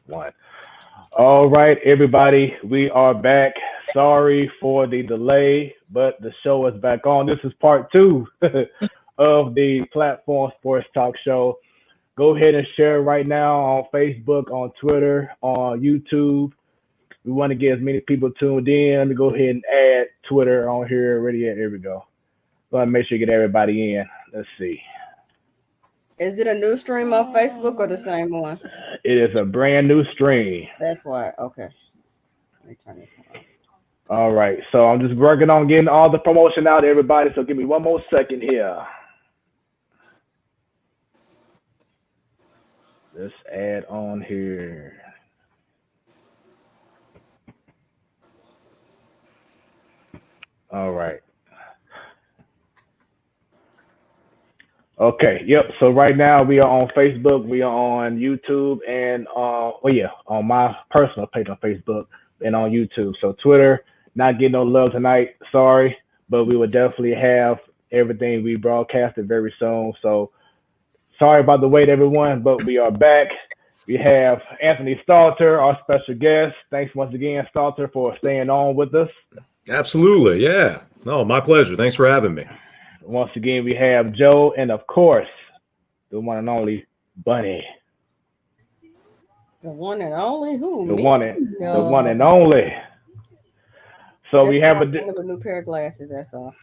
One. All right, everybody, we are back. Sorry for the delay, but the show is back on. This is part two of the Platform Sports Talk Show. Go ahead and share right now on Facebook, on Twitter, on YouTube. We want to get as many people tuned in. Let me go ahead and add Twitter on here already. Here we go. Let me make sure you get everybody in. Let's see. Is it a new stream on Facebook or the same one? It is a brand new stream. That's why. Okay. Let me turn this on. All right. So I'm just working on getting all the promotion out to everybody. So give me one more second here. Let's add on here. All right. Okay. Yep. So right now we are on Facebook, we are on YouTube, and on my personal page on Facebook and on YouTube. So Twitter, not getting no love tonight. Sorry, but we will definitely have everything we broadcasted very soon. So sorry about the wait, everyone, but we are back. We have Anthony Stalter, our special guest. Thanks once again, Stalter, for staying on with us. Absolutely. Yeah. No, my pleasure. Thanks for having me. Once again, we have Joe and, of course, the one and only Bunny. The one and only who? The one and only. So we have a new pair of glasses. That's all.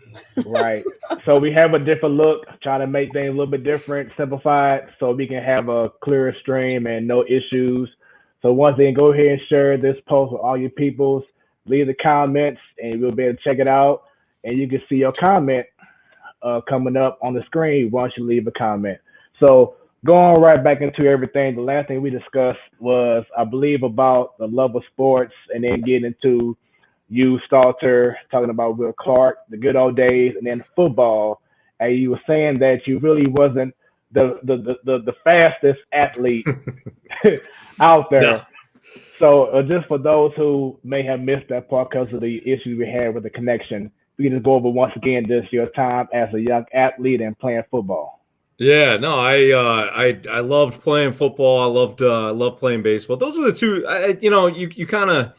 Right. So we have a different look, trying to make things a little bit different, simplified, so we can have a clearer stream and no issues. So once again, go ahead and share this post with all your peoples. Leave the comments, and we'll be able to check it out. And you can see your comment coming up on the screen once you leave a comment. So going right back into everything, the last thing we discussed was, I believe, about the love of sports, and then getting into you, Stalter, talking about Will Clark, the good old days, and then football. And you were saying that you really wasn't the fastest athlete out there. No. So just for those who may have missed that part because of the issues we had with the connection, we can just go over once again just your time as a young athlete and playing football. Yeah, no, I loved playing football. I loved playing baseball. Those are the two. You kind of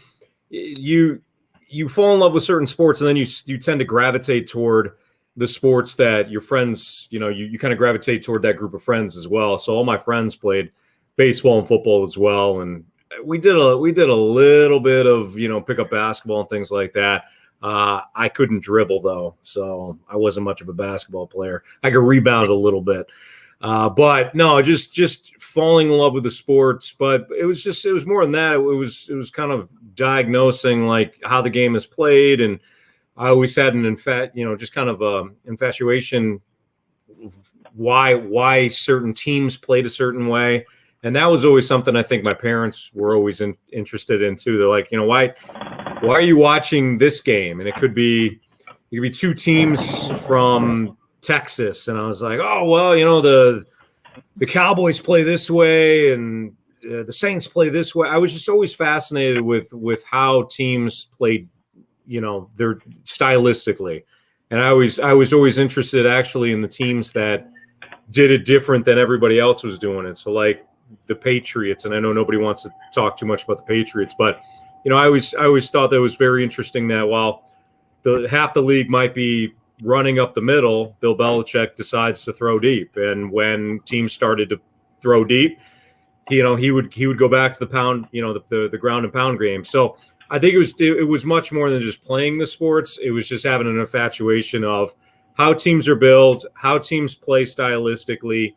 you fall in love with certain sports, and then you tend to gravitate toward the sports that your friends. You kind of gravitate toward that group of friends as well. So all my friends played baseball and football as well, and we did a little bit of pick up basketball and things like that. I couldn't dribble though, so I wasn't much of a basketball player. I could rebound a little bit, but no, just falling in love with the sports. But it was more than that. It was kind of diagnosing like how the game is played, and I always had an just kind of infatuation why certain teams played a certain way. And that was always something I think my parents were always interested in too. They're like, why are you watching this game? And it could be two teams from Texas. And I was like, oh, well, the Cowboys play this way and the Saints play this way. I was just always fascinated with how teams played, they're stylistically. And I was always interested actually in the teams that did it different than everybody else was doing it. So like the Patriots, and I know nobody wants to talk too much about the Patriots, but I always thought that was very interesting that while half the league might be running up the middle, Bill Belichick decides to throw deep, and when teams started to throw deep, he would go back to the pound, the ground and pound game. So I think it was much more than just playing the sports. It was just having an infatuation of how teams are built, how teams play stylistically,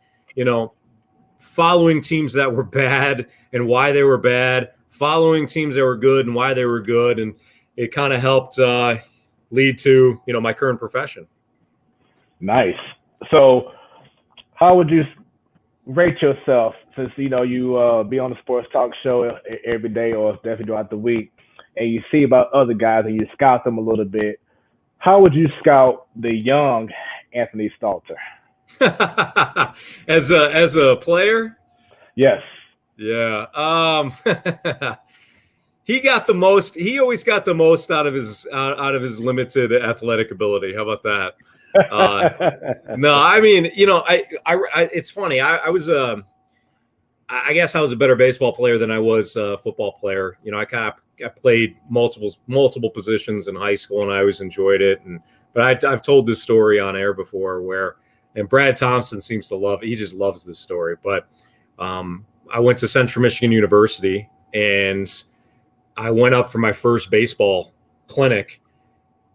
following teams that were bad and why they were bad, following teams that were good and why they were good. And it kind of helped lead to, my current profession. Nice. So how would you rate yourself since, you be on the sports talk show every day or definitely throughout the week, and you see about other guys and you scout them a little bit? How would you scout the young Anthony Stalter? As a player? Yes. Yeah. He got the most. He always got the most out of his limited athletic ability. How about that? No, I mean, I it's funny. I was I guess I was a better baseball player than I was a football player. You know, I played multiple positions in high school, and I always enjoyed it. But I've told this story on air before and Brad Thompson seems to love it. He just loves this story. But I went to Central Michigan University, and I went up for my first baseball clinic.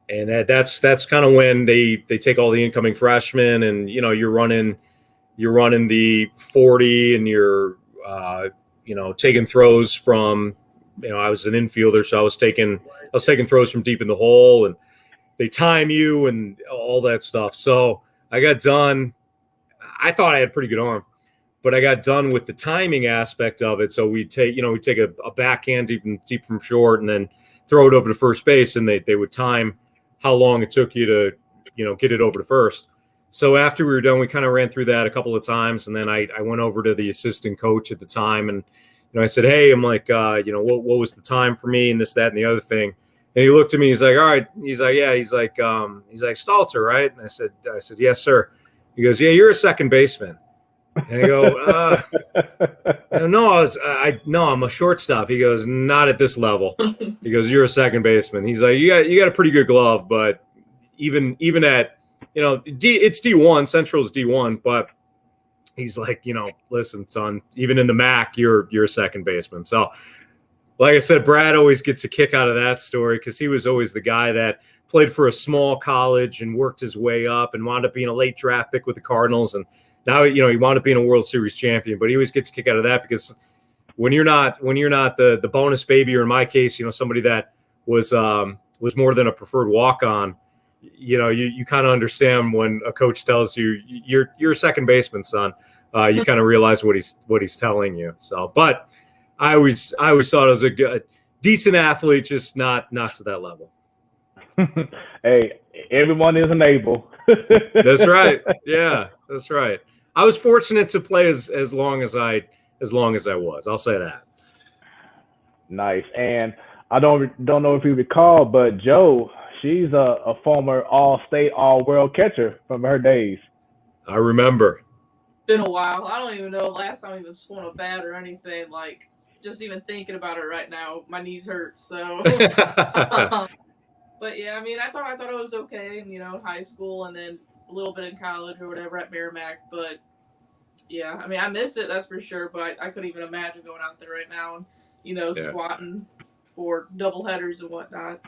And that's kind of when they take all the incoming freshmen, and you know, you're running the 40, and you're taking throws from, I was an infielder, so I was taking throws from deep in the hole, and they time you and all that stuff. So I got done. I thought I had a pretty good arm, but I got done with the timing aspect of it. So we take a backhand deep from short, and then throw it over to first base, and they would time how long it took you to, get it over to first. So after we were done, we kind of ran through that a couple of times. And then I went over to the assistant coach at the time, and, I said, hey, I'm like, what was the time for me, and this, that, and the other thing. And he looked at me, he's like, all right. He's like, yeah. He's like, Stalter, right? And I said, yes, sir. He goes, yeah, you're a second baseman. And I go, no, I'm a shortstop. He goes, not at this level. He goes, you're a second baseman. He's like, you got a pretty good glove, but even at, it's D1, Central is D1, but he's like, listen, son, even in the MAC, you're a second baseman. So like I said, Brad always gets a kick out of that story, because he was always the guy that played for a small college and worked his way up and wound up being a late draft pick with the Cardinals. And now, he wound up being a World Series champion, but he always gets a kick out of that, because when you're not the bonus baby, or in my case, somebody that was more than a preferred walk-on, you kind of understand when a coach tells you you're a second baseman, son. You kind of realize what he's telling you. So, but I always thought I was a good, decent athlete, just not to that level. Hey, everyone isn't able. That's right. Yeah, that's right. I was fortunate to play as long as I was. I'll say that. Nice. And I don't know if you recall, but Joe, she's a former All-State, All-World catcher from her days. I remember. Been a while. I don't even know last time I even swung a bat or anything. Like, just even thinking about it right now, my knees hurt. So, but yeah, I mean, I thought it was okay in, high school, and then a little bit in college or whatever at Merrimack. But yeah, I mean, I missed it, that's for sure. But I couldn't even imagine going out there right now and, swatting for double headers and whatnot.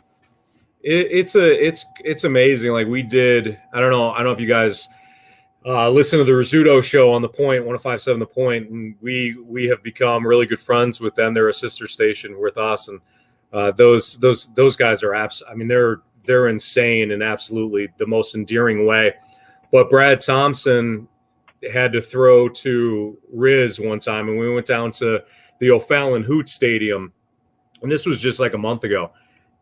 It's amazing. Like we did, I don't know if you guys listen to the Rizzuto show on The Point, 105.7 The Point, and we have become really good friends with them. They're a sister station with us, and those guys are they're insane in absolutely the most endearing way. But Brad Thompson had to throw to Riz one time, and we went down to the O'Fallon Hoot Stadium, and this was just like a month ago.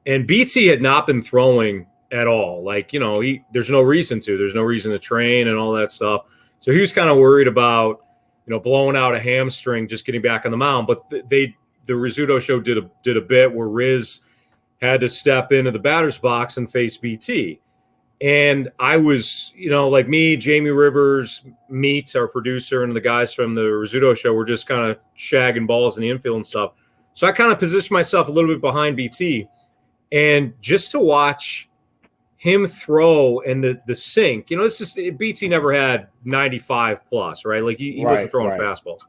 And BT had not been throwing at all. Like, there's no reason to. There's no reason to train and all that stuff. So he was kind of worried about, blowing out a hamstring, just getting back on the mound. But the Rizzuto show did a bit where Riz had to step into the batter's box and face BT. And I was, like me, Jamie Rivers, Meat, our producer, and the guys from the Rizzuto show were just kind of shagging balls in the infield and stuff. So I kind of positioned myself a little bit behind BT. And just to watch him throw and the sink, BT never had 95 plus, right? Like he wasn't throwing fastballs.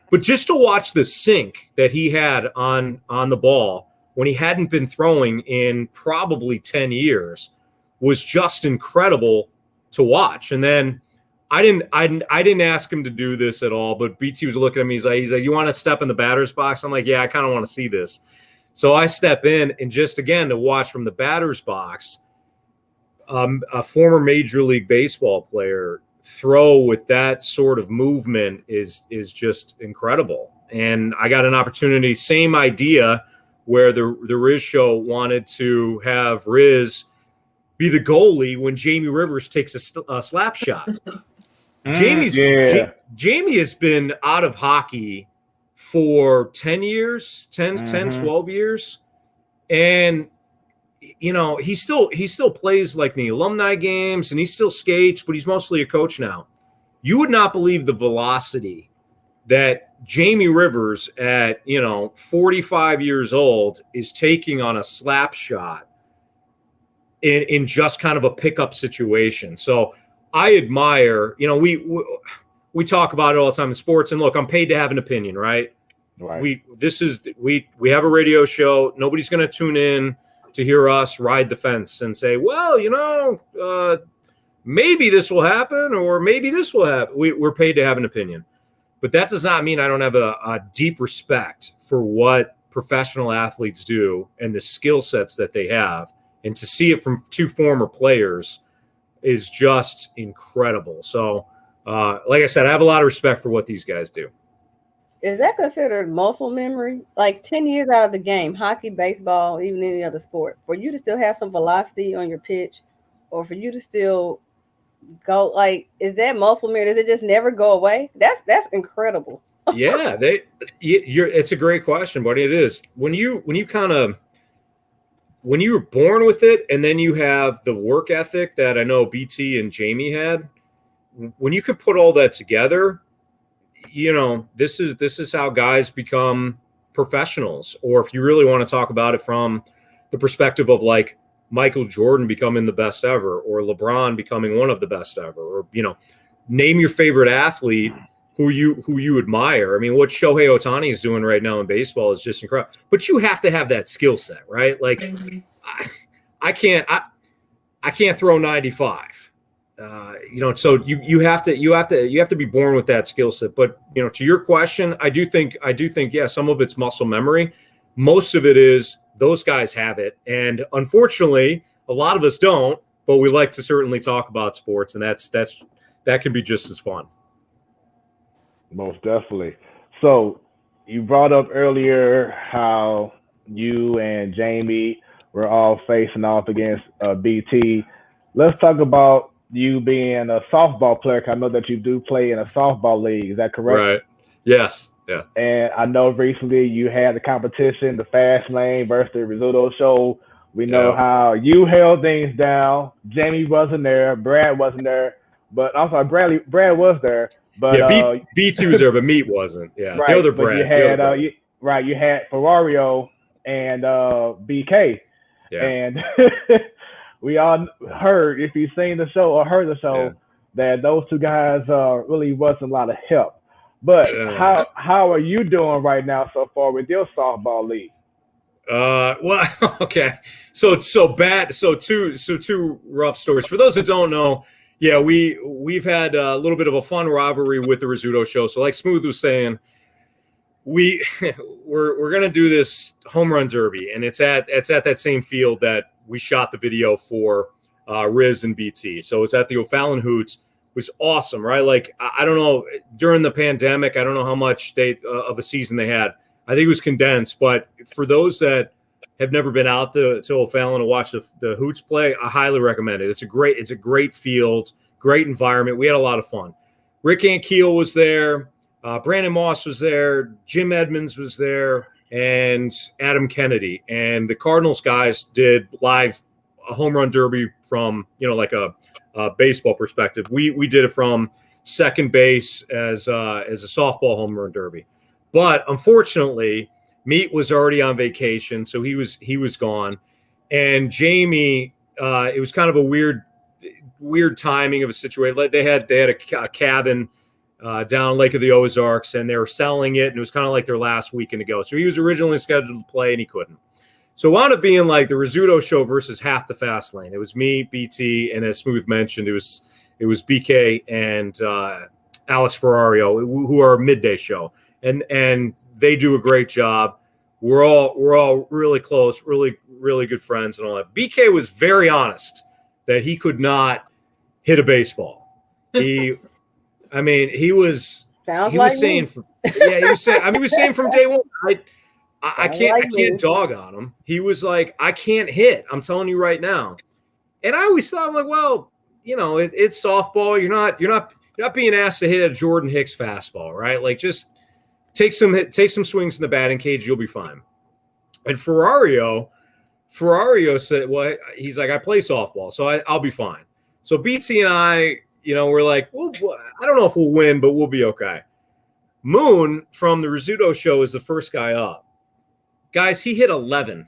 But just to watch the sink that he had on the ball when he hadn't been throwing in probably 10 years was just incredible to watch. And then I didn't ask him to do this at all, but BT was looking at me. He's like, you want to step in the batter's box? I'm like, yeah, I kind of want to see this. So I step in, and just again to watch from the batter's box, a former Major League Baseball player throw with that sort of movement is just incredible. And I got an opportunity, same idea, where the Riz show wanted to have Riz be the goalie when Jamie Rivers takes a slap shot. Jamie has been out of hockey for 10 years, 12 years. And, he still plays like the alumni games, and he still skates, but he's mostly a coach now. You would not believe the velocity that Jamie Rivers at, 45 years old is taking on a slap shot in just kind of a pickup situation. So I admire, we talk about it all the time in sports, and look, I'm paid to have an opinion, right? Right. We have a radio show. Nobody's going to tune in to hear us ride the fence and say, well, maybe this will happen or maybe this will happen. We're paid to have an opinion. But that does not mean I don't have a deep respect for what professional athletes do and the skill sets that they have. And to see it from two former players is just incredible. So, like I said, I have a lot of respect for what these guys do. Is that considered muscle memory? Like 10 years out of the game, hockey, baseball, even any other sport, for you to still have some velocity on your pitch, or for you to still go, like, is that muscle memory? Does it just never go away? That's incredible. Yeah, it's a great question, buddy. It is. When you were born with it, and then you have the work ethic that I know BT and Jamie had, when you can put all that together, this is how guys become professionals. Or if you really want to talk about it from the perspective of like Michael Jordan becoming the best ever, or LeBron becoming one of the best ever, or, name your favorite athlete who you admire. I mean, what Shohei Ohtani is doing right now in baseball is just incredible. But you have to have that skill set, right? Like, I can't throw 95. So you have to be born with that skill set. But to your question, I do think yeah, some of it's muscle memory. Most of it is those guys have it, and unfortunately, a lot of us don't. But we like to certainly talk about sports, and that can be just as fun. Most definitely. So you brought up earlier how you and Jamie were all facing off against BT. Let's talk about you being a softball player. 'Cause I know that you do play in a softball league. Is that correct? Right. Yes. Yeah. And I know recently you had the competition, the Fast Lane versus the Risotto Show. We know how you held things down. Jamie wasn't there. Brad wasn't there. But I'm sorry, Brad was there. But yeah, BT was there, but Meat wasn't. Yeah, right, the other but Brad. You had you had Ferrario and BK. Yeah. And we all heard, if you've seen the show or heard the show, that those two guys really wasn't a lot of help. But how are you doing right now so far with your softball league? Well, okay. So two rough stories. For those that don't know, yeah, we've had a little bit of a fun rivalry with the Rizzuto Show. So like Smoooth was saying, we're gonna do this home run derby, and it's at that same field that we shot the video for Riz and BT. So it's at the O'Fallon Hoots. It was awesome, right? Like, I don't know, during the pandemic, I don't know how much of a season they had. I think it was condensed, but for those that have never been out to O'Fallon to watch the Hoots play, I highly recommend it. It's a great field, great environment. We had a lot of fun. Rick Ankiel was there, Brandon Moss was there, Jim Edmonds was there, and Adam Kennedy. And the Cardinals guys did live a home run derby from, like a baseball perspective. We did it from second base as a softball home run derby. But unfortunately, Meat was already on vacation, so he was gone. And Jamie, it was kind of a weird timing of a situation. They had a cabin down Lake of the Ozarks, and they were selling it, and it was kind of like their last weekend to go. So he was originally scheduled to play, and he couldn't. So it wound up being like the Rizzuto Show versus half the Fast Lane. It was me, BT, and as Smoooth mentioned, it was BK and Alex Ferrario, who are a midday show. And they do a great job. We're all really close, really, really good friends and all that. BK was very honest that he could not hit a baseball. He was saying from day one, I can't dog on him. He was like, I can't hit. I'm telling you right now. And I always thought, I'm like, well, it's softball. You're not being asked to hit a Jordan Hicks fastball, right? Like, just take some swings in the batting cage, you'll be fine. And Ferrario said, well, he's like, I play softball, so I'll be fine. So BT and I, we're like, well, I don't know if we'll win, but we'll be okay. Moon from the Rizzuto show is the first guy up. Guys, he hit 11.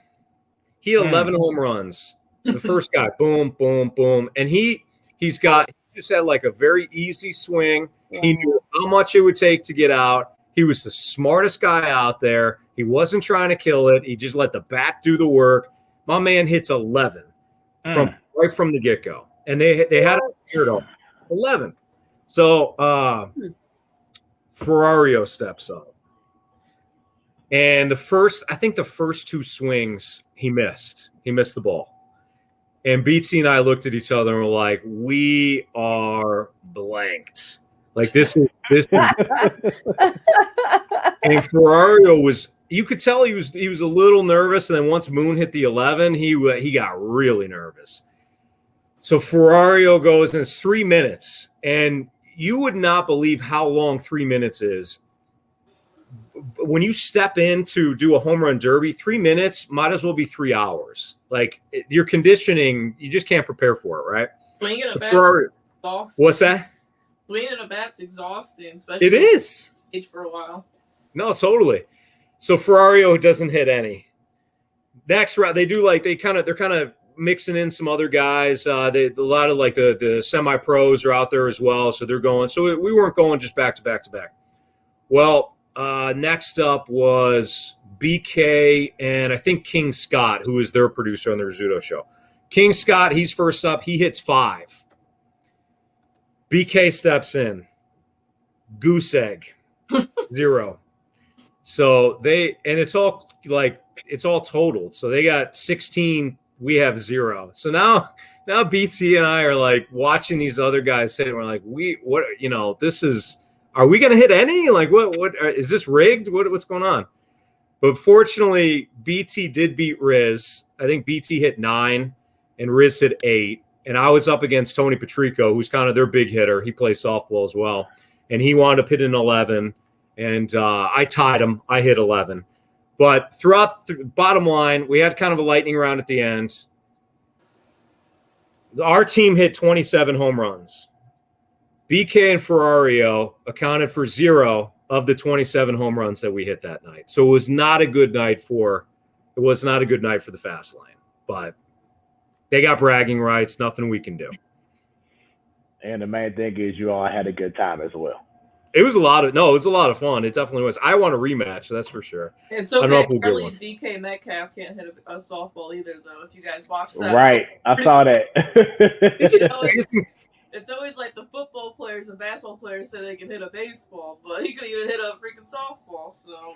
He had 11 home runs. The first guy, boom, boom, boom. And he just had like a very easy swing. He knew how much it would take to get out. He was the smartest guy out there. He wasn't trying to kill it. He just let the bat do the work. My man hits 11 right from the get-go. And they had it 11. So Ferrario steps up. And the first two swings he missed. He missed the ball. And BT and I looked at each other and were like, we are blanked. Like this is and Ferrario was, you could tell he was a little nervous, and then once Moon hit the 11, he got really nervous. So Ferrario goes, and it's 3 minutes, and you would not believe how long 3 minutes is. When you step in to do a home run derby, 3 minutes might as well be 3 hours. Like your conditioning, you just can't prepare for it, right? Swinging a bat. What's that? Swinging a bat's exhausting, especially it is for a while. No, totally. So Ferrario doesn't hit any. Next round, they're kind of mixing in some other guys. A lot of like the semi-pros are out there as well, so they're going. So we weren't going just back to back to back. Well, next up was BK and I think King Scott, who is their producer on the Rizzuto show. King Scott, he's first up. He hits 5. BK steps in. Goose egg. 0. So it's all totaled. So they got 16. We have 0. So now BT and I are like watching these other guys hit. And we're like, are we going to hit any? Like, what is this rigged? What's going on? But fortunately, BT did beat Riz. I think BT hit 9 and Riz hit 8. And I was up against Tony Patrico, who's kind of their big hitter. He plays softball as well. And he wound up hitting 11. And I tied him. I hit 11. But throughout the bottom line, we had kind of a lightning round at the end. Our team hit 27 home runs. BK and Ferrario accounted for 0 of the 27 home runs that we hit that night. So it was not a good night for the fast lane. But they got bragging rights, nothing we can do. And the main thing is you all had a good time as well. It was a lot of fun. It definitely was. I want a rematch, that's for sure. It's okay. Apparently DK Metcalf can't hit a softball either, though, if you guys watch that. Right. I saw that. It's always like the football players and basketball players say they can hit a baseball, but he could even hit a freaking softball. So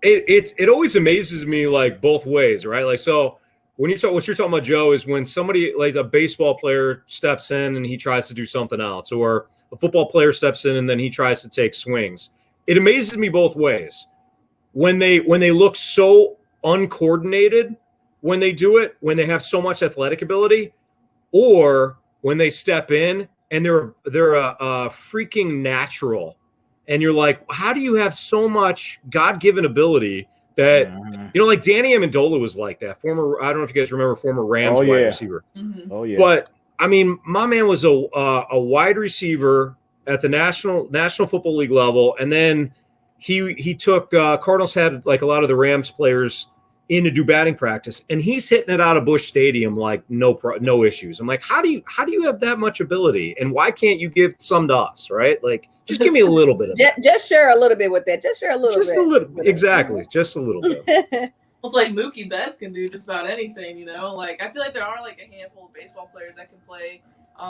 it always amazes me, like both ways, right? Like, so what you're talking about, Joe, is when somebody like a baseball player steps in and he tries to do something else, or a football player steps in and then he tries to take swings. It amazes me both ways. When they look so uncoordinated when they do it, when they have so much athletic ability, or when they step in and they're a freaking natural, and you're like, how do you have so much God-given ability that like Danny Amendola was like that. I don't know if you guys remember, former Rams wide receiver. Mm-hmm. Oh yeah. But I mean, my man was a wide receiver at the National Football League level, and then he took Cardinals had like a lot of the Rams players in to do batting practice, and he's hitting it out of Busch Stadium like no issues. I'm like, how do you have that much ability, and why can't you give some to us, right? Like, just give me a little bit of it. Just share a little bit with that. Just share a little bit. Exactly, just a little bit. It's like Mookie Betts can do just about anything, you know? Like, I feel like there are like a handful of baseball players that can play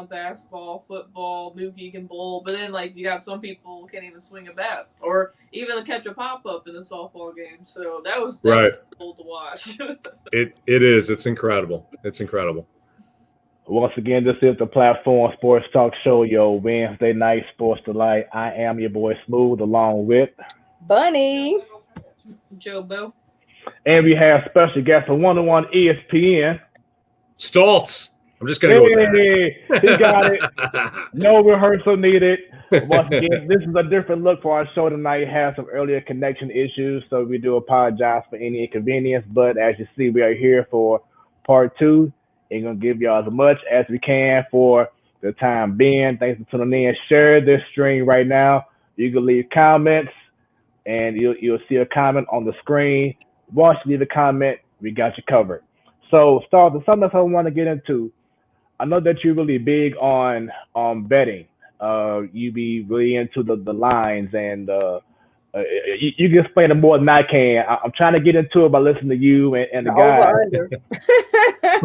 basketball, football. Mookie can bowl, but then like you got some people who can't even swing a bat or even catch a pop-up in a softball game. So that was cool to watch. It is. It's incredible. It's incredible. Once again, this is the Platform Sports Talk Show, your Wednesday night sports delight. I am your boy Smooth, along with Bunny, Joe Bo. And we have special guest from 101 ESPN, Stoltz. I'm just going to go with that. He got it. No rehearsal needed. Once again, this is a different look for our show tonight. We have some earlier connection issues, so we do apologize for any inconvenience. But as you see, we are here for part 2. We're going to give y'all as much as we can for the time being. Thanks for tuning in. Share this stream right now. You can leave comments. and you'll see a comment on the screen. Once you leave a comment, we got you covered. So, Stalter, something else I want to get into. I know that you're really big on betting. You be really into the lines, and you can explain it more than I can. I'm trying to get into it by listening to you and the guys. Over under.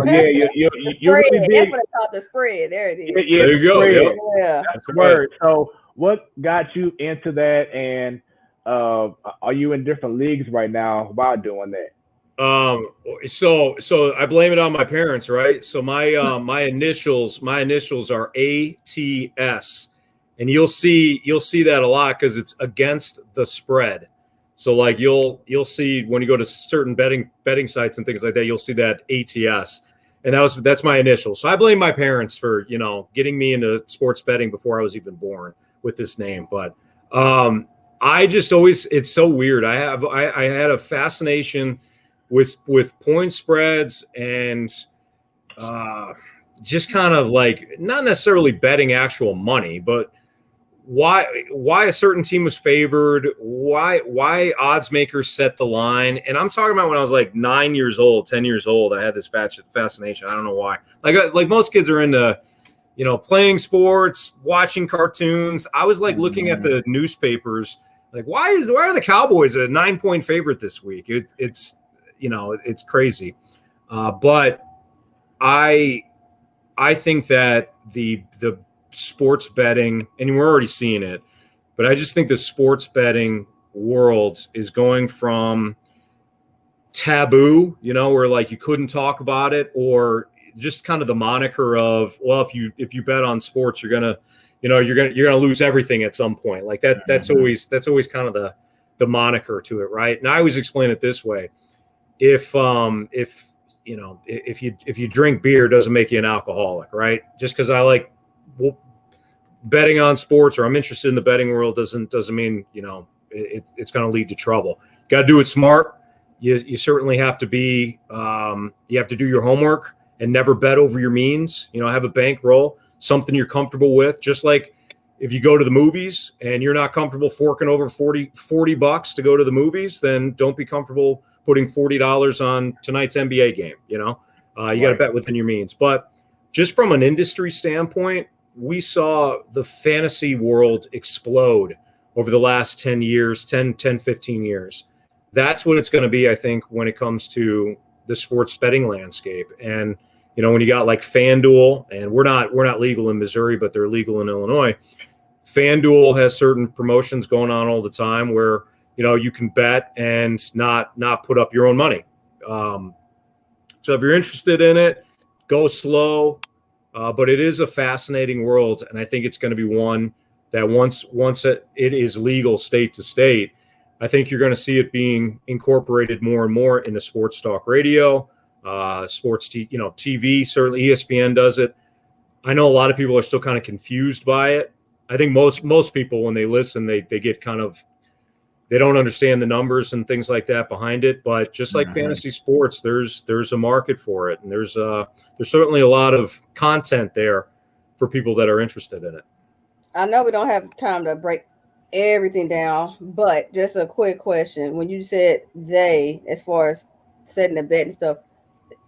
Yeah, you're really big. That's what I call the spread. There it is. Yeah, There you go. spread. Yep. Yeah. That's the word. So, what got you into that, and are you in different leagues right now while doing that? So I blame it on my parents, right? So my initials are ATS, and you'll see that a lot because it's against the spread. So like you'll see when you go to certain betting sites and things like that, you'll see that ATS, and that's my initials. So I blame my parents for getting me into sports betting before I was even born with this name. But I just always, it's so weird. I had a fascination with point spreads and just kind of like not necessarily betting actual money, but why a certain team was favored, why odds makers set the line. And I'm talking about when I was like 9 years old, 10 years old, I had this fascination. I don't know why. Like most kids are into, playing sports, watching cartoons. I was like looking at the newspapers, like why are the Cowboys a 9-point favorite this week? It's crazy. But I think that the sports betting, and we're already seeing it, but I just think the sports betting world is going from taboo, where like you couldn't talk about it, or just kind of the moniker of, well, if you bet on sports, you're gonna lose everything at some point. Like that. That's always kind of the moniker to it, right? And I always explain it this way: if you drink beer, doesn't make you an alcoholic, right? Just because I like betting on sports or I'm interested in the betting world doesn't mean it's going to lead to trouble. Got to do it smart. You certainly have to be you have to do your homework and never bet over your means. Have a bankroll, something you're comfortable with. Just like if you go to the movies and you're not comfortable forking over $40 to go to the movies, then don't be comfortable putting $40 on tonight's NBA game. You got to bet within your means. But just from an industry standpoint, we saw the fantasy world explode over the last 10 years, 15 years. That's what it's going to be, I think, when it comes to the sports betting landscape. And, when you got like FanDuel, and we're not legal in Missouri, but they're legal in Illinois. FanDuel has certain promotions going on all the time where, you can bet and not put up your own money. So if you're interested in it, go slow. But it is a fascinating world, and I think it's going to be one that once it is legal state to state, I think you're going to see it being incorporated more and more into sports talk radio, sports TV. Certainly, ESPN does it. I know a lot of people are still kind of confused by it. I think most people, when they listen, they get kind of, they don't understand the numbers and things like that behind it. But just like fantasy sports, there's a market for it, and there's certainly a lot of content there for people that are interested in it. I know we don't have time to break everything down, but just a quick question: when you said they, as far as setting the bet and stuff,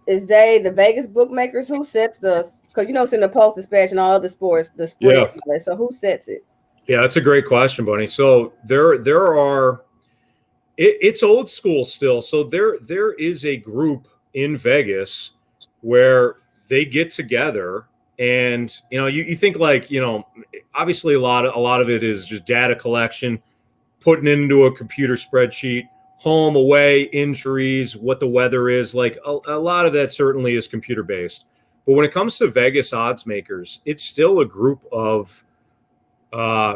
is they the Vegas bookmakers who sets the? Because it's in the Post-Dispatch and all other sports, the spread. Yeah. So who sets it? Yeah, that's a great question, Bunny. So there are, it's old school still. So there is a group in Vegas where they get together, and you think like obviously a lot of it is just data collection, putting it into a computer spreadsheet, home, away, injuries, what the weather is. Like a lot of that certainly is computer based. But when it comes to Vegas odds makers, it's still a group of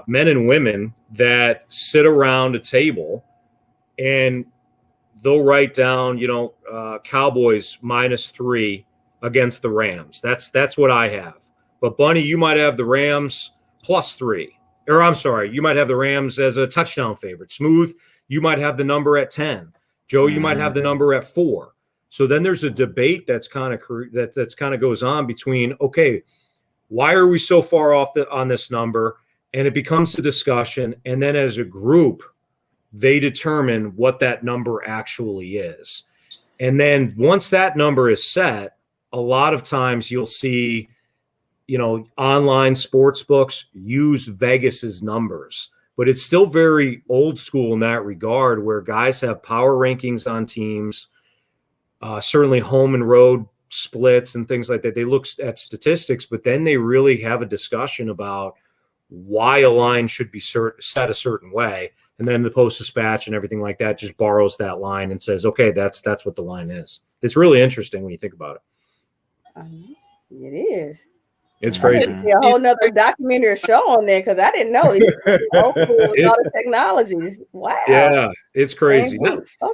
men and women that sit around a table and they'll write down, Cowboys -3 against the Rams. That's what I have. But Bunny, you might have the Rams +3, or I'm sorry, you might have the Rams as a touchdown favorite. Smoooth, you might have the number at 10. Joe, you might have the number at 4. So then there's a debate that's kind of goes on between, okay, why are we so far off on this number? And it becomes a discussion. And then as a group, they determine what that number actually is. And then once that number is set, a lot of times you'll see, online sports books use Vegas's numbers, but it's still very old school in that regard, where guys have power rankings on teams, certainly home and road splits and things like that. They look at statistics, but then they really have a discussion about why a line should be set a certain way. And then the Post-Dispatch and everything like that just borrows that line and says, okay, that's what the line is. It's really interesting when you think about it. It is. It's crazy. A whole nother documentary show on there, because I didn't know all the technologies. Wow. Yeah, it's crazy.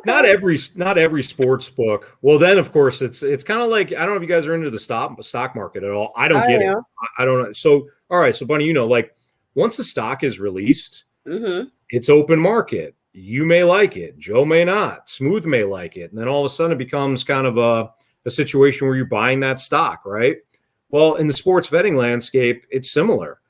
Not every sports book. Well, then of course it's kind of like, I don't know if you guys are into the stock market at all. I don't get it. I don't know. So all right, so Bunny, like once the stock is released, it's open market. You may like it. Joe may not. Smoooth may like it. And then all of a sudden it becomes kind of a situation where you're buying that stock, right? Well, in the sports betting landscape, it's similar.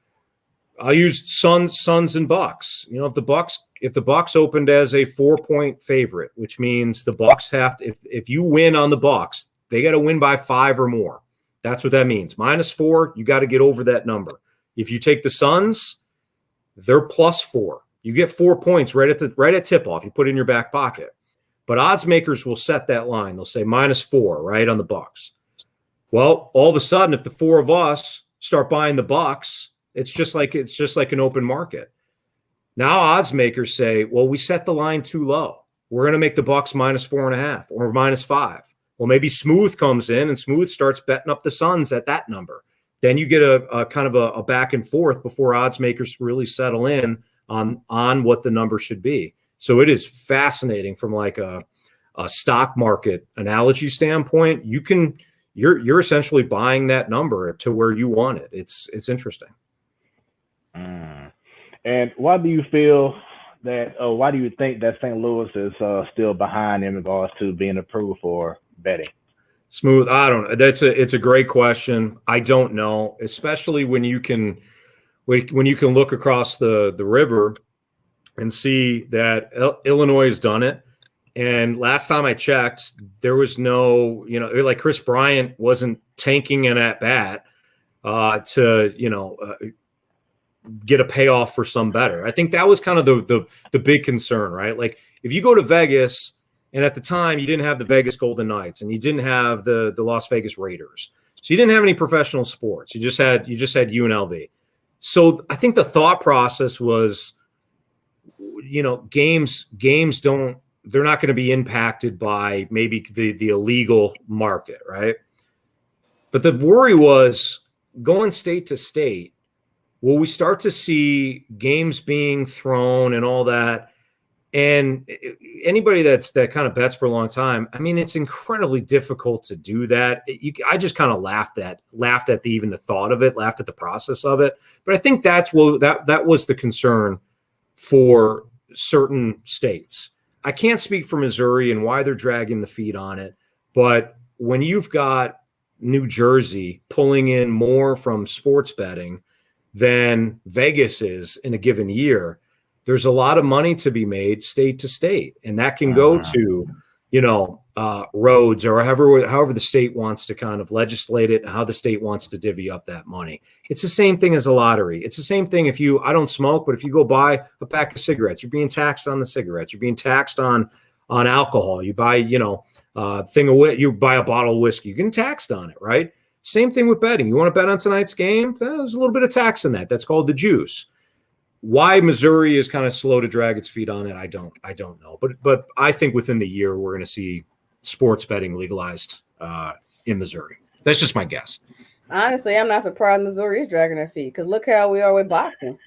I'll use Suns and Bucks. If the Bucks opened as a 4-point favorite, which means the Bucks have to, if you win on the Bucks, they got to win by 5 or more. That's what that means. -4, you got to get over that number. If you take the Suns, they're +4. You get 4 points right at tip-off. You put it in your back pocket. But odds makers will set that line. They'll say -4, right, on the Bucks. Well, all of a sudden, if the 4 of us start buying the Bucks, it's just like an open market. Now odds makers say, well, we set the line too low. We're going to make the Bucks -4.5 or -5. Well, maybe Smoooth comes in and Smoooth starts betting up the Suns at that number. Then you get a kind of a back and forth before odds makers really settle in on what the number should be. So it is fascinating from like a stock market analogy standpoint. You're essentially buying that number to where you want it. It's interesting. And why do you feel that? Why do you think that St. Louis is still behind in regards to being approved for betting? Smoooth, I don't know. It's a great question. I don't know, especially when you can look across the river and see that Illinois has done it. And last time I checked, there was no, like Chris Bryant wasn't tanking an at bat to get a payoff for some better. I think that was kind of the big concern, right? Like if you go to Vegas, and at the time you didn't have the Vegas Golden Knights and you didn't have the Las Vegas Raiders, so you didn't have any professional sports. You just had UNLV. So I think the thought process was, games don't. They're not going to be impacted by maybe the illegal market, right? But the worry was going state to state, will we start to see games being thrown and all that? And anybody that kind of bets for a long time, I mean, it's incredibly difficult to do that. I just kind of laughed at even the thought of it, laughed at the process of it. But I think that was the concern for certain states. I can't speak for Missouri and why they're dragging the feet on it, but when you've got New Jersey pulling in more from sports betting than Vegas is in a given year, there's a lot of money to be made state to state, and that can go to, roads or however the state wants to kind of legislate it and how the state wants to divvy up that money. It's the same thing as a lottery. It's the same thing I don't smoke, but if you go buy a pack of cigarettes, you're being taxed on the cigarettes. You're being taxed on alcohol. You buy, you buy a bottle of whiskey, you're getting taxed on it, right? Same thing with betting. You want to bet on tonight's game? There's a little bit of tax in that. That's called the juice. Why Missouri is kind of slow to drag its feet on it, I don't know. But I think within the year we're going to see sports betting legalized in Missouri. That's just my guess. Honestly, I'm not surprised Missouri is dragging their feet, because look how we are with boxing.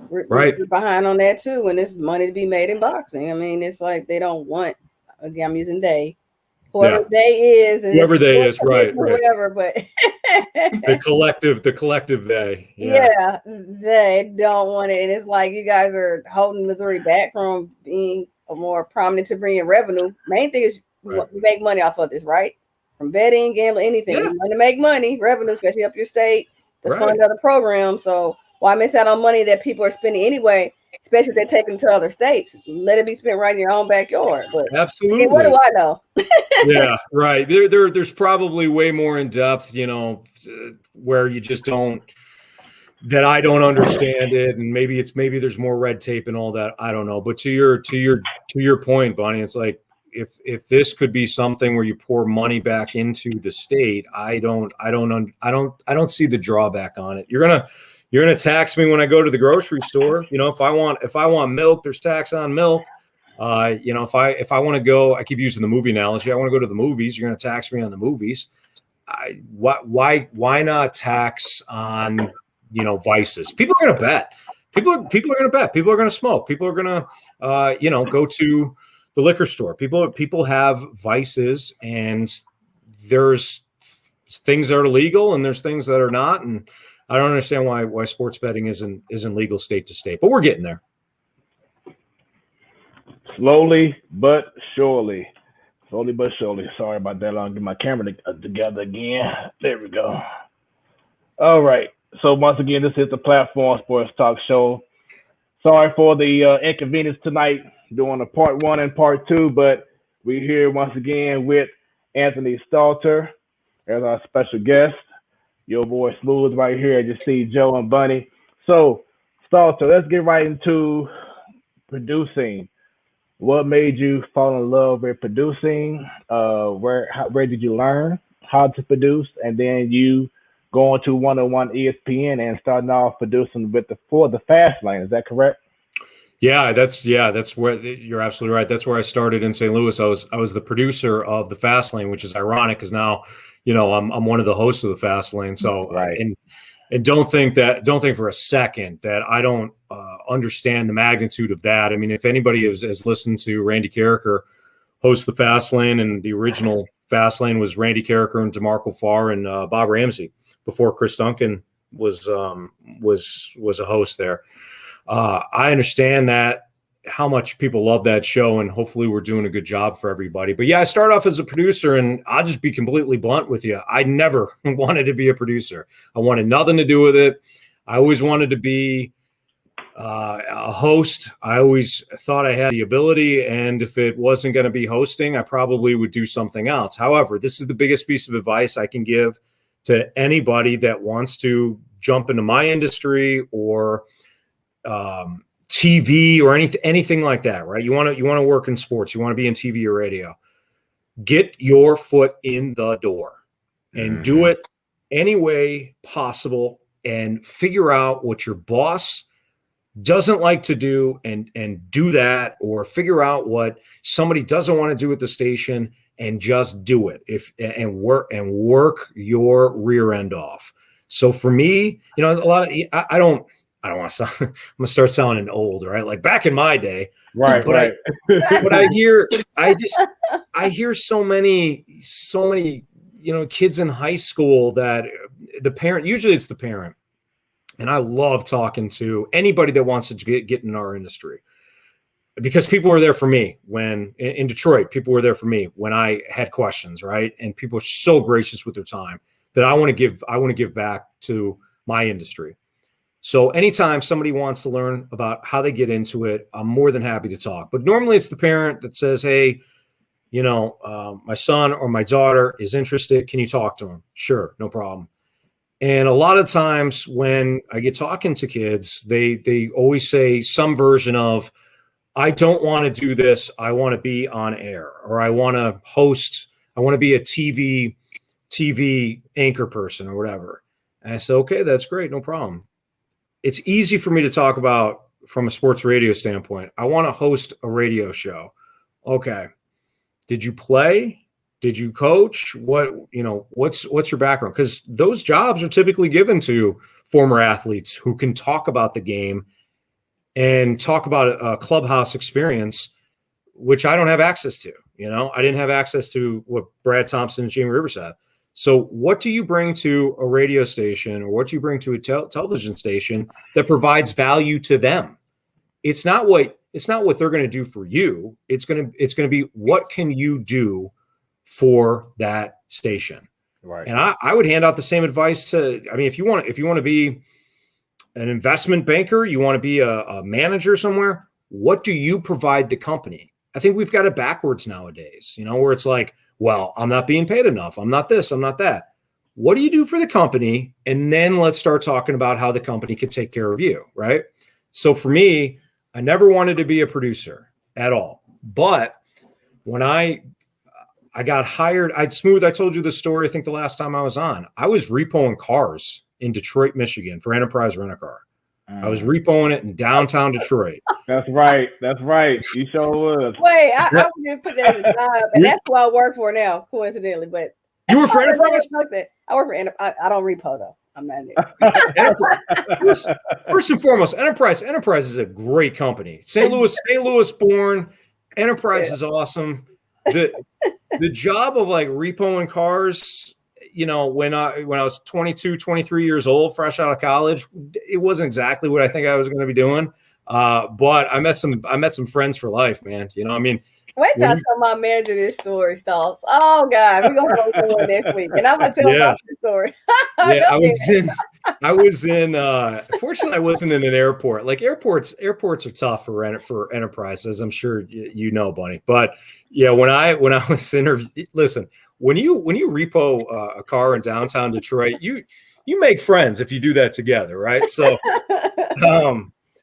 We're behind on that too, when there's money to be made in boxing. I mean, it's like they don't want. Again, I'm using they. Whoever they is, right. Whoever, but the collective they. Yeah, they don't want it, and it's like you guys are holding Missouri back from being more prominent to bring in revenue. Main thing is we make money off of this, right? From betting, gambling, anything. We want to make money, revenue, especially up your state to fund other programs. So why miss out on money that people are spending anyway? especially if they're taken to other states. Let it be spent right in your own backyard. But Absolutely. again, what do I know? Yeah, right. There's probably way more in depth, where you just don't, that I don't understand it, and maybe there's more red tape and all that. I don't know. But to your point, Bonnie, it's like if this could be something where you pour money back into the state, I don't see the drawback on it. You're gonna tax me when I go to the grocery store. If I want milk, there's tax on milk. If I want to go, I keep using the movie analogy. I want to go to the movies. You're going to tax me on the movies. Why not tax on vices? People are going to bet. People are going to bet. People are going to smoke. People are going to go to the liquor store. People have vices, and there's things that are legal and there's things that are not. And I don't understand why sports betting isn't legal state to state. But we're getting there. Slowly but surely. Slowly but surely. Sorry about that. I'll get my camera together again. There we go. All right. So once again, this is the Platform Sports Talk Show. Sorry for the inconvenience tonight doing a part 1 and part 2, but we're here once again with Anthony Stalter as our special guest. Your boy Smoooth right here. You see Joe and Bunny. So, Stalter, let's get right into producing. What made you fall in love with producing? Where did you learn how to produce? And then you going to 101 ESPN and starting off producing for the Fast Lane. Is that correct? Yeah, that's where you're absolutely right. That's where I started in St. Louis. I was the producer of the Fast Lane, which is ironic because now, I'm one of the hosts of the Fast Lane. So right. And don't think for a second that I don't understand the magnitude of that. I mean, if anybody has listened to Randy Carricker host the Fast Lane, and the original Fast Lane was Randy Carricker and DeMarco Farr and Bob Ramsey before Chris Duncan was a host there. I understand that how much people love that show, and hopefully we're doing a good job for everybody. But yeah, I started off as a producer, and I'll just be completely blunt with you. I never wanted to be a producer. I wanted nothing to do with it. I always wanted to be a host. I always thought I had the ability, and if it wasn't going to be hosting, I probably would do something else. However, this is the biggest piece of advice I can give to anybody that wants to jump into my industry or TV or anything like that, right? You want to work in sports. You want to be in TV or radio. Get your foot in the door and do it any way possible, and figure out what your boss doesn't like to do and do that, or figure out what somebody doesn't want to do at the station and just do it and work your rear end off. So for me, a lot of I don't want to sound, I'm gonna start sounding old, right? Like back in my day. Right. But right. But I hear so many, kids in high school that the parent, usually it's the parent. And I love talking to anybody that wants to get in our industry, because people were there for me when in Detroit, people were there for me when I had questions, right? And people are so gracious with their time that I want to give back to my industry. So anytime somebody wants to learn about how they get into it, I'm more than happy to talk. But normally it's the parent that says, hey, my son or my daughter is interested. Can you talk to them? Sure, no problem. And a lot of times when I get talking to kids, they always say some version of, I don't want to do this. I want to be on air, or I want to host. I want to be a TV anchor person or whatever. And I said, okay, that's great. No problem. It's easy for me to talk about from a sports radio standpoint. I want to host a radio show. Okay. Did you play? Did you coach? What's your background? Because those jobs are typically given to former athletes who can talk about the game and talk about a clubhouse experience, which I don't have access to. I didn't have access to what Brad Thompson and Jamie Rivers had. So what do you bring to a radio station, or what do you bring to a television station that provides value to them? It's not what they're going to do for you. It's going to be, what can you do for that station? Right. And I would hand out the same advice to, if you want to be an investment banker? You want to be a manager somewhere? What do you provide the company? I think we've got it backwards nowadays, where it's like, well, I'm not being paid enough. I'm not this, I'm not that. What do you do for the company? And then let's start talking about how the company can take care of you, right? So for me, I never wanted to be a producer at all. But when I got hired, Smoooth, I told you the story, I think the last time I was on. I was repoing cars in Detroit, Michigan for Enterprise Rent-A-Car. I was repoing it in downtown Detroit. That's right. You sure was. Wait, I didn't put that as a job, and that's who I work for now, coincidentally. But you were for Enterprise? I work for Enterprise. I don't repo though. I'm not there. First and foremost, Enterprise is a great company. St. Louis born. Enterprise is awesome. The job of like repoing cars, when I was 22, 23 years old, fresh out of college, it wasn't exactly what I think I was going to be doing. But I met some friends for life, man. Wait till I tell my manager this story, Stalls. Oh God, we're gonna go through it next week, and I'm gonna tell about the story. Yeah, I was in. Fortunately, I wasn't in an airport. Like airports are tough for Enterprise, as I'm sure you know, Bunny. But yeah, when I was listen, when you repo a car in downtown Detroit, you make friends if you do that together, right? So,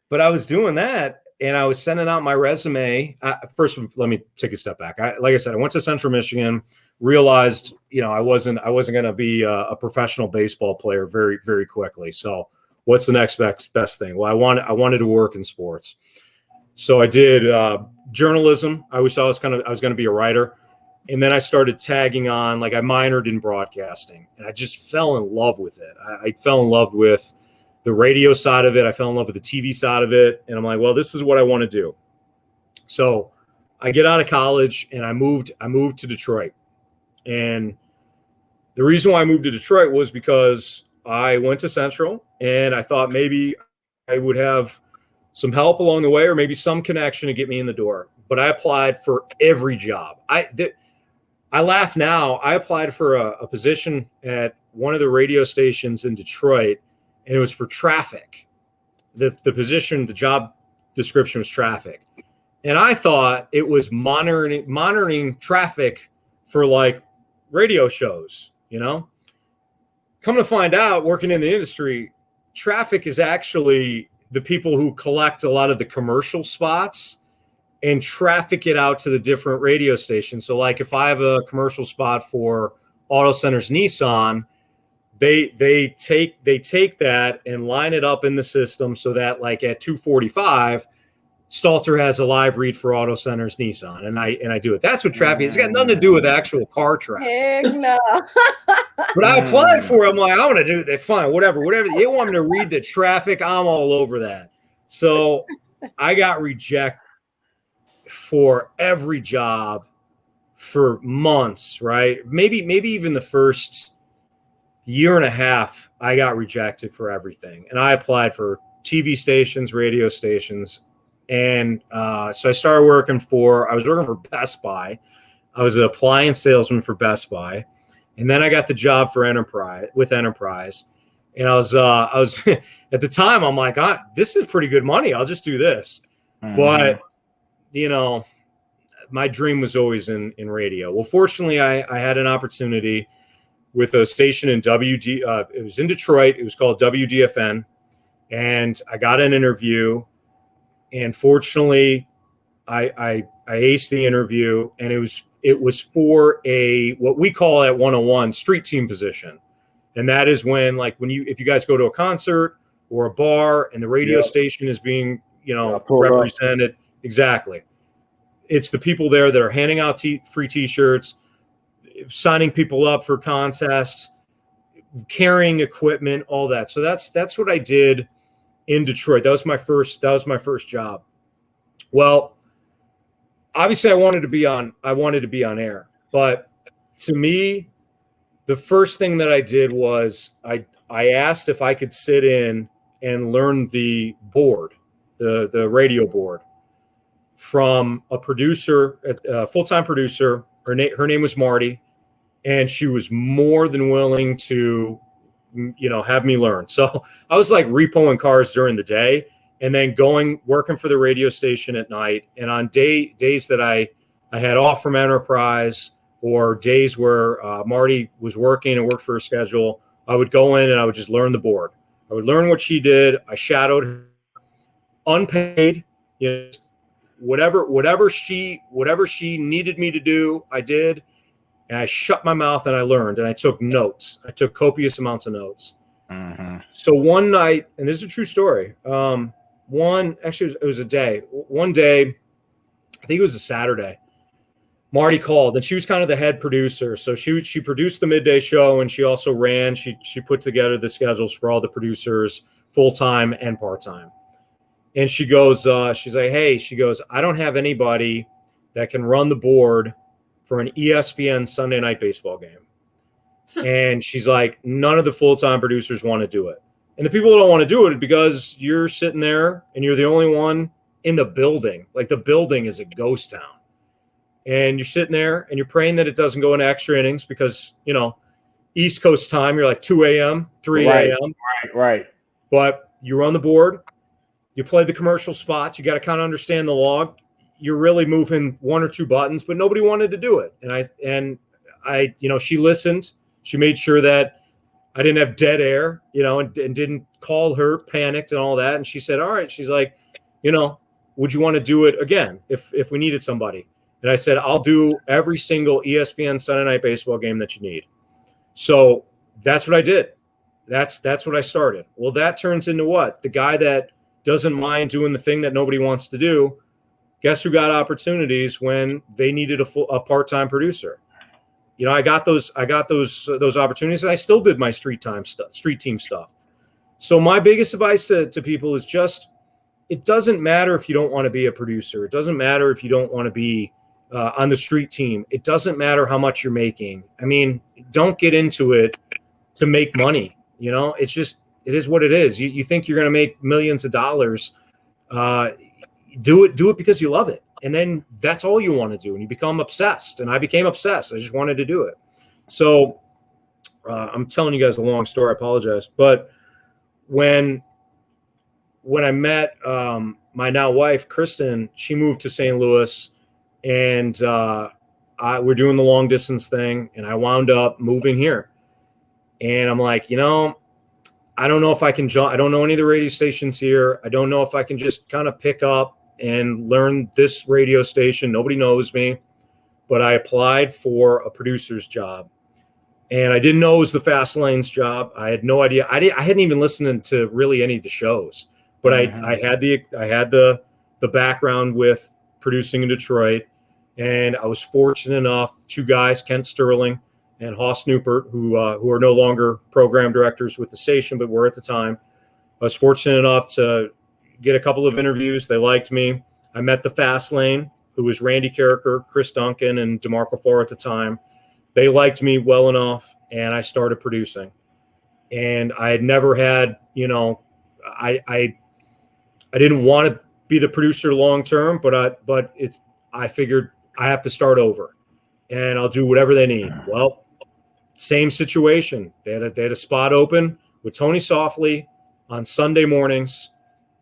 but I was doing that. And I was sending out my resume. First, let me take a step back. Like I said, I went to Central Michigan, realized, I wasn't going to be a professional baseball player very, very quickly. So what's the next best thing? Well, I wanted to work in sports. So I did journalism. I was going to be a writer. And then I started tagging on, like I minored in broadcasting, and I just fell in love with it. I fell in love with the radio side of it. I fell in love with the TV side of it. And I'm like, well, this is what I want to do. So I get out of college and I moved to Detroit. And the reason why I moved to Detroit was because I went to Central and I thought maybe I would have some help along the way or maybe some connection to get me in the door. But I applied for every job. I laugh now. I applied for a position at one of the radio stations in Detroit, and it was for traffic. The position, the job description was traffic. And I thought it was monitoring traffic for like radio shows, Come to find out, working in the industry, traffic is actually the people who collect a lot of the commercial spots and traffic it out to the different radio stations. So like if I have a commercial spot for Auto Center's Nissan, they take that and line it up in the system so that like at 2:45, Stalter has a live read for Auto Center's Nissan, and I do it. That's what traffic is. It's got nothing to do with actual car traffic. Heck no. But I applied for it. I'm like, I want to do that. Fine, whatever. You want me to read the traffic? I'm all over that. So I got rejected for every job for months, right? Maybe even the first year and a half, I got rejected for everything. And I applied for TV stations, radio stations. And so I started working I was working for Best Buy. I was an appliance salesman for Best Buy. And then I got the job for Enterprise. And I was at the time, I'm like, this is pretty good money. I'll just do this. Mm-hmm. But, my dream was always in radio. Well, fortunately, I had an opportunity with a station in it was in Detroit. It was called WDFN. And I got an interview. And fortunately, I aced the interview. And it was for what we call at 101 street team position. And that is if you guys go to a concert or a bar and the radio station is being, represented. Up. Exactly. It's the people there that are handing out free T-shirts, signing people up for contests, carrying equipment, all that. So that's what I did in Detroit. That was my first job. Well, obviously I wanted to be on air, but to me, the first thing that I did was I asked if I could sit in and learn the board, the radio board, from a producer, a full-time producer. Her name was Marty, and she was more than willing to have me learn. So I was like repoing cars during the day and then working for the radio station at night. And on days that I had off from Enterprise, or days where Marty was working and worked for her schedule, I would go in and I would just learn the board. I would learn what she did. I shadowed her, unpaid, whatever she needed me to do, I did. And I shut my mouth and I learned, and I took notes. I took copious amounts of notes. Mm-hmm. So one night, and this is a true story. It was a day. One day, I think it was a Saturday, Marty called, and she was kind of the head producer. So she produced the midday show, and she also ran. She put together the schedules for all the producers, full-time and part-time. And she goes, she's like, hey, I don't have anybody that can run the board for an ESPN Sunday night baseball game. And she's like, none of the full-time producers want to do it. And the people that don't want to do it because you're sitting there and you're the only one in the building. Like, the building is a ghost town. And you're sitting there and you're praying that it doesn't go into extra innings because, East Coast time, you're like 2 a.m., 3 a.m. Right. But you run the board. You play the commercial spots. You got to kind of understand the log. You're really moving one or two buttons, but nobody wanted to do it. And I, she listened. She made sure that I didn't have dead air, and didn't call her panicked and all that. And she said, all right. She's like, would you want to do it again if we needed somebody? And I said, I'll do every single ESPN Sunday night baseball game that you need. So that's what I did. That's what I started. Well, that turns into what? The guy that doesn't mind doing the thing that nobody wants to do. Guess who got opportunities when they needed a part-time producer? I got those opportunities, and I still did my street team stuff. So my biggest advice to people is just, it doesn't matter if you don't want to be a producer. It doesn't matter if you don't want to be on the street team. It doesn't matter how much you're making. I mean, don't get into it to make money. It's just, it is what it is. You think you're going to make millions of dollars. Do it because you love it. And then that's all you want to do. And you become obsessed. And I became obsessed. I just wanted to do it. So I'm telling you guys a long story. I apologize. But when I met my now wife, Kristen, she moved to St. Louis, and we're doing the long distance thing. And I wound up moving here. And I'm like, I don't know if I can I don't know any of the radio stations here. I don't know if I can just kind of pick up and learn this radio station. Nobody knows me, but I applied for a producer's job, and I didn't know it was the Fast Lanes job. I had no idea. I hadn't even listened to really any of the shows, but I had the background with producing in Detroit, and I was fortunate enough. Two guys, Kent Sterling and Hoss Newpert, who are no longer program directors with the station, but were at the time. I was fortunate enough to get a couple of interviews. They liked me. I met the Fast Lane, who was Randy Carricker, Chris Duncan, and DeMarco Farr at the time. They liked me well enough, and I started producing. And I had never had, I didn't want to be the producer long term, but I figured I have to start over, and I'll do whatever they need. Well, same situation. They had a spot open with Tony Softly on Sunday mornings,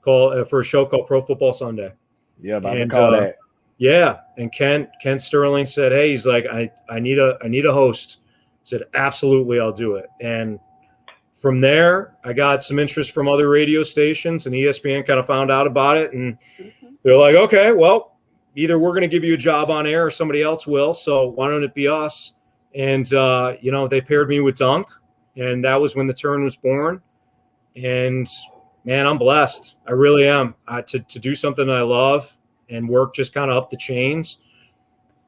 for a show called Pro Football Sunday. Yeah, I recall that. Yeah, and Kent Sterling said, "Hey, he's like, I need a host." I said, "Absolutely, I'll do it." And from there, I got some interest from other radio stations, and ESPN kind of found out about it, and they're like, "Okay, well, either we're going to give you a job on air, or somebody else will. So why don't it be us?" And they paired me with Dunk, and that was when the Turn was born. And man, I'm blessed. I really am. To do something that I love and work just kind of up the chains.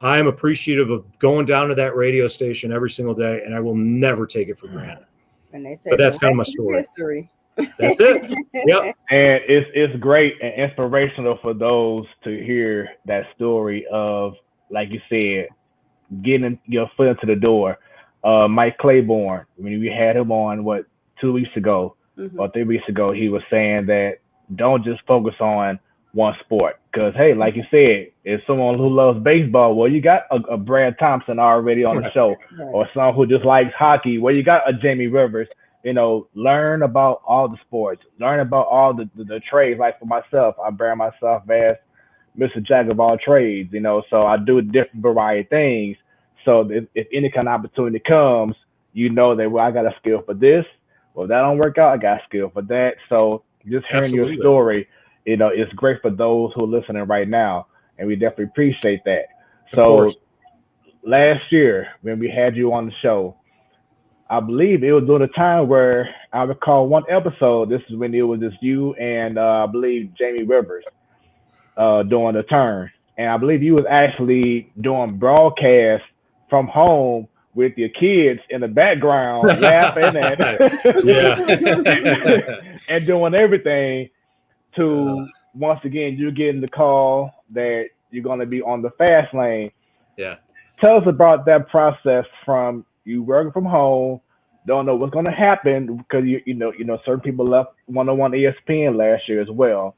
I am appreciative of going down to that radio station every single day, and I will never take it for granted. And they say, but that's kind of my story. History. That's it. Yep. And it's great and inspirational for those to hear that story of, like you said, getting your foot into the door. Mike Claiborne, when we had him on 2 weeks ago or 3 weeks ago, he was saying that don't just focus on one sport, because hey, like you said, if someone who loves baseball, well, you got a Brad Thompson already on the show, or someone who just likes hockey, well, you got a Jamie Rivers. learn about all the sports, learn about all the trades. Like for myself, I brand myself as Mr. Jack of all trades, so I do a different variety of things. So if any kind of opportunity comes, that, well, I got a skill for this. Well, if that don't work out, I got a skill for that. So just hearing Absolutely. your story, it's great for those who are listening right now. And we definitely appreciate that. Of So course. last year when we had you on the show, I believe it was during a time where I recall one episode. This is when it was just you and I believe Jamie Rivers doing the turn. And I believe you was actually doing broadcast from home with your kids in the background laughing and doing everything to once again you getting the call that you're going to be on the fast lane. Yeah. Tell us about that process from you working from home, don't know what's going to happen because you know certain people left 101 ESPN last year as well,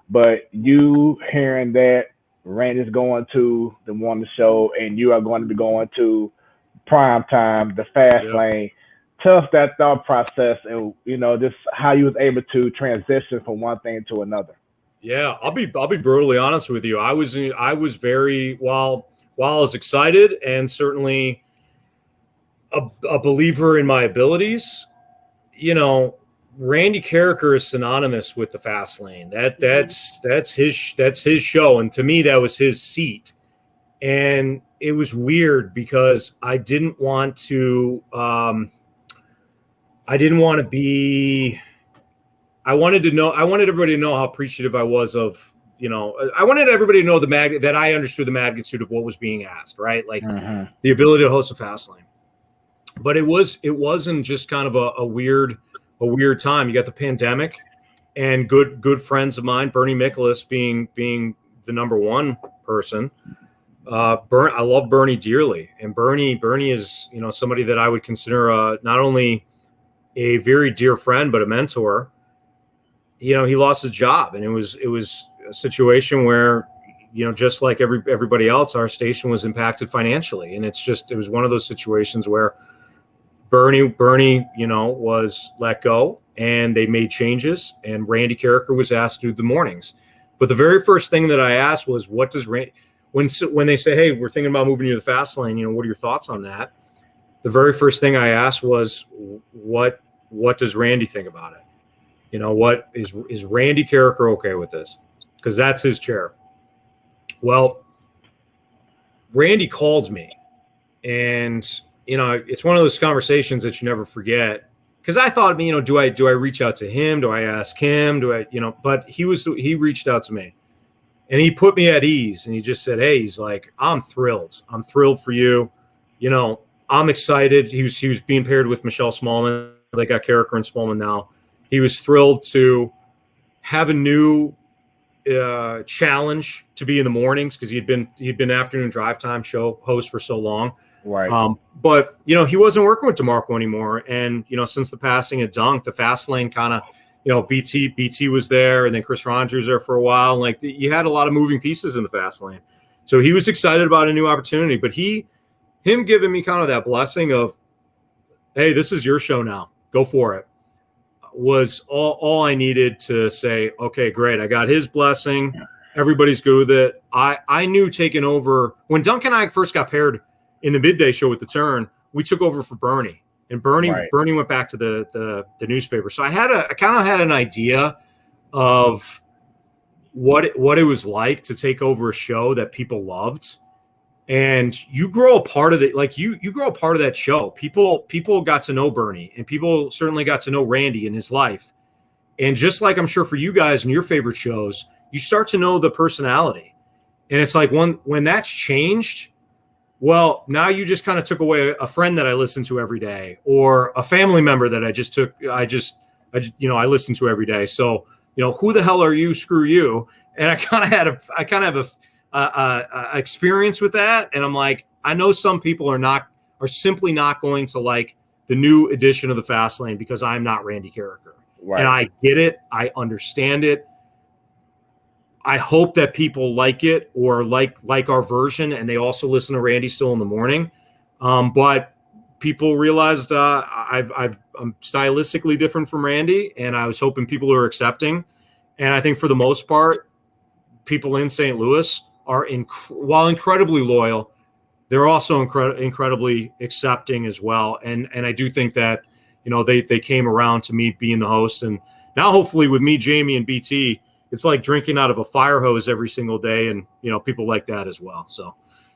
but you hearing that Randy's going to the morning show and you are going to be going to prime time, the fast lane. Tell us that thought process and just how you was able to transition from one thing to another. Yeah, I'll be brutally honest with you. I was very while I was excited and certainly a believer in my abilities. Randy Carricker is synonymous with the fast lane. That's his show, and to me that was his seat. And it was weird because I didn't want to be. I wanted everybody to know how appreciative I was of, I wanted everybody to know that I understood the magnitude of what was being asked, right? Like the ability to host a fast lane. But it wasn't just kind of a weird time. You got the pandemic and good friends of mine, Bernie Michaelis being the number one person. I love Bernie dearly, and Bernie is somebody that I would consider not only a very dear friend but a mentor. He lost his job, and it was a situation where just like everybody else, our station was impacted financially, and it was one of those situations where Bernie was let go, and they made changes, and Randy Carricker was asked to do the mornings. But the very first thing that I asked was, what does Randy? When they say, hey, we're thinking about moving you to the fast lane, what are your thoughts on that? The very first thing I asked was, what does Randy think about it? What is Randy Carricker okay with this? Because that's his chair. Well, Randy called me, and it's one of those conversations that you never forget. Because I thought, do I reach out to him? Do I ask him? But he reached out to me. And he put me at ease, and he just said, hey, he's like, I'm thrilled. I'm thrilled for you. I'm excited. He was being paired with Michelle Smallman. They got Carricker and Smallman now. He was thrilled to have a new challenge to be in the mornings because he'd been afternoon drive time show host for so long. Right. But he wasn't working with DeMarco anymore. And since the passing of Dunk, the fast lane kind of, BT was there, and then Chris Rogers was there for a while. Like you had a lot of moving pieces in the fast lane. So he was excited about a new opportunity, but him giving me kind of that blessing of, hey, this is your show now, go for it, was all I needed to say, okay, great. I got his blessing. Everybody's good with it. I knew taking over when Dunk and I first got paired in the midday show with the turn, we took over for Bernie. And Bernie went back to the newspaper. So I kind of had an idea of what it was like to take over a show that people loved. And you grow a part of it. Like you grow a part of that show. People got to know Bernie, and people certainly got to know Randy in his life. And just like I'm sure for you guys and your favorite shows, you start to know the personality. And it's like when that's changed, well, now you just kind of took away a friend that I listen to every day, or a family member that I listen to every day. So, who the hell are you? Screw you. And I kind of have a experience with that. And I'm like, I know some people are simply not going to like the new edition of the fast lane because I'm not Randy Carricker. Right. And I get it. I understand it. I hope that people like it or like our version, and they also listen to Randy still in the morning. But people realized I'm stylistically different from Randy, and I was hoping people are accepting. And I think for the most part, people in St. Louis are while incredibly loyal, they're also incredibly accepting as well. And I do think that, they came around to me being the host. And now hopefully with me, Jamie, and BT, it's like drinking out of a fire hose every single day. And, people like that as well. So,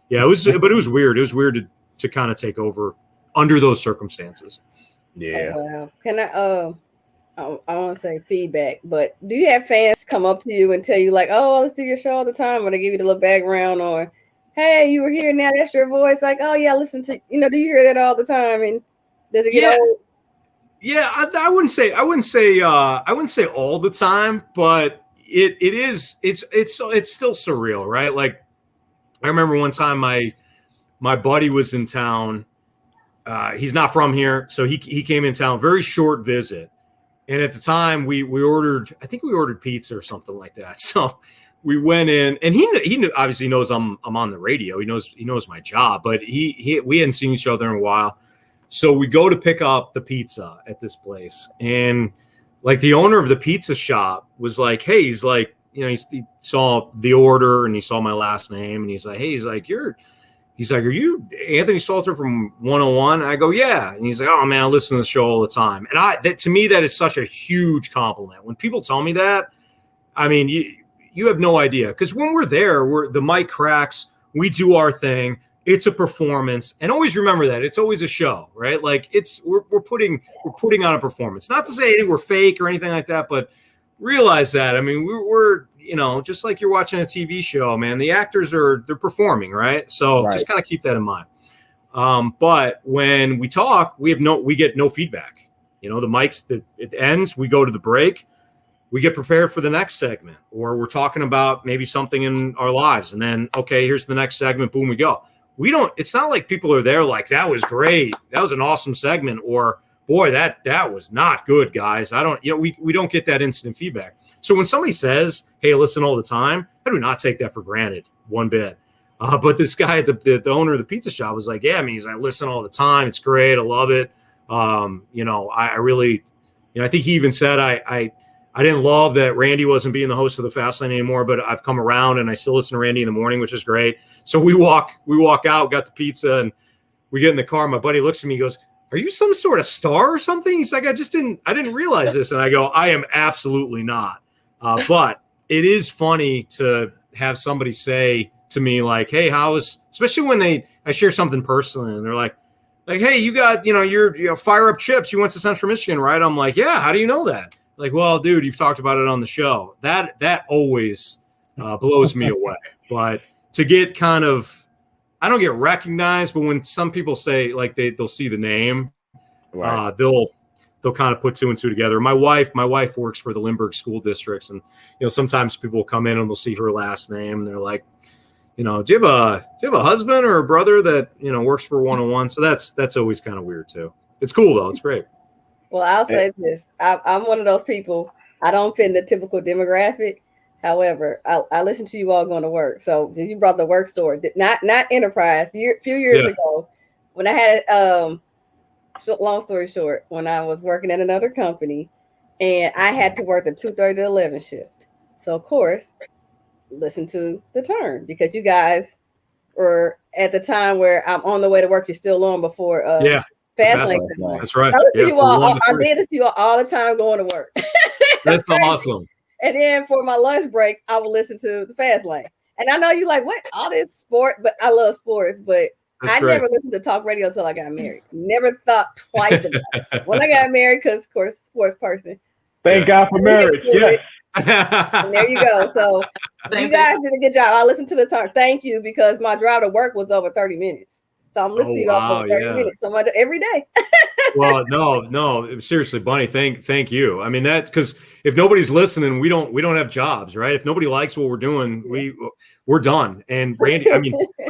yeah, but it was weird. It was weird to kind of take over under those circumstances. Yeah. Oh, wow. Can I want to say feedback, but do you have fans come up to you and tell you like, oh, let's do your show all the time, or they give you the little background, or hey, you were here now, that's your voice, like, oh yeah, listen to, do you hear that all the time, and does it get old? Yeah, I wouldn't say all the time, but it's still surreal, right? Like I remember one time my buddy was in town. He's not from here, so he came in town, very short visit. And at the time we ordered pizza or something like that. So we went in, and he obviously knows I'm on the radio. He knows my job, but we hadn't seen each other in a while. So we go to pick up the pizza at this place, and like the owner of the pizza shop was like, hey, he's like, he saw the order and he saw my last name, and he's like, hey, are you Anthony Stalter from 101? I go, yeah. And he's like, oh man, I listen to the show all the time. And to me, that is such a huge compliment. When people tell me that, I mean, you have no idea. Because when we're there, the mic cracks, we do our thing. It's a performance. And always remember that it's always a show, right? Like we're putting on a performance. Not to say we're fake or anything like that, but realize that. I mean, we're just like you're watching a TV show, man, the actors they're performing, right? So just kind of keep that in mind. But when we talk, we get no feedback. The mics, it ends, we go to the break, we get prepared for the next segment, or we're talking about maybe something in our lives. And then, okay, here's the next segment. Boom, we go. It's not like people are there like, that was great, that was an awesome segment, or boy, that was not good, guys. We don't get that instant feedback. So when somebody says, hey, listen all the time, I do not take that for granted one bit. But this guy, the owner of the pizza shop, was like, yeah, I listen all the time. It's great. I love it. I really, I think he even said, I didn't love that Randy wasn't being the host of the Fast Lane anymore, but I've come around and I still listen to Randy in the morning, which is great. So we walk out, got the pizza, and we get in the car. My buddy looks at me, he goes, are you some sort of star or something? He's like, I didn't realize this. And I go, I am absolutely not. But it is funny to have somebody say to me like, hey, especially when I share something personally and they're like, hey, you got, your Fire Up Chips, you went to Central Michigan, right? I'm like, yeah, how do you know that? Like, well, dude, you've talked about it on the show. That always blows me away. But to get I don't get recognized, but when some people say like they'll see the name, right. They'll kind of put two and two together. My wife works for the Lindbergh school districts, and sometimes people will come in and they'll see her last name, and they're like, do you have a husband or a brother that works for 101? So that's always kind of weird too. It's cool though. It's great. Well, I'll say this: I'm one of those people. I don't fit in the typical demographic. However, I listen to you all going to work. So you brought the work story, not Enterprise. A few years ago, when I had long story short, when I was working at another company, and I had to work the 2:30 to 11 shift. So of course, listen to the turn, because you guys were at the time where I'm on the way to work. You're still on before Fast Lane. That's right. I did this to you all the time going to work. That's awesome. And then for my lunch breaks, I would listen to the Fast Lane. And I know you like, what? All this sport, but I love sports. But I never listened to talk radio until I got married. Never thought twice about it. When I got married, because of course, sports person. Thank God for marriage. Yes. And there you go. So you guys did a good job. I listened to the talk. Thank you, because my drive to work was over 30 minutes. So I'm listening to you over 30 minutes. So much every day. Well, no, seriously, Bunny, thank you. I mean, that's because if nobody's listening, we don't have jobs, right? If nobody likes what we're doing, we're done. And Randy, I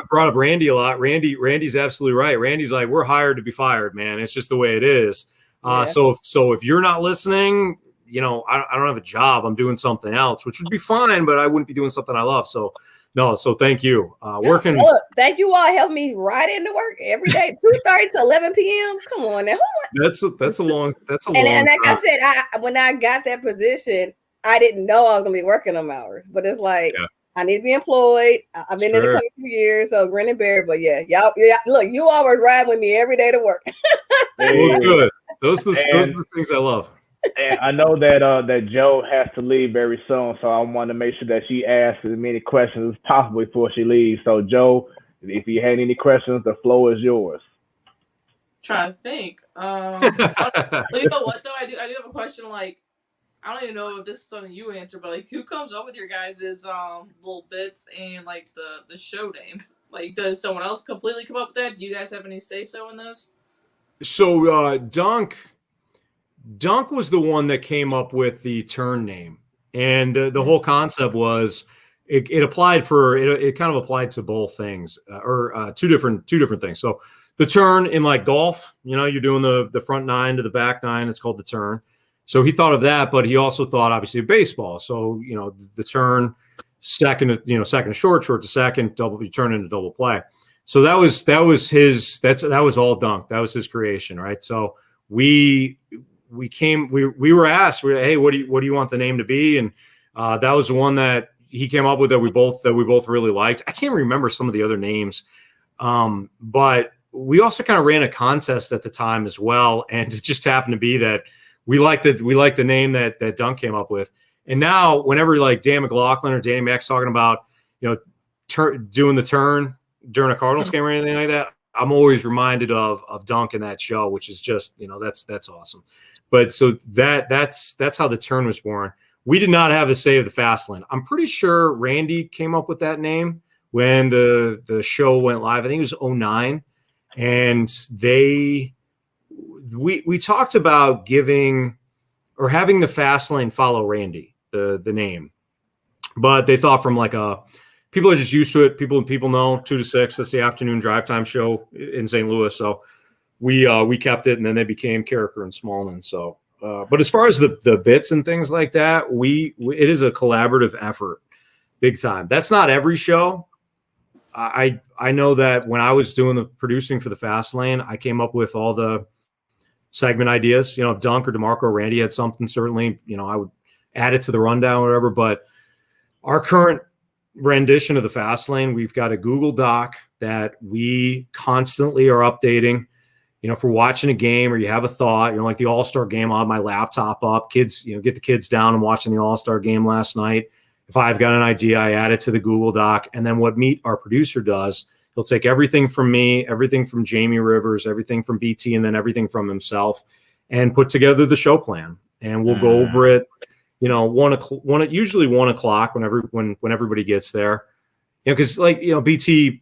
brought up Randy a lot. Randy's absolutely right. Randy's like, we're hired to be fired, man. It's just the way it is. So if you're not listening, I don't have a job. I'm doing something else, which would be fine, but I wouldn't be doing something I love. So no, so thank you. Working. Look, thank you all. Help me ride into work every day, 2:30 to 11 p.m. Come on now. That's a long And like time. I said, when I got that position, I didn't know I was gonna be working them hours. But it's like I need to be employed. I've been in the company for years, so grin and bear. But y'all, look, you always ride with me every day to work. Well, good. Those are the things I love. And I know that Joe has to leave very soon, so I want to make sure that she asks as many questions as possible before she leaves. So, Joe, if you had any questions, the floor is yours. Trying to think. You know what though? I do have a question. Like, I don't even know if this is something you answer, but like, who comes up with your guys' little bits and like the show name? Like, does someone else completely come up with that? Do you guys have any say so in those? So Dunk was the one that came up with the turn name, and the whole concept was it applied for it kind of applied to both things or two different things. So the turn in like golf, you're doing the front nine to the back nine. It's called the turn. So he thought of that, but he also thought obviously of baseball. So the turn second to short to second, double, you turn into double play. So that was all Dunk. That was his creation, right? So we were asked, hey, what do you want the name to be? And that was the one that he came up with that we both really liked. I can't remember some of the other names, but we also kind of ran a contest at the time as well, and it just happened to be that we liked the name that Dunk came up with. And now, whenever like Dan McLaughlin or Danny Mac's talking about doing the turn during a Cardinals game or anything like that, I'm always reminded of Dunk in that show, which is just that's awesome. But so that's how the turn was born. We did not have a say of the fast lane. I'm pretty sure Randy came up with that name when the show went live. I think it was 2009, and we talked about giving or having the fast lane follow Randy, the name, but they thought from like people are just used to it. People know 2 to 6. That's the afternoon drive time show in St. Louis. So we kept it, and then they became Carricker and Smallman. So, but as far as the bits and things like that, it is a collaborative effort, big time. That's not every show. I know that when I was doing the producing for the Fast Lane, I came up with all the segment ideas. If Dunk or DeMarco or Randy had something, certainly, I would add it to the rundown or whatever. But our current rendition of the Fast Lane, we've got a Google Doc that we constantly are updating. If we're watching a game or you have a thought, like the All-Star game, I'll have my laptop up. Kids, get the kids down and watching the All-Star game last night. If I've got an idea, I add it to the Google Doc. And then what Meet, our producer, does, he'll take everything from me, everything from Jamie Rivers, everything from BT, and then everything from himself, and put together the show plan. And we'll go over it, usually 1 o'clock when everybody gets there. Because BT's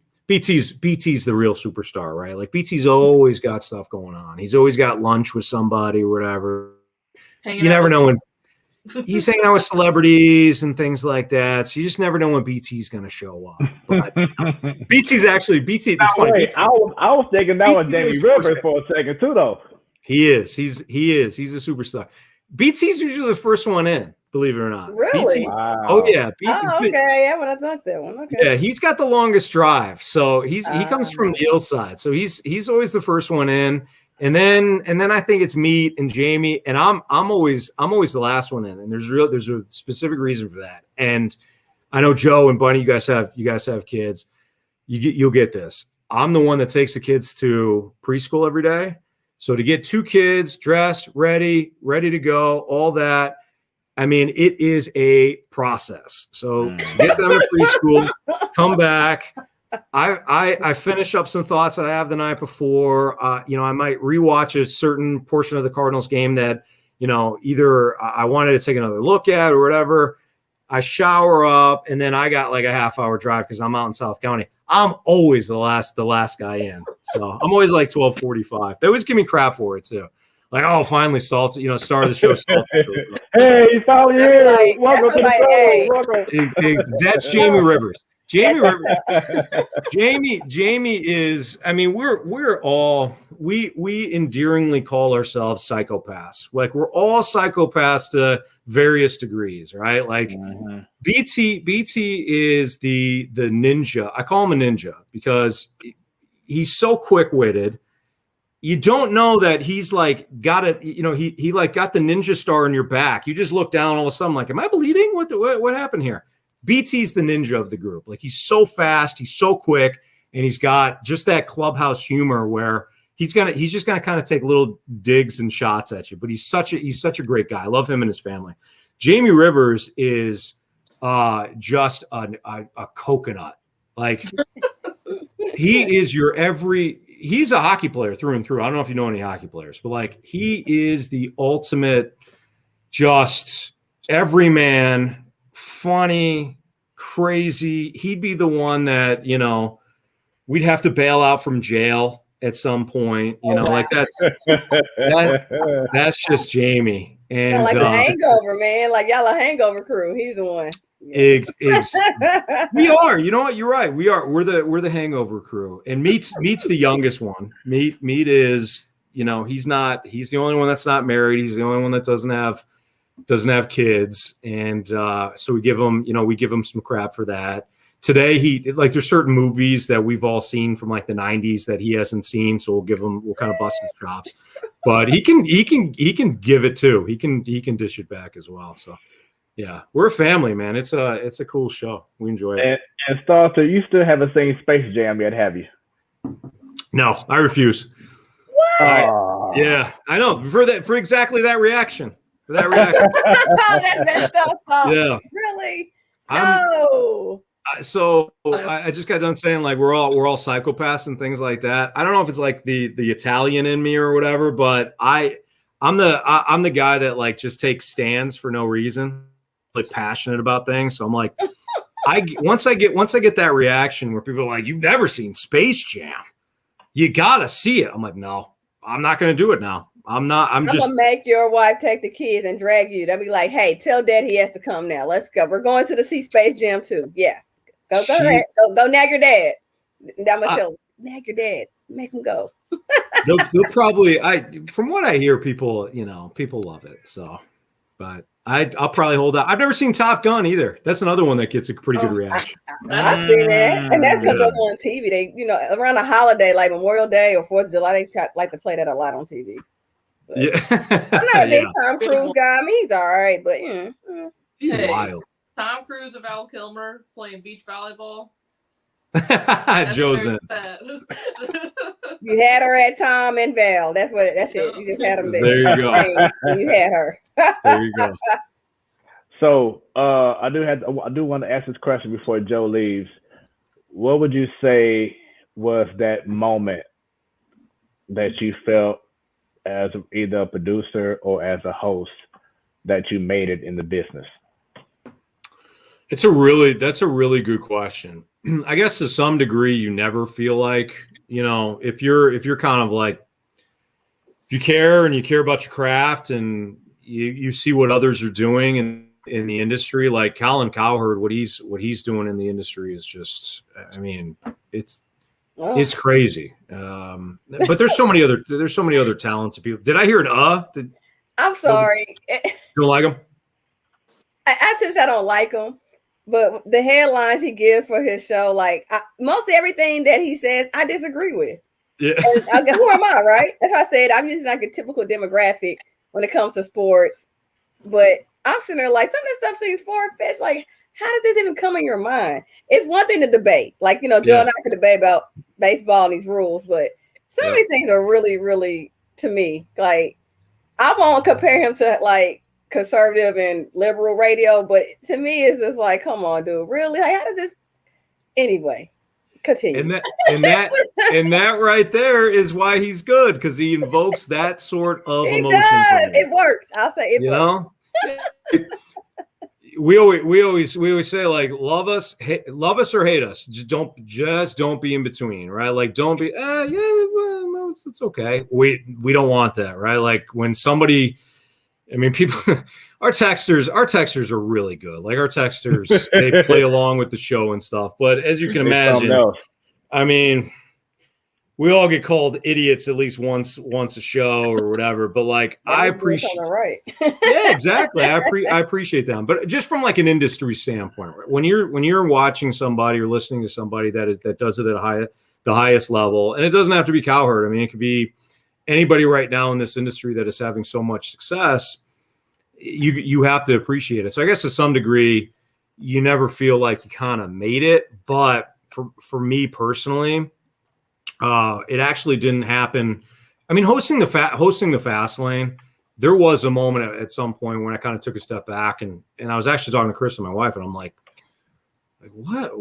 the real superstar, right? Like BT's always got stuff going on. He's always got lunch with somebody or whatever. You never know when he's hanging out with celebrities and things like that. So you just never know when BT's going to show up. But BT. That's funny. Wait, I was thinking that was Jamie Rivers for a second too, though. He is. He's a superstar. BT's usually the first one in. Believe it or not. Really? BT, Wow. Oh yeah. BT, okay. Yeah, but I thought that one. Okay. Yeah, he's got the longest drive. So he comes from the hillside. So he's always the first one in. And then I think it's Meet and Jamie, and I'm always the last one in. And there's a specific reason for that. And I know Joe and Bunny, you guys have kids. You'll get this. I'm the one that takes the kids to preschool every day. So to get 2 kids dressed, ready to go, all that. I mean, it is a process. So to get them to preschool, come back. I finish up some thoughts that I have the night before. I might rewatch a certain portion of the Cardinals game that, either I wanted to take another look at or whatever. I shower up, and then I got like a half-hour drive because I'm out in South County. I'm always the last guy in. So I'm always like 12:45. They always give me crap for it too. Like, oh, finally, Stalter, star of the show. Hey, you finally here. Welcome to the show. That's Jamie Rivers. Jamie is, I mean, we're all, we endearingly call ourselves psychopaths. Like we're all psychopaths to various degrees, right? Like BT is the ninja. I call him a ninja because he's so quick-witted. You don't know that he's like got it, you know, he like got the ninja star in your back. You just look down all of a sudden like, am I bleeding? What happened here? BT's the ninja of the group. Like he's so fast, he's so quick, and he's got just that clubhouse humor where he's just gonna kind of take little digs and shots at you. But he's such a great guy. I love him and his family. Jamie Rivers is just a coconut. Like he is he's a hockey player through and through. I don't know if you know any hockey players, but like he is the ultimate, just everyman. Funny, crazy. He'd be the one that, you know, we'd have to bail out from jail at some point, you know, like that's just Jamie. And like the Hangover, man, like y'all a Hangover crew. He's the one. We are, you know what? You're right. We're the Hangover crew. And Meat's the youngest one. Meat is, you know, he's the only one that's not married. He's the only one that doesn't have kids, and so we give him some crap for that. Today there's certain movies that we've all seen from like the 90s that he hasn't seen, so we'll kind of bust his chops. But he can give it too. He can dish it back as well. So yeah, we're a family, man. It's a cool show. We enjoy it. And Stalter, you still haven't seen Space Jam yet, have you? No, I refuse. What? Yeah, I know. For exactly that reaction. That's messed up. Yeah. Really? No. So I just got done saying like we're all psychopaths and things like that. I don't know if it's like the Italian in me or whatever, but I'm the guy that like just takes stands for no reason, like passionate about things. So I'm like, once I get that reaction where people are like, you've never seen Space Jam, you gotta see it. I'm like, no, I'm not gonna do it now. I'm just gonna make your wife take the kids and drag you. They'll be like, hey, tell dad he has to come now. Let's go. We're going to the see Space Jam too. Yeah. Go ahead. Go nag your dad. I'm gonna tell him, nag your dad. Make him go. they'll probably from what I hear, people love it. So but I'll probably hold out. I've never seen Top Gun either. That's another one that gets a pretty good reaction. I've seen that. And that's because on TV. They, around a holiday like Memorial Day or 4th of July, they like to play that a lot on TV. But yeah. I'm not a big Tom Cruise guy. I mean, he's all right, but he's wild. Tom Cruise or Val Kilmer playing beach volleyball. Joe's in. You had her at Tom and Val. That's it. You just had them there. There you go. You had her. There you go. So I do want to ask this question before Joe leaves. What would you say was that moment that you felt as either a producer or as a host that you made it in the business? That's a really good question. I guess to some degree, you never feel like, if you're kind of like, if you care and you care about your craft and you see what others are doing in the industry, like Colin Cowherd, what he's doing in the industry is just, I mean, it's crazy. But there's so many other talented people. Did I hear an I'm sorry. Don't like him? I don't like him. But the headlines he gives for his show, like most everything that he says, I disagree with. Yeah. Who am I, right? As I said, I'm just like a typical demographic when it comes to sports. But I'm sitting there like, some of this stuff seems far-fetched. Like, how does this even come in your mind? It's one thing to debate. Like, Joe and I could debate about baseball and these rules. But some of these things are really, really, to me, like, I won't compare him to, like, conservative and liberal radio, but to me it's just like, come on, dude, really? Like, how does this anyway? Continue. And that right there is why he's good, because he invokes that sort of emotion. It works. I'll say it works. We always say, like, love us or hate us. Just don't be in between, right? Like, don't be no, it's okay. We don't want that, right? Like when somebody I mean, our texters are really good. Like our texters, they play along with the show and stuff. But as you can imagine, I mean, we all get called idiots at least once a show or whatever. But like, I appreciate, right. yeah, exactly. I appreciate them. But just from like an industry standpoint, right? When you're watching somebody or listening to somebody that does it at the highest level, and it doesn't have to be Cowherd. I mean, it could be anybody right now in this industry that is having so much success. You have to appreciate it. So I guess to some degree, you never feel like you kind of made it. But for me personally, it actually didn't happen. I mean, hosting the Fast Lane, there was a moment at some point when I kind of took a step back, and I was actually talking to Chris and my wife, and I'm like what?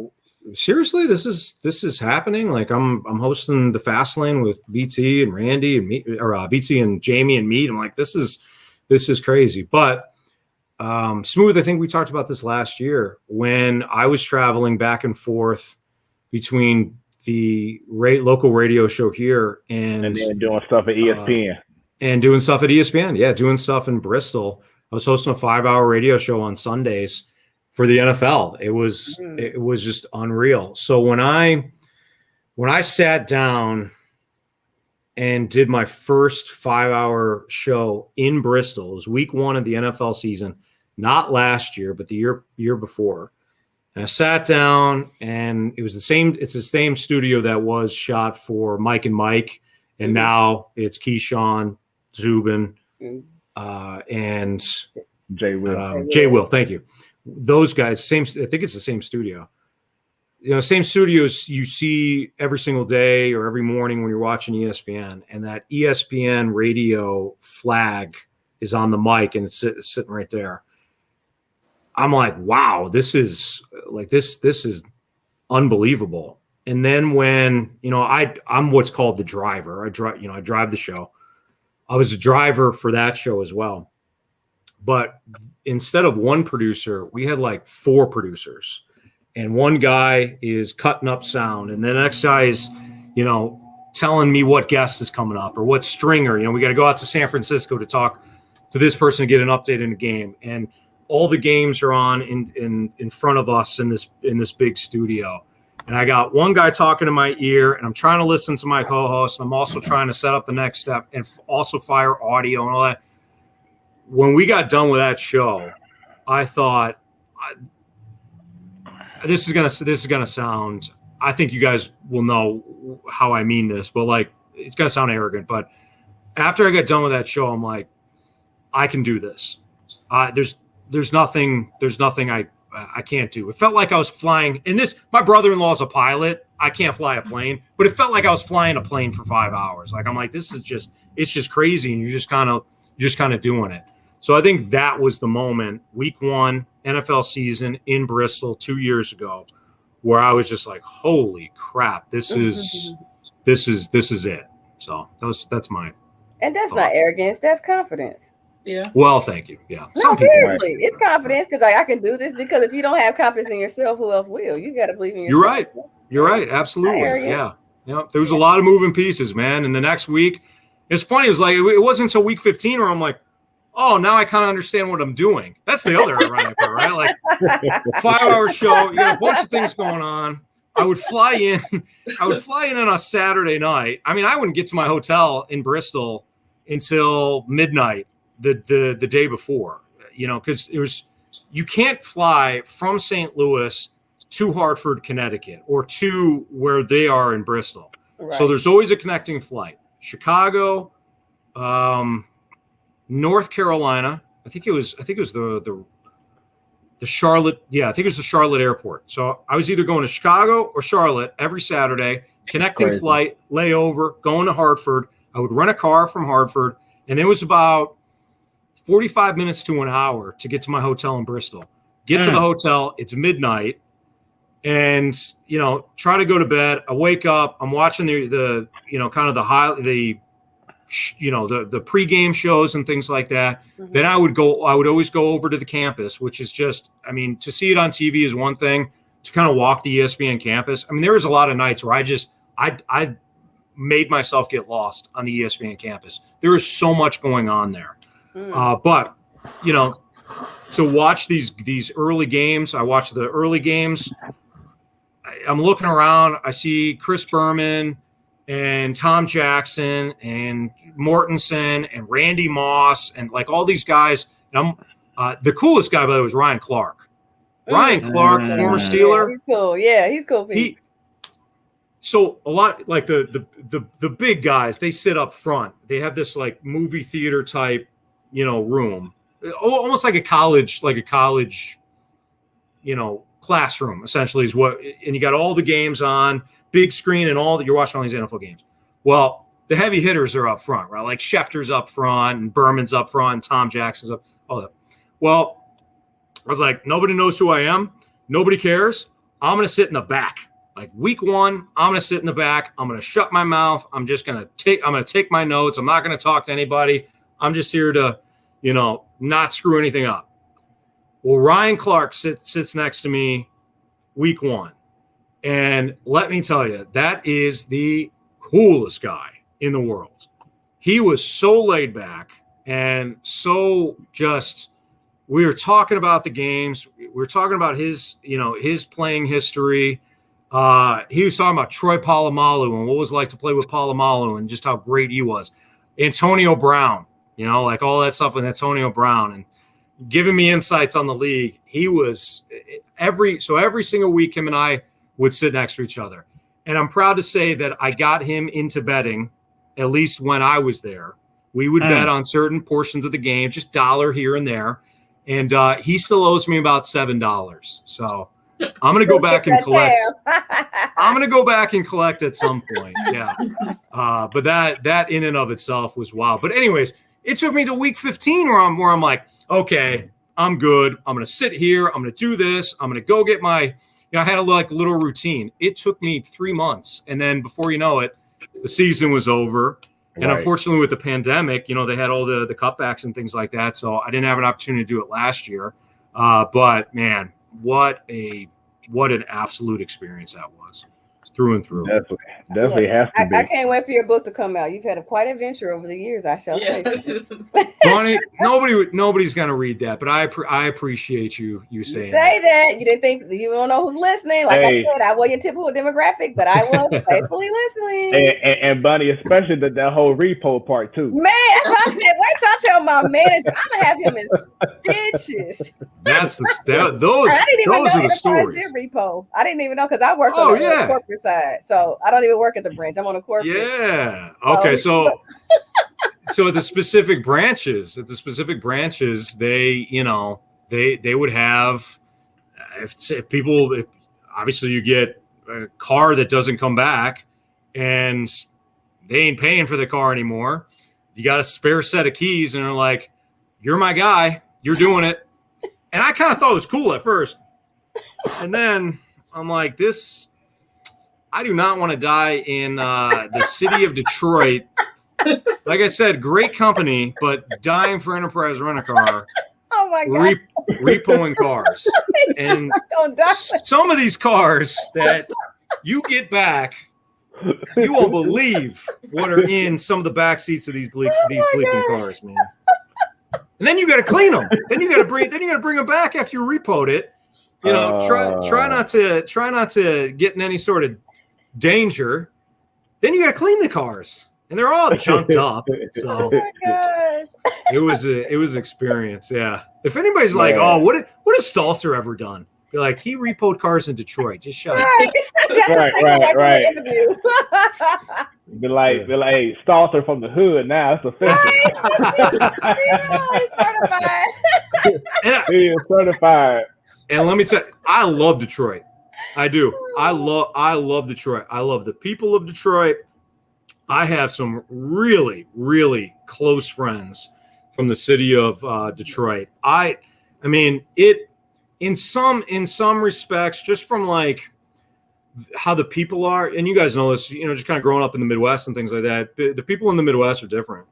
Seriously, this is happening? Like I'm hosting the Fast Lane with BT and Randy and me, or BT and Jamie and me. I'm like, this is crazy. But Smoooth, I think we talked about this last year when I was traveling back and forth between the local radio show here and then doing stuff at ESPN. And doing stuff at ESPN. Yeah, doing stuff in Bristol. I was hosting a 5-hour radio show on Sundays for the NFL. It was just unreal. So when I sat down and did my first 5-hour show in Bristol, it was week 1 of the NFL season, not last year, but the year before. And I sat down, and it's the same studio that was shot for Mike and Mike, and now it's Keyshawn, Zubin, and Jay Will. Jay Will, thank you. Those guys, I think it's the same studio. You know, same studios you see every single day or every morning when you're watching ESPN, and that ESPN radio flag is on the mic and it's sitting right there. I'm like, wow, this is unbelievable. And then when, you know, I'm what's called the driver. I drive the show. I was a driver for that show as well. But instead of one producer, we had like 4 producers. And one guy is cutting up sound, and the next guy is, you know, telling me what guest is coming up or what stringer. You know, we got to go out to San Francisco to talk to this person to get an update in the game. And all the games are on in front of us in this big studio. And I got one guy talking in my ear, and I'm trying to listen to my co-host. I'm also trying to set up the next step and also fire audio and all that. When we got done with that show, I thought, this is gonna sound, I think you guys will know how I mean this, but like, it's gonna sound arrogant. But after I got done with that show, I'm like, I can do this. There's nothing I can't do. It felt like I was flying. And my brother-in-law is a pilot. I can't fly a plane, but it felt like I was flying a plane for 5 hours. Like, I'm like, it's just crazy, and you're just kind of doing it. So I think that was the moment, week 1, NFL season in Bristol 2 years ago, where I was just like, holy crap, this is it. So that's mine. And that's not arrogance, that's confidence. Yeah. Well, thank you. Yeah. No, seriously, it's confidence, because I can do this, because if you don't have confidence in yourself, who else will? You got to believe in yourself. You're right. Absolutely. Yeah. There was a lot of moving pieces, man. And the next week, it's funny. It was like, it wasn't until week 15 where I'm like, oh, now I kind of understand what I'm doing. That's the other ironic part, right? Like 5-hour show, you got a bunch of things going on. I would fly in on a Saturday night. I mean, I wouldn't get to my hotel in Bristol until midnight the day before, you know, because you can't fly from St. Louis to Hartford, Connecticut, or to where they are in Bristol. Right. So there's always a connecting flight. Chicago, North Carolina. I think it was the Charlotte. Yeah, I think it was the Charlotte airport. So I was either going to Chicago or Charlotte every Saturday, connecting flight, layover, going to Hartford. I would rent a car from Hartford, and it was about 45 minutes to an hour to get to my hotel in Bristol. Get to the hotel, it's midnight, and, you know, try to go to bed. I wake up, I'm watching the you know, kind of the pregame shows and things like that. Mm-hmm. Then I would always go over to the campus, which is just, I mean, to see it on TV is one thing. To kind of walk the ESPN campus, I mean, there was a lot of nights where I made myself get lost on the ESPN campus. There is so much going on there. But to watch these early games. I watch the early games. I'm looking around. I see Chris Berman and Tom Jackson and Mortensen and Randy Moss and like all these guys. And the coolest guy, by the way, was Ryan Clark. Ryan Clark, former Steeler. Yeah, he's cool. Yeah, he's cool. So a lot like the big guys, they sit up front. They have this like movie theater type, room, almost like a college, classroom essentially is what. And you got all the games on big screen and all that. You're watching all these NFL games. Well, the heavy hitters are up front, right? Like Schefter's up front and Berman's up front and Tom Jackson's up. All that. Well, I was like, nobody knows who I am. Nobody cares. I'm going to sit in the back. Like week 1, I'm going to sit in the back. I'm going to shut my mouth. I'm going to take my notes. I'm not going to talk to anybody. I'm just here to, not screw anything up. Well, Ryan Clark sits next to me week 1. And let me tell you, that is the coolest guy in the world. He was so laid back and so just, we were talking about the games. We were talking about his playing history. He was talking about Troy Polamalu and what it was like to play with Polamalu and just how great he was. Antonio Brown, like all that stuff with Antonio Brown and giving me insights on the league. He was every single week, him and I would sit next to each other. And I'm proud to say that I got him into betting, at least when I was there. We would bet on certain portions of the game, just $1 here and there. And he still owes me about $7. So I'm going to go back and collect. I'm going to go back and collect at some point. Yeah. But that in and of itself was wild. But anyways, it took me to week 15 where I'm like, okay, I'm good. I'm going to sit here. I'm going to do this. I'm going to go get my, I had a little routine. It took me 3 months. And then before you know it, the season was over. And unfortunately with the pandemic, they had all the cutbacks and things like that. So I didn't have an opportunity to do it last year. But man, what an absolute experience that was through and through. Definitely has to be. I can't wait for your book to come out. You've had quite an adventure over the years, I shall say. Bonnie, nobody's going to read that, but I appreciate you saying that. You didn't think you don't know who's listening. Like I said, I wasn't your typical demographic, but I was faithfully listening. And Bonnie, especially that whole repo part too. Man, I said, wait till I tell my manager, I'm gonna have him in stitches. Those are the stories. Repo. I didn't even know because I work on the corporate side, so I don't even work at the branch. I'm on a corporate. Yeah. Okay. So at the specific branches, they would have if people obviously you get a car that doesn't come back and they ain't paying for the car anymore. You got a spare set of keys and they're like, "You're my guy. You're doing it." And I kind of thought it was cool at first, and then I'm like, this. I do not want to die in the city of Detroit. Like I said, great company, but dying for Enterprise Rent-A-Car. Oh my God. Repoing cars. And some of these cars that you get back, you won't believe what are in some of the back seats of these bleeping cars, man. And then you got to clean them. Then you got to bring them back after you repoed it. Try not to get in any sort of danger. Then you got to clean the cars, and they're all junked up. So it was an experience. Yeah. If anybody's like, "Oh, what has Stalter ever done?" Be like, he repoed cars in Detroit. Just shut up. Right. Be like, hey, Stalter from the hood now. It's offensive. He is certified. And let me tell you, I love Detroit. I do. I love Detroit. I love the people of Detroit. I have some really, really close friends from the city of Detroit. I mean, it in some respects, just from like how the people are, and you guys know this, just kind of growing up in the Midwest and things like that. The people in the Midwest are different.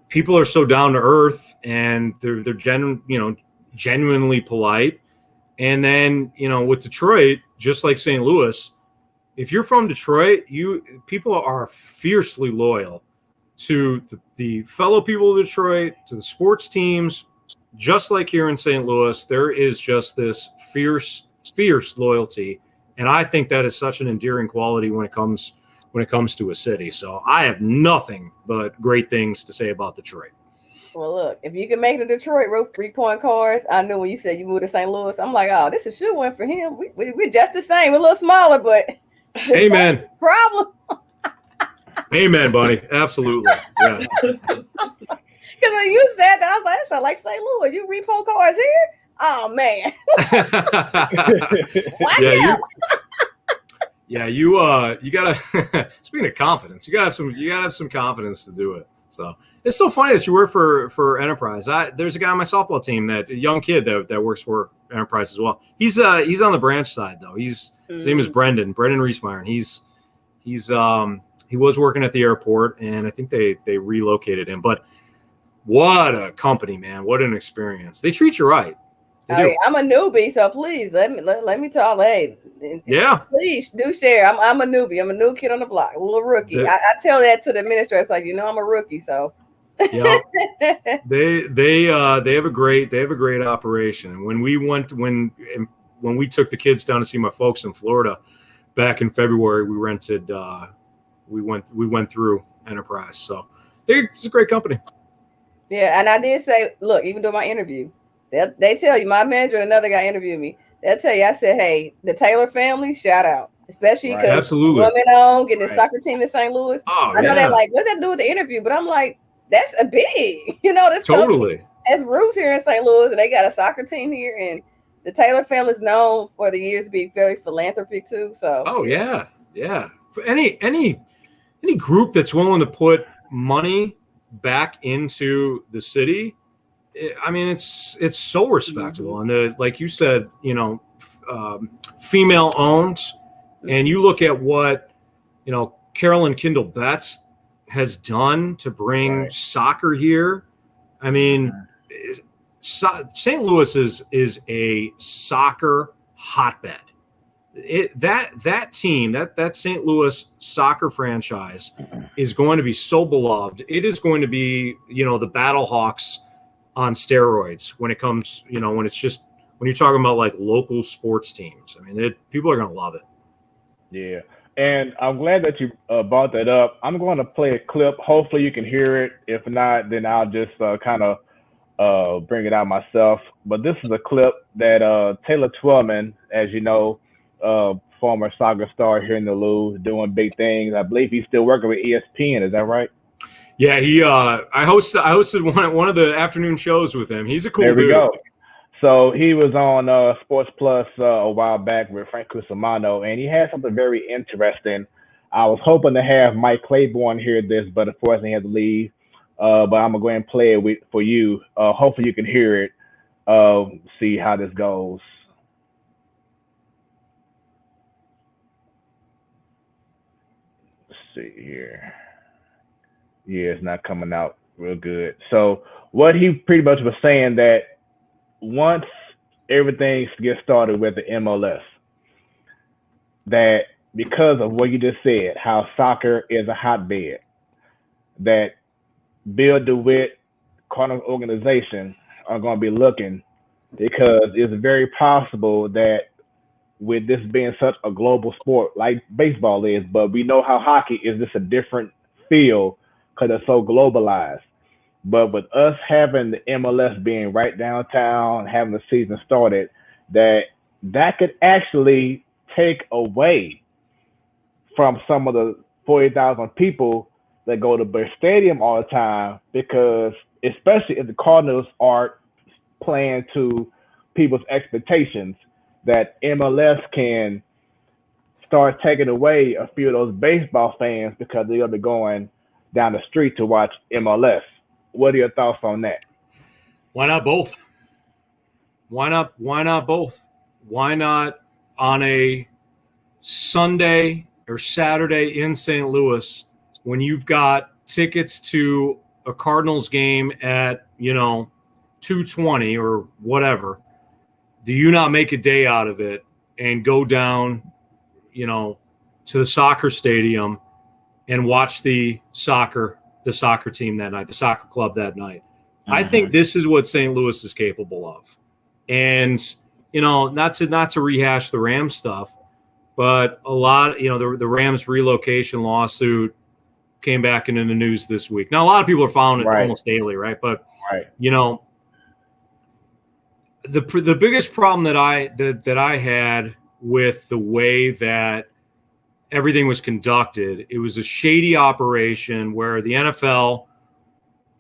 People are so down to earth, and they're genuinely polite. And then, with Detroit, just like St. Louis, if you're from Detroit, people are fiercely loyal. to the fellow people of Detroit, to the sports teams, just like here in St. Louis, there is just this fierce loyalty. And I think that is such an endearing quality when it comes to a city. So I have nothing but great things to say about Detroit. Well, look, if you can make it to Detroit, wrote 3-point cards. I know when you said you moved to St. Louis, I'm like, oh, this is a sure one for him. We're just the same. We're a little smaller, but amen. Problem. Amen, buddy. Absolutely. Yeah. Because when you said that, I was like, that sounds like St. Louis. You repo cards here? Oh man. You gotta speaking of confidence, you gotta have some confidence to do it. So it's so funny that you work for Enterprise. There's a guy on my softball team, a young kid that works for Enterprise as well. He's on the branch side though. His name is Brendan Riesmeyer, and he was working at the airport, and I think they relocated him. But what a company, man! What an experience. They treat you right. I'm a newbie, so please let me talk. Hey, yeah, please do share. I'm a newbie. I'm a new kid on the block, a little rookie. I tell that to the administrator. It's like, I'm a rookie, so. Yeah, they have a great operation. And when we took the kids down to see my folks in Florida back in February, we rented. We went through Enterprise, so it's a great company. Yeah, and I did say, look, even during my interview, they tell you, my manager and another guy interviewed me. They'll tell you, I said, hey, the Taylor family, shout out, especially because women own getting the soccer team in St. Louis. Oh, I know they're like, what does that do with the interview? But I'm like, that's a big, this totally. As roots here in St. Louis, and they got a soccer team here, and the Taylor family is known for the years being very philanthropic too. So. Yeah. For any group that's willing to put money back into the city, I mean, it's so respectable. And like you said, female owned, and you look at what, Carolyn Kindle Betts has done to bring soccer here. I mean, St. Louis is a soccer hotbed. That team, that St. Louis soccer franchise is going to be so beloved. It is going to be, the Battlehawks on steroids when it comes, when you're talking about like local sports teams. I mean, people are going to love it. Yeah. And I'm glad that you brought that up. I'm going to play a clip. Hopefully you can hear it. If not, then I'll just kind of bring it out myself. But this is a clip that Taylor Twellman, as you know, former soccer star here in the Lou, doing big things. I believe he's still working with ESPN. Is that right? Yeah, I hosted one of the afternoon shows with him. He's a cool dude. There we go. So he was on Sports Plus a while back with Frank Cusimano, and he had something very interesting. I was hoping to have Mike Claiborne hear this, but unfortunately he had to leave. But I'm gonna go ahead and play it for you. Hopefully you can hear it. See how this goes. Let's see here. Yeah, it's not coming out real good. So what he pretty much was saying that once everything gets started with the MLS, that because of what you just said, how soccer is a hotbed, that Bill DeWitt, Cardinals organization are going to be looking, because it's very possible that with this being such a global sport like baseball is, but we know how hockey is just a different feel because it's so globalized. But with us having the MLS being right downtown, having the season started, that could actually take away from some of the 40,000 people that go to Bear Stadium all the time, because especially if the Cardinals are playing to people's expectations, that MLS can start taking away a few of those baseball fans because they're going to be going down the street to watch MLS. What are your thoughts on that? Why not both? Why not both? Why not on a Sunday or Saturday in St. Louis when you've got tickets to a Cardinals game at, 2:20 or whatever? Do you not make a day out of it and go down, to the soccer stadium and watch the the soccer team that night, the soccer club that night. I think this is what St. Louis is capable of. And, not to rehash the Rams stuff, but a lot, the Rams relocation lawsuit came back into the news this week. Now, a lot of people are following it almost daily, right? But, the biggest problem that I had with the way that everything was conducted, it was a shady operation where the NFL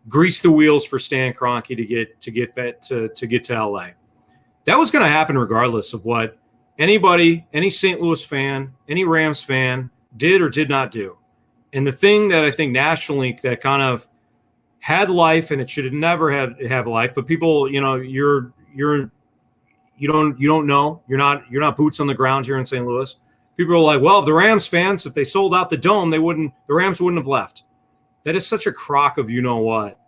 greased the wheels for Stan Kroenke to get to LA. That was going to happen regardless of what any St. Louis fan, any Rams fan did or did not do. And the thing that I think nationally that kind of had life, and it should have never have life, but people, you don't know, you're not boots on the ground here in St. Louis. People are like, well, if the Rams fans, if they sold out the dome, the Rams wouldn't have left. That is such a crock of what.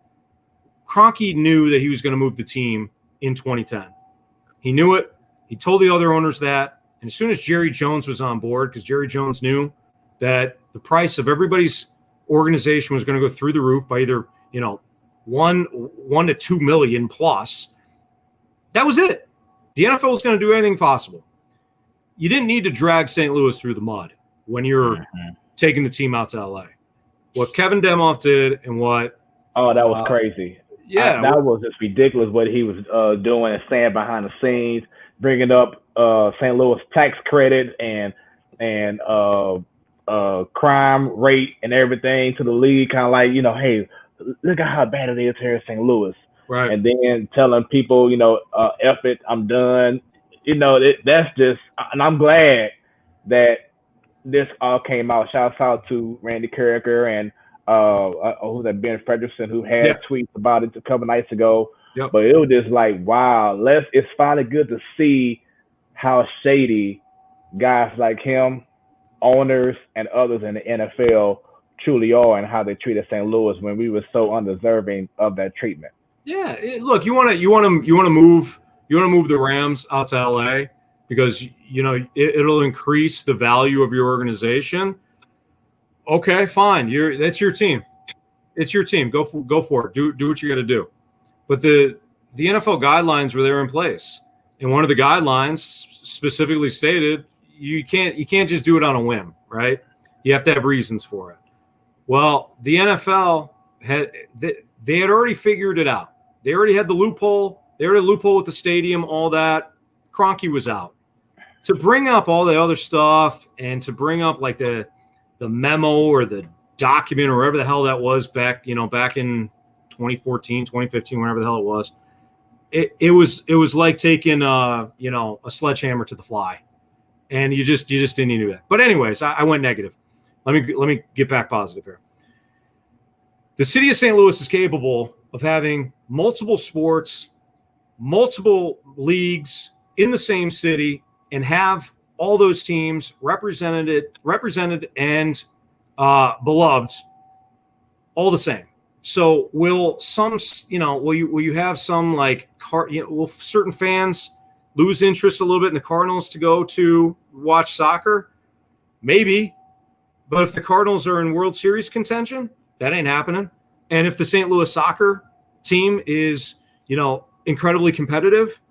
Kroenke knew that he was going to move the team in 2010. He knew it. He told the other owners that. And as soon as Jerry Jones was on board, because Jerry Jones knew that the price of everybody's organization was going to go through the roof by either, $1 to $2 million plus, that was it. The NFL was going to do anything possible. You didn't need to drag St. Louis through the mud when you're taking the team out to LA. What Kevin Demoff did and what that was crazy. Yeah, that was just ridiculous what he was doing and saying behind the scenes, bringing up St. Louis tax credit and crime rate and everything to the league, kind of like, hey, look at how bad it is here in St. Louis. Right. And then telling people, F it, I'm done. That's just, and I'm glad that this all came out. Shouts out to Randy Carricker and who's that, Ben Fredrickson, who had tweets about it a couple nights ago. Yep. But it was just like, wow, it's finally good to see how shady guys like him, owners and others in the NFL truly are, and how they treated St. Louis when we were so undeserving of that treatment. Yeah, look, you want to move the Rams out to LA because it'll increase the value of your organization. Okay, fine. That's your team. It's your team. Go for it. Do what you got to do. But the NFL guidelines were there in place, and one of the guidelines specifically stated you can't just do it on a whim, right? You have to have reasons for it. Well, the NFL had already figured it out. They already had the loophole. They already had a loophole with the stadium, all that. Kroenke was out. To bring up all the other stuff and to bring up like the memo or the document or whatever the hell that was back in 2014, 2015, whenever the hell it was, it was like taking a sledgehammer to the fly, and you just didn't do that. But anyways, I went negative. Let me get back positive here. The city of St. Louis is capable of having multiple sports, multiple leagues in the same city, and have all those teams represented and beloved all the same. So will you have some will certain fans lose interest a little bit in the Cardinals to go to watch soccer? Maybe. But if the Cardinals are in World Series contention, that ain't happening. And if the St. Louis soccer team is, incredibly competitive,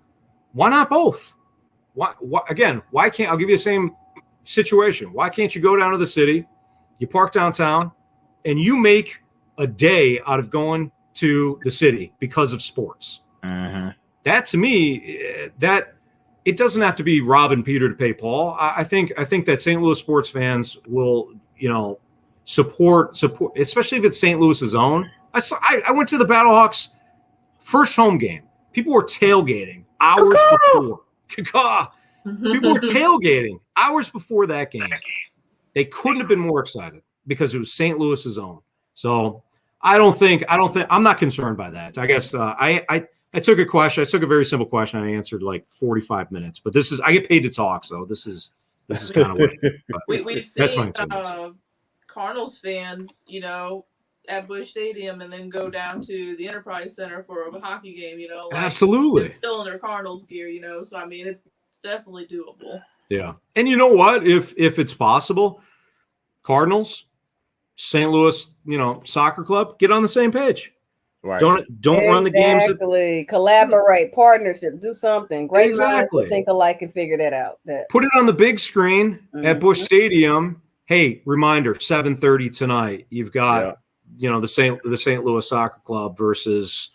why not both? Why can't, I'll give you the same situation. Why can't you go down to the city, you park downtown, and you make a day out of going to the city because of sports? Mm-hmm. That, to me, that it doesn't have to be robbing Peter to pay Paul. I think that St. Louis sports fans will, support, especially if it's St. Louis's own. I went to the Battlehawks first home game. People were tailgating hours before. People were tailgating hours before that game. They couldn't have been more excited because it was St. Louis's own. So I'm not concerned by that. I guess I took a question. I took a very simple question. I answered like 45 minutes, but I get paid to talk. So this is kind of weird. We've seen Cardinals fans, at Busch Stadium and then go down to the Enterprise Center for a hockey game, Absolutely. Still in their Cardinals gear, so I mean it's definitely doable. Yeah. And you know what? If it's possible, Cardinals, St. Louis, soccer club, get on the same page. Right. Don't run the games. Exactly. Collaborate, partnership, do something. Great minds will Exactly. think alike and figure that out. Put it on the big screen at Busch Stadium. Hey, reminder, 7:30 tonight. You've got the St. Louis Soccer Club versus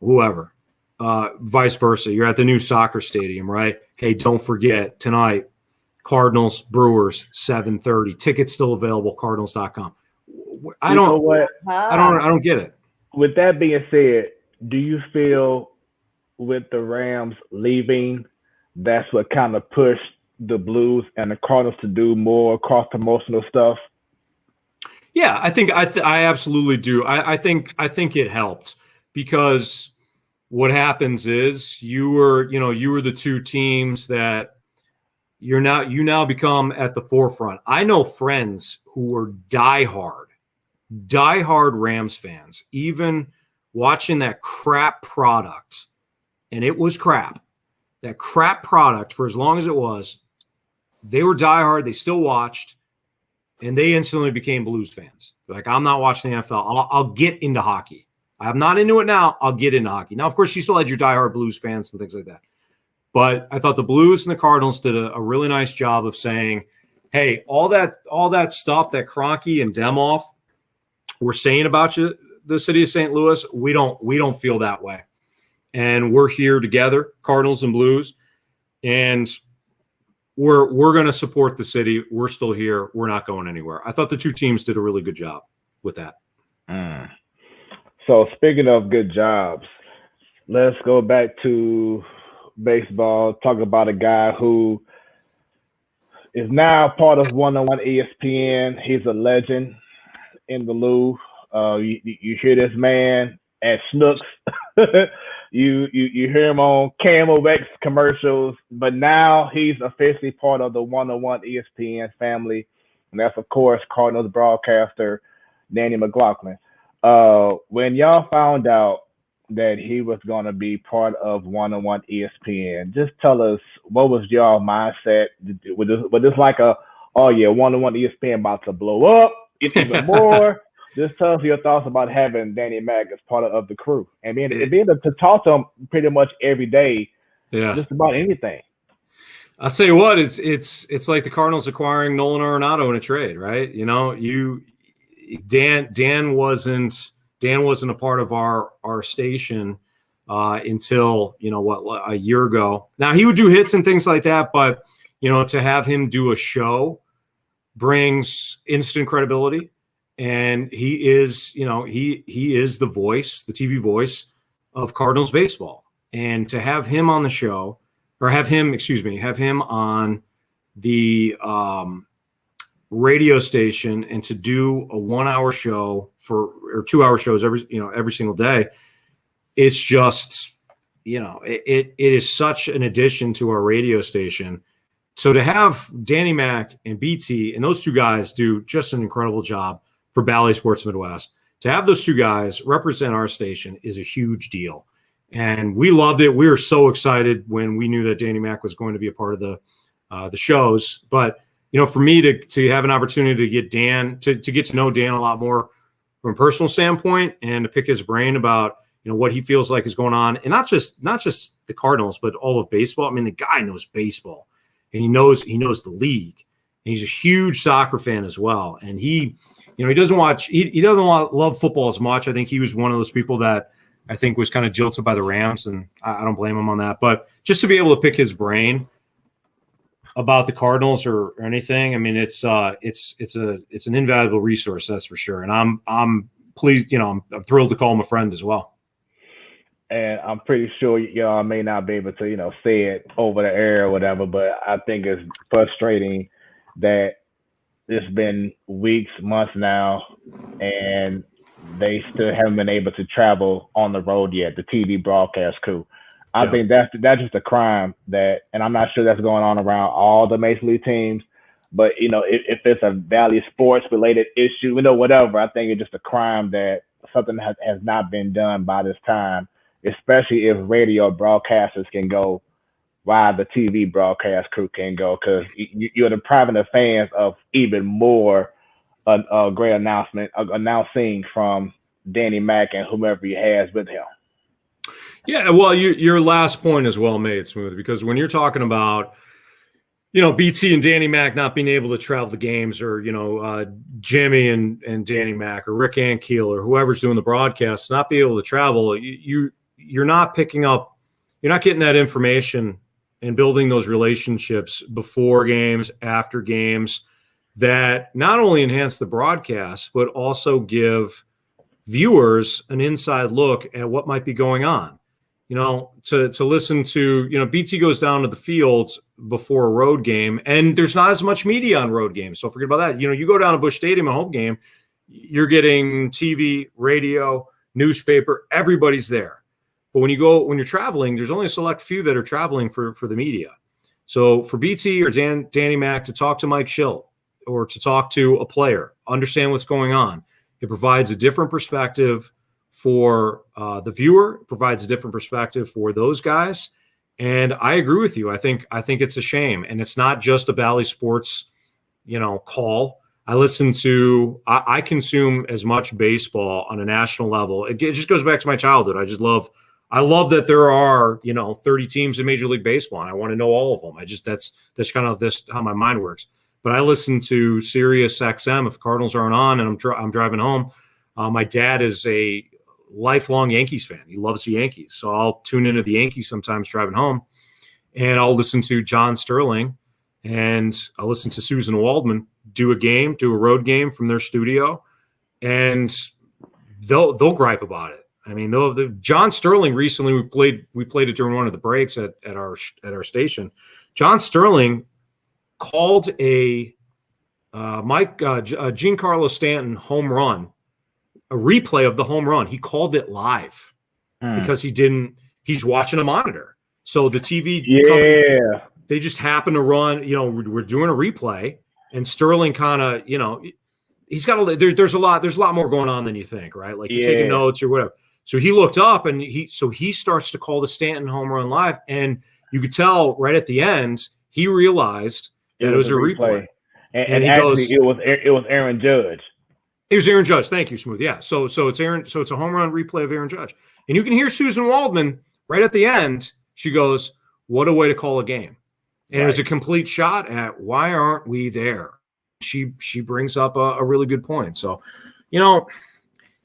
whoever. Vice versa. You're at the new soccer stadium, right? Hey, don't forget tonight, Cardinals, Brewers, 7:30. Tickets still available, cardinals.com. I don't get it. With that being said, do you feel with the Rams leaving, that's what kind of pushed the Blues and the Cardinals to do more cross-promotional stuff? Yeah, I think I absolutely do. I think it helped because what happens is you were the two teams that you now become at the forefront. I know friends who were diehard Rams fans, even watching that crap product, and it was crap. That crap product for as long as it was, they were diehard. They still watched, and they instantly became Blues fans. Like, I'm not watching the NFL. I'll get into hockey. I'm not into it now. I'll get into hockey. Now, of course, you still had your diehard Blues fans and things like that. But I thought the Blues and the Cardinals did a really nice job of saying, hey, all that stuff that Kroenke and Demoff were saying about you, the city of St. Louis, we don't feel that way. And we're here together, Cardinals and Blues, and we're going to support the city. We're still here. We're not going anywhere. I thought the two teams did a really good job with that. So speaking of good jobs, let's go back to baseball, talk about a guy who is now part of 101 ESPN. He's a legend in the Lou. You hear this man at Snooks. you hear him on Camelback commercials, but now he's officially part of the 101 ESPN family. And that's, of course, Cardinals broadcaster Danny McLaughlin. When y'all found out that he was going to be part of 101 ESPN, just tell us, what was y'all mindset? Was this like 101 ESPN about to blow up even more? Just tell us your thoughts about having Danny Mac as part of the crew and being able to talk to him pretty much every day, just about anything. I'll tell you what, it's like the Cardinals acquiring Nolan Arenado in a trade, right? Dan wasn't a part of our station until a year ago. Now he would do hits and things like that, but to have him do a show brings instant credibility. And he is the voice, the TV voice of Cardinals baseball. And to have him on the show, or have him on the radio station, and to do a 1 hour show or 2 hour shows every single day, it's just, it is such an addition to our radio station. So to have Danny Mac and BT and those two guys do just an incredible job for Bally Sports Midwest, to have those two guys represent our station is a huge deal. And we loved it. We were so excited when we knew that Danny Mac was going to be a part of the shows. But, for me to have an opportunity to get Dan, to get to know Dan a lot more from a personal standpoint, and to pick his brain about, what he feels like is going on. And not just the Cardinals, but all of baseball. I mean, the guy knows baseball, and he knows the league. And he's a huge soccer fan as well. And he doesn't love football as much. I think he was one of those people that I think was kind of jilted by the Rams, and I don't blame him on that. But just to be able to pick his brain about the Cardinals or anything, I mean, it's an invaluable resource, that's for sure. And I'm pleased, I'm thrilled to call him a friend as well. And I'm pretty sure y'all may not be able to, say it over the air or whatever, but I think it's frustrating that it's been weeks, months now, and they still haven't been able to travel on the road yet, the TV broadcast crew. I think that's just a crime and I'm not sure that's going on around all the Major League teams, but, if it's a Valley Sports related issue, whatever, I think it's just a crime that something has not been done by this time, especially if radio broadcasters can go while the TV broadcast crew can go, because you're depriving the fans of even more a great announcing from Danny Mac and whomever he has with him. Yeah, well, your last point is well made, Smooth, because when you're talking about, BT and Danny Mac not being able to travel the games, or, Jimmy and Danny Mac, or Rick Ankiel, or whoever's doing the broadcasts, not be able to travel, you're not picking up, you're not getting that information and building those relationships before games, after games, that not only enhance the broadcast, but also give viewers an inside look at what might be going on. To listen to, BT goes down to the fields before a road game, and there's not as much media on road games. So forget about that. You go down to Busch Stadium, a home game, you're getting TV, radio, newspaper, everybody's there. But when you're traveling, there's only a select few that are traveling for the media. So for BT or Danny Mac to talk to Mike Schilt or to talk to a player, understand what's going on, it provides a different perspective for the viewer, provides a different perspective for those guys. And I agree with you. I think it's a shame. And it's not just a Bally Sports, call. I consume as much baseball on a national level. It just goes back to my childhood. I love that there are, 30 teams in Major League Baseball, and I want to know all of them. That's kind of how my mind works. But I listen to Sirius XM if Cardinals aren't on, and I'm driving home. My dad is a lifelong Yankees fan. He loves the Yankees. So I'll tune into the Yankees sometimes driving home, and I'll listen to John Sterling, and I'll listen to Susan Waldman do a road game from their studio, and they'll gripe about it. I mean, John Sterling recently, we played it during one of the breaks at our station. John Sterling called a Giancarlo Stanton home run, a replay of the home run. He called it live because he's watching a monitor. So the TV company, they just happen to run, we're doing a replay, and Sterling kind of, he's got there's a lot more going on than you think, right? Like you're taking notes or whatever. So he looked up and he starts to call the Stanton home run live, and you could tell right at the end he realized that it was a replay. And he actually goes, it was Aaron Judge. It was Aaron Judge. Thank you, Smooth. Yeah. So it's Aaron. So it's a home run replay of Aaron Judge, and you can hear Susan Waldman right at the end. She goes, "What a way to call a game!" And It was a complete shot at why aren't we there. She brings up a really good point. So,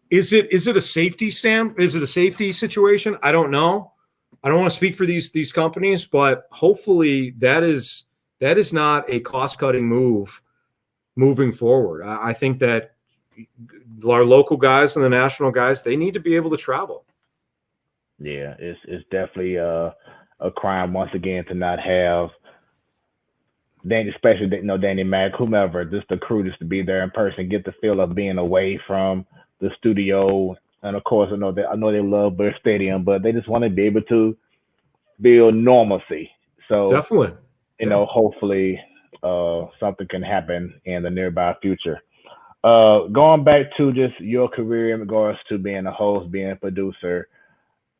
is it a safety stamp? Is it a safety situation? I don't know. I don't want to speak for these companies, but hopefully that is not a cost-cutting move moving forward. I think that our local guys and the national guys, they need to be able to travel. Yeah, it's definitely a crime once again to not have especially Danny Mac, whomever, just the crew, just to be there in person, get the feel of being away from the studio. And of course, I know they love Busch Stadium, but they just want to be able to build normalcy. So definitely, hopefully something can happen in the nearby future. Going back to just your career in regards to being a host, being a producer,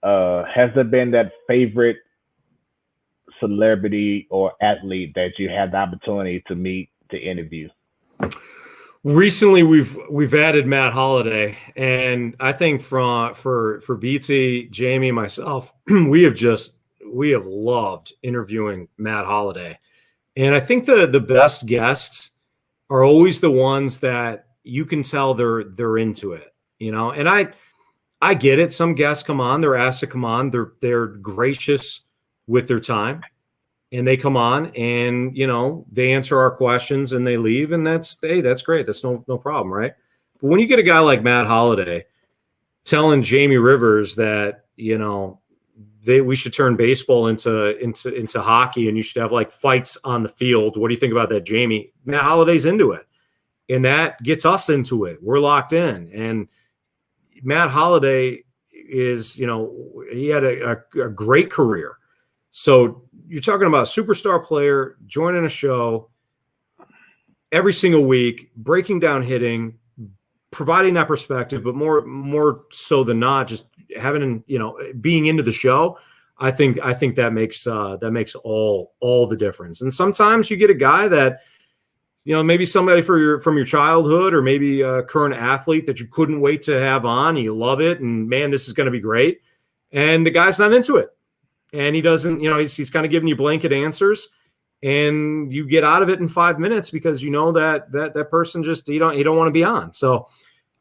has there been that favorite celebrity or athlete that you had the opportunity to meet, to interview? Recently, we've added Matt Holliday, and I think for BT, Jamie, and myself, we have loved interviewing Matt Holliday, and I think the best guests are always the ones that you can tell they're into it, And I get it. Some guests come on, they're asked to come on, they're gracious with their time, and they come on and, they answer our questions and they leave, and that's great. That's no problem. Right. But when you get a guy like Matt Holliday telling Jamie Rivers that, we should turn baseball into hockey, and you should have like fights on the field. What do you think about that, Jamie? Matt Holliday's into it, and that gets us into it. We're locked in. And Matt Holliday is, he had a great career. So you're talking about a superstar player joining a show every single week, breaking down hitting, providing that perspective, but more so than not, just having, being into the show. I think that makes all the difference. And sometimes you get a guy that maybe somebody from your childhood, or maybe a current athlete that you couldn't wait to have on. You love it, and man, this is going to be great. And the guy's not into it, and he doesn't. He's kind of giving you blanket answers, and you get out of it in 5 minutes because you know that person just you don't want to be on. So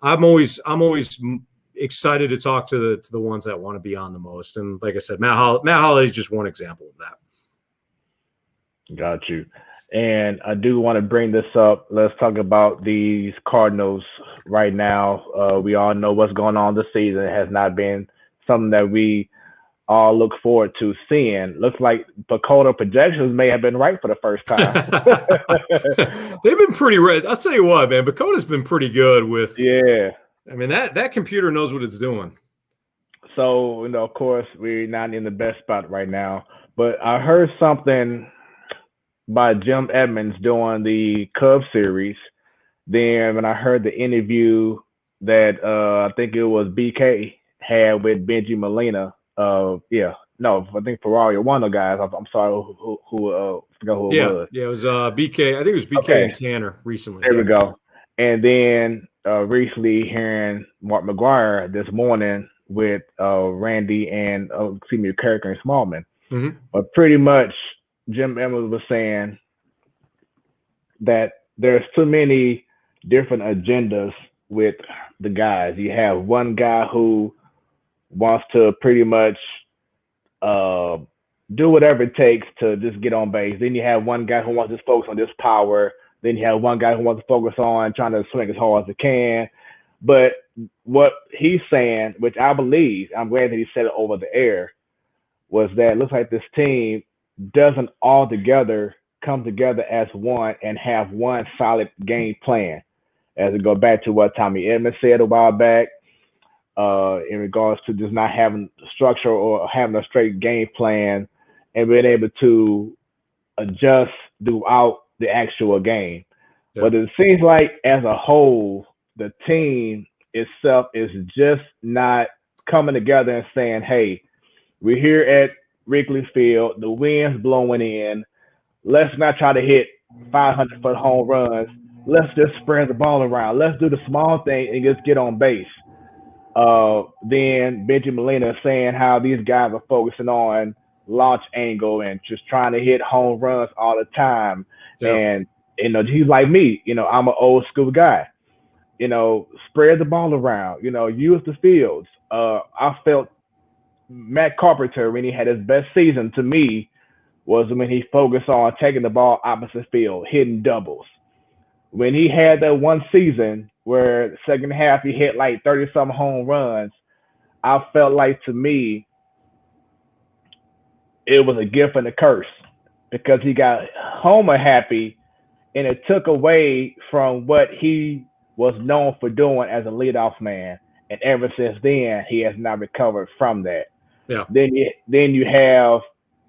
I'm always excited to talk to the ones that want to be on the most. And like I said, Matt Holliday is just one example of that. Got you. And I do want to bring this up. Let's talk about these Cardinals right now. We all know what's going on this season. It has not been something that we all look forward to seeing. Looks like Dakota projections may have been right for the first time. They've been pretty right. I'll tell you what, man. Dakota's been pretty good with. Yeah. I mean, that computer knows what it's doing. So, of course, we're not in the best spot right now. But I heard something by Jim Edmonds during the Cubs series. Then when I heard the interview that I think it was BK had with Benji Molina, I think Ferrari, one of the guys. I'm sorry, who forgot who it was. Yeah, it was BK. I think it was BK and Tanner recently. There we go. And then recently hearing Mark McGuire this morning with Randy and Carricker and Smallman. Mm-hmm. But pretty much Jim Edmonds was saying that there's too many different agendas with the guys. You have one guy who wants to pretty much do whatever it takes to just get on base. Then you have one guy who wants to focus on this power. Then you have one guy who wants to focus on trying to swing as hard as he can. But what he's saying, which I believe, I'm glad that he said it over the air, was that it looks like this team doesn't all together come together as one and have one solid game plan. As it goes back to what Tommy Edmonds said a while back, in regards to just not having structure or having a straight game plan and being able to adjust throughout the actual game. Yeah. But it seems like as a whole, the team itself is just not coming together and saying, hey, we're here at Wrigley Field, the wind's blowing in. Let's not try to hit 500-foot home runs. Let's just spread the ball around. Let's do the small thing and just get on base. Then Benji Molina saying how these guys are focusing on launch angle and just trying to hit home runs all the time. Yeah. And, he's like me. I'm an old school guy. Spread the ball around. Use the fields. I felt Matt Carpenter, when he had his best season, to me, was when he focused on taking the ball opposite field, hitting doubles. When he had that one season where the second half he hit like 30-something home runs, I felt like, to me, it was a gift and a curse because he got homer happy and it took away from what he was known for doing as a leadoff man. And ever since then, he has not recovered from that. Yeah. Then you have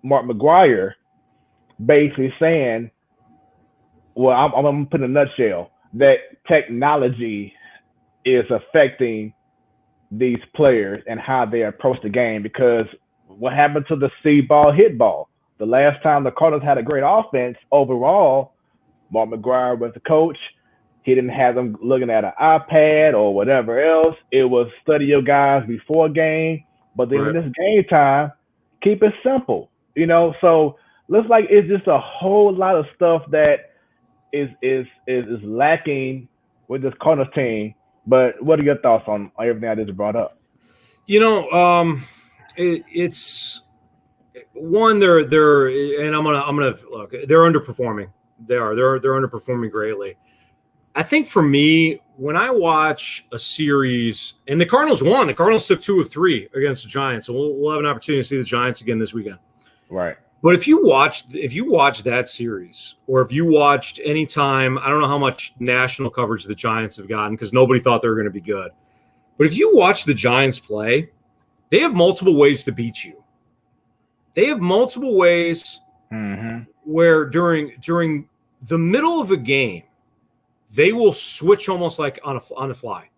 Mark McGuire basically saying, well, I'm going to put in a nutshell, that technology is affecting these players and how they approach the game. Because what happened to the see ball, hit ball? The last time the Cardinals had a great offense overall, Mark McGuire was the coach. He didn't have them looking at an iPad or whatever else. It was study your guys before game. But then when it's game time, keep it simple. So looks like it's just a whole lot of stuff that is lacking with this Cardinals team. But what are your thoughts on everything I just brought up? It's one, they're and I'm gonna look, they're underperforming. They're underperforming greatly. I think for me, when I watch a series, and the Cardinals won, the Cardinals took 2 of 3 against the Giants, so we'll have an opportunity to see the Giants again this weekend. Right. But if you watch that series, or if you watched any time, I don't know how much national coverage the Giants have gotten because nobody thought they were going to be good. But if you watch the Giants play, they have multiple ways to beat you. They have multiple ways where during the middle of a game, they will switch almost like on a fly.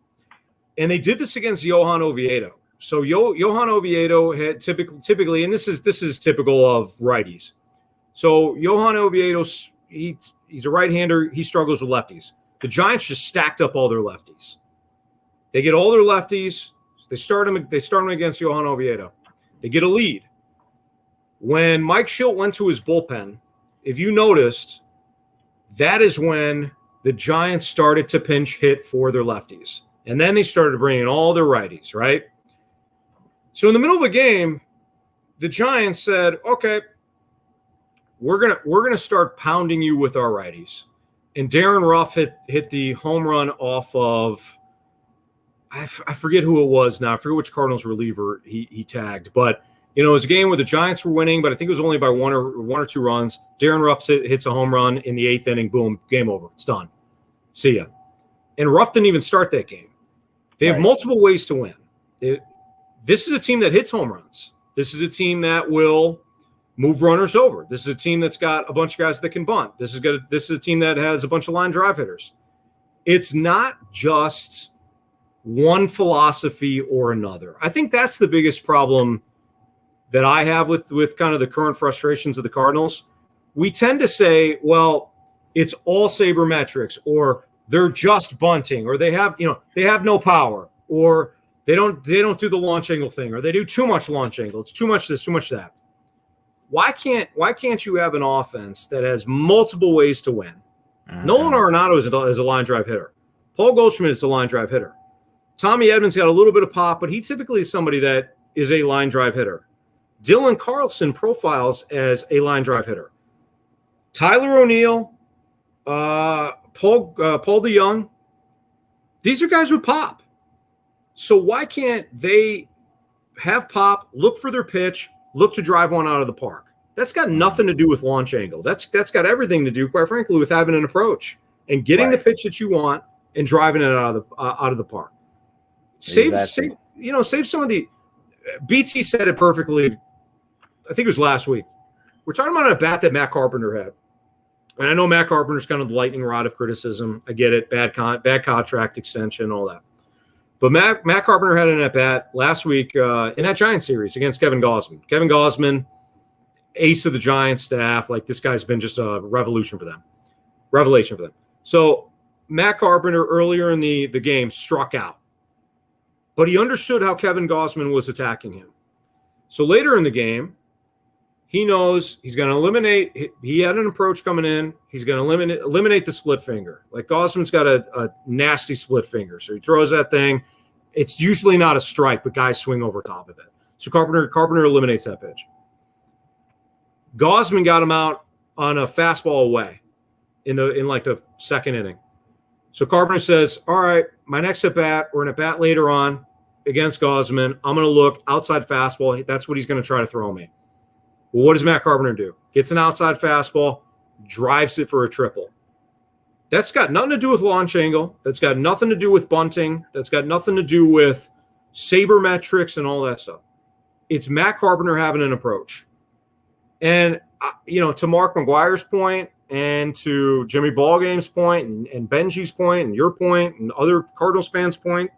And they did this against Johan Oviedo. So Johan Oviedo had typically, and this is typical of righties. So Johan Oviedo he's a right-hander. He struggles with lefties. The Giants just stacked up all their lefties. They get all their lefties. They start them against Johan Oviedo. They get a lead. When Mike Schilt went to his bullpen, if you noticed, that is when the Giants started to pinch hit for their lefties. And then they started bringing all their righties, right? So in the middle of a game, the Giants said, okay, we're gonna start pounding you with our righties. And Darren Ruff hit the home run off of, I forget who it was now. I forget which Cardinals reliever he tagged. But, it was a game where the Giants were winning, but I think it was only by one or two runs. Darren Ruff hits a home run in the 8th inning. Boom, game over. It's done. See ya. And Ruff didn't even start that game. They have multiple ways to win. This is a team that hits home runs. This is a team that will move runners over. This is a team that's got a bunch of guys that can bunt. This is a team that has a bunch of line drive hitters. It's not just one philosophy or another. I think that's the biggest problem that I have with kind of the current frustrations of the Cardinals. We tend to say, well, it's all sabermetrics, or they're just bunting, or they have no power, or they don't do the launch angle thing, or they do too much launch angle. It's too much this, too much that. Why can't you have an offense that has multiple ways to win? Nolan Arenado is a line drive hitter. Paul Goldschmidt is a line drive hitter. Tommy Edmonds got a little bit of pop, but he typically is somebody that is a line drive hitter. Dylan Carlson profiles as a line drive hitter. Tyler O'Neill, Paul DeYoung, these are guys with pop. So why can't they have pop, look for their pitch, look to drive one out of the park? That's got nothing to do with launch angle. That's got everything to do, quite frankly, with having an approach and getting the pitch that you want and driving it out of the park. Save some of the. BT said it perfectly. I think it was last week. We're talking about a bat that Matt Carpenter had. And I know Matt Carpenter's kind of the lightning rod of criticism. I get it. Bad contract extension, all that. But Matt Carpenter had an at-bat last week in that Giants series against Kevin Gausman. Kevin Gausman, ace of the Giants staff. Like, this guy's been just a revelation for them. So Matt Carpenter earlier in the game struck out. But he understood how Kevin Gausman was attacking him. So later in the game, he knows he's going to eliminate. He had an approach coming in. He's going to eliminate the split finger. Like, Gausman's got a nasty split finger. So he throws that thing. It's usually not a strike, but guys swing over top of it. So Carpenter eliminates that pitch. Gausman got him out on a fastball away in the second inning. So Carpenter says, all right, my next at-bat, or an at-bat later on against Gausman, I'm going to look outside fastball. That's what he's going to try to throw me. Well, what does Matt Carpenter do? Gets an outside fastball, drives it for a triple. That's got nothing to do with launch angle. That's got nothing to do with bunting. That's got nothing to do with sabermetrics and all that stuff. It's Matt Carpenter having an approach. And, to Mark McGuire's point, and to Jimmy Ballgame's point, and Benji's point, and your point, and other Cardinals fans' point,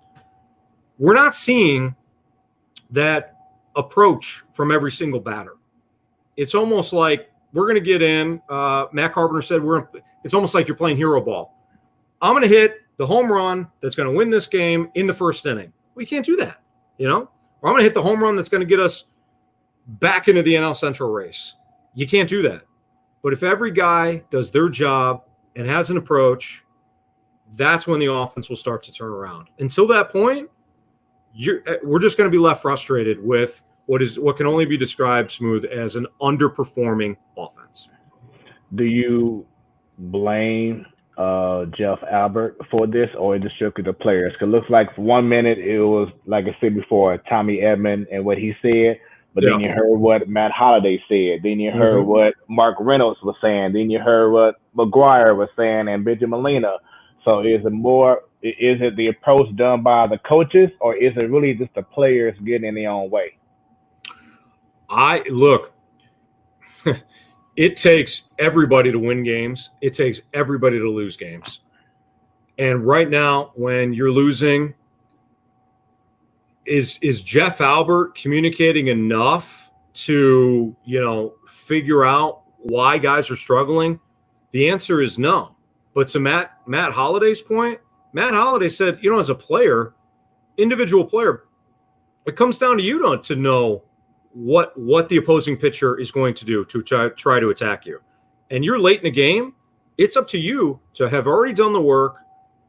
we're not seeing that approach from every single batter. It's almost like we're going to get in. Matt Carpenter said it's almost like you're playing hero ball. I'm going to hit the home run that's going to win this game in the first inning. We can't do that, Or I'm going to hit the home run that's going to get us back into the NL Central race. You can't do that. But if every guy does their job and has an approach, that's when the offense will start to turn around. Until that point, we're just going to be left frustrated with what can only be described, Smooth, as an underperforming offense. Do you blame Jeff Albert for this, or is it strictly the players? Because it looks like for 1 minute it was, like I said before, Tommy Edman and what he said, but then you heard what Matt Holliday said. Then you heard what Mark Reynolds was saying. Then you heard what McGuire was saying and Benjamin Molina. So is it the approach done by the coaches, or is it really just the players getting in their own way? It takes everybody to win games. It takes everybody to lose games. And right now, when you're losing, is Jeff Albert communicating enough to, figure out why guys are struggling? The answer is no. But to Matt Holliday's point, Matt Holliday said, as a player, individual player, it comes down to you to know what the opposing pitcher is going to do to try to attack you. And you're late in the game, it's up to you to have already done the work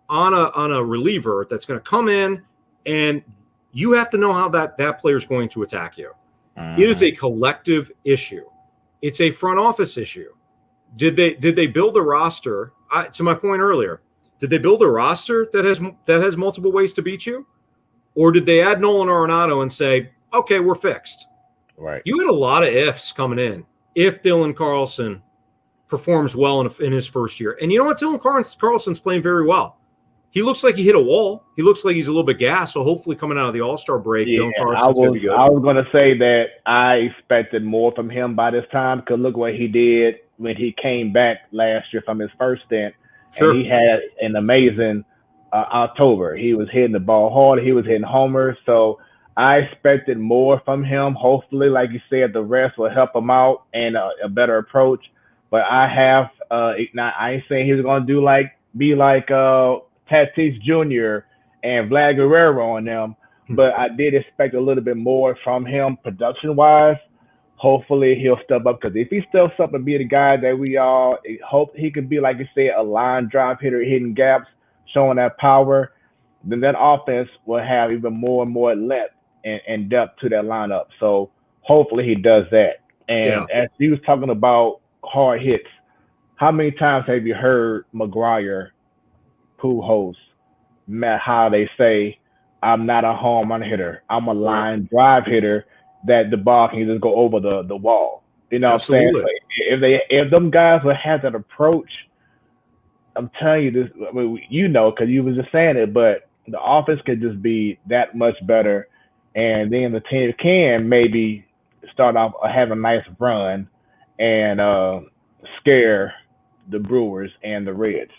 on a reliever that's going to come in, and you have to know how that player is going to attack you. It is a collective issue. It's a front office issue. Did they build a roster? To my point earlier, did they build a roster that has multiple ways to beat you, or did they add Nolan Arenado and say, okay, we're fixed? Right. You had a lot of ifs coming in. If Dylan Carlson performs well in his first year, and you know what, Dylan Carlson's playing very well. He looks like he hit a wall. He looks like he's a little bit gassed. So hopefully, coming out of the All-Star break, Dylan Carlson's going to be good. I was going to say that I expected more from him by this time, because look what he did when he came back last year from his first stint. Sure. And he had an amazing October. He was hitting the ball hard. He was hitting homers. So I expected more from him. Hopefully, like you said, the rest will help him out and a better approach. But I have I ain't saying he's going to be like Tatis Jr. and Vlad Guerrero on them, but I did expect a little bit more from him production-wise. Hopefully he'll step up, because if he steps up and be the guy that we all hope he could be, like you said, a line drive hitter, hitting gaps, showing that power, then that offense will have even more and more length and depth to that lineup. So hopefully he does that. And as he was talking about hard hits, how many times have you heard McGuire, Pujols, Matt Holliday say, I'm not a home run hitter. I'm a line drive hitter that the ball can just go over the wall. You know what I'm saying? Like, if them guys would have that approach, I'm telling you this, I mean, because you was just saying it, but the offense could just be that much better. And then the team can maybe start off have a nice run and scare the Brewers and the Reds.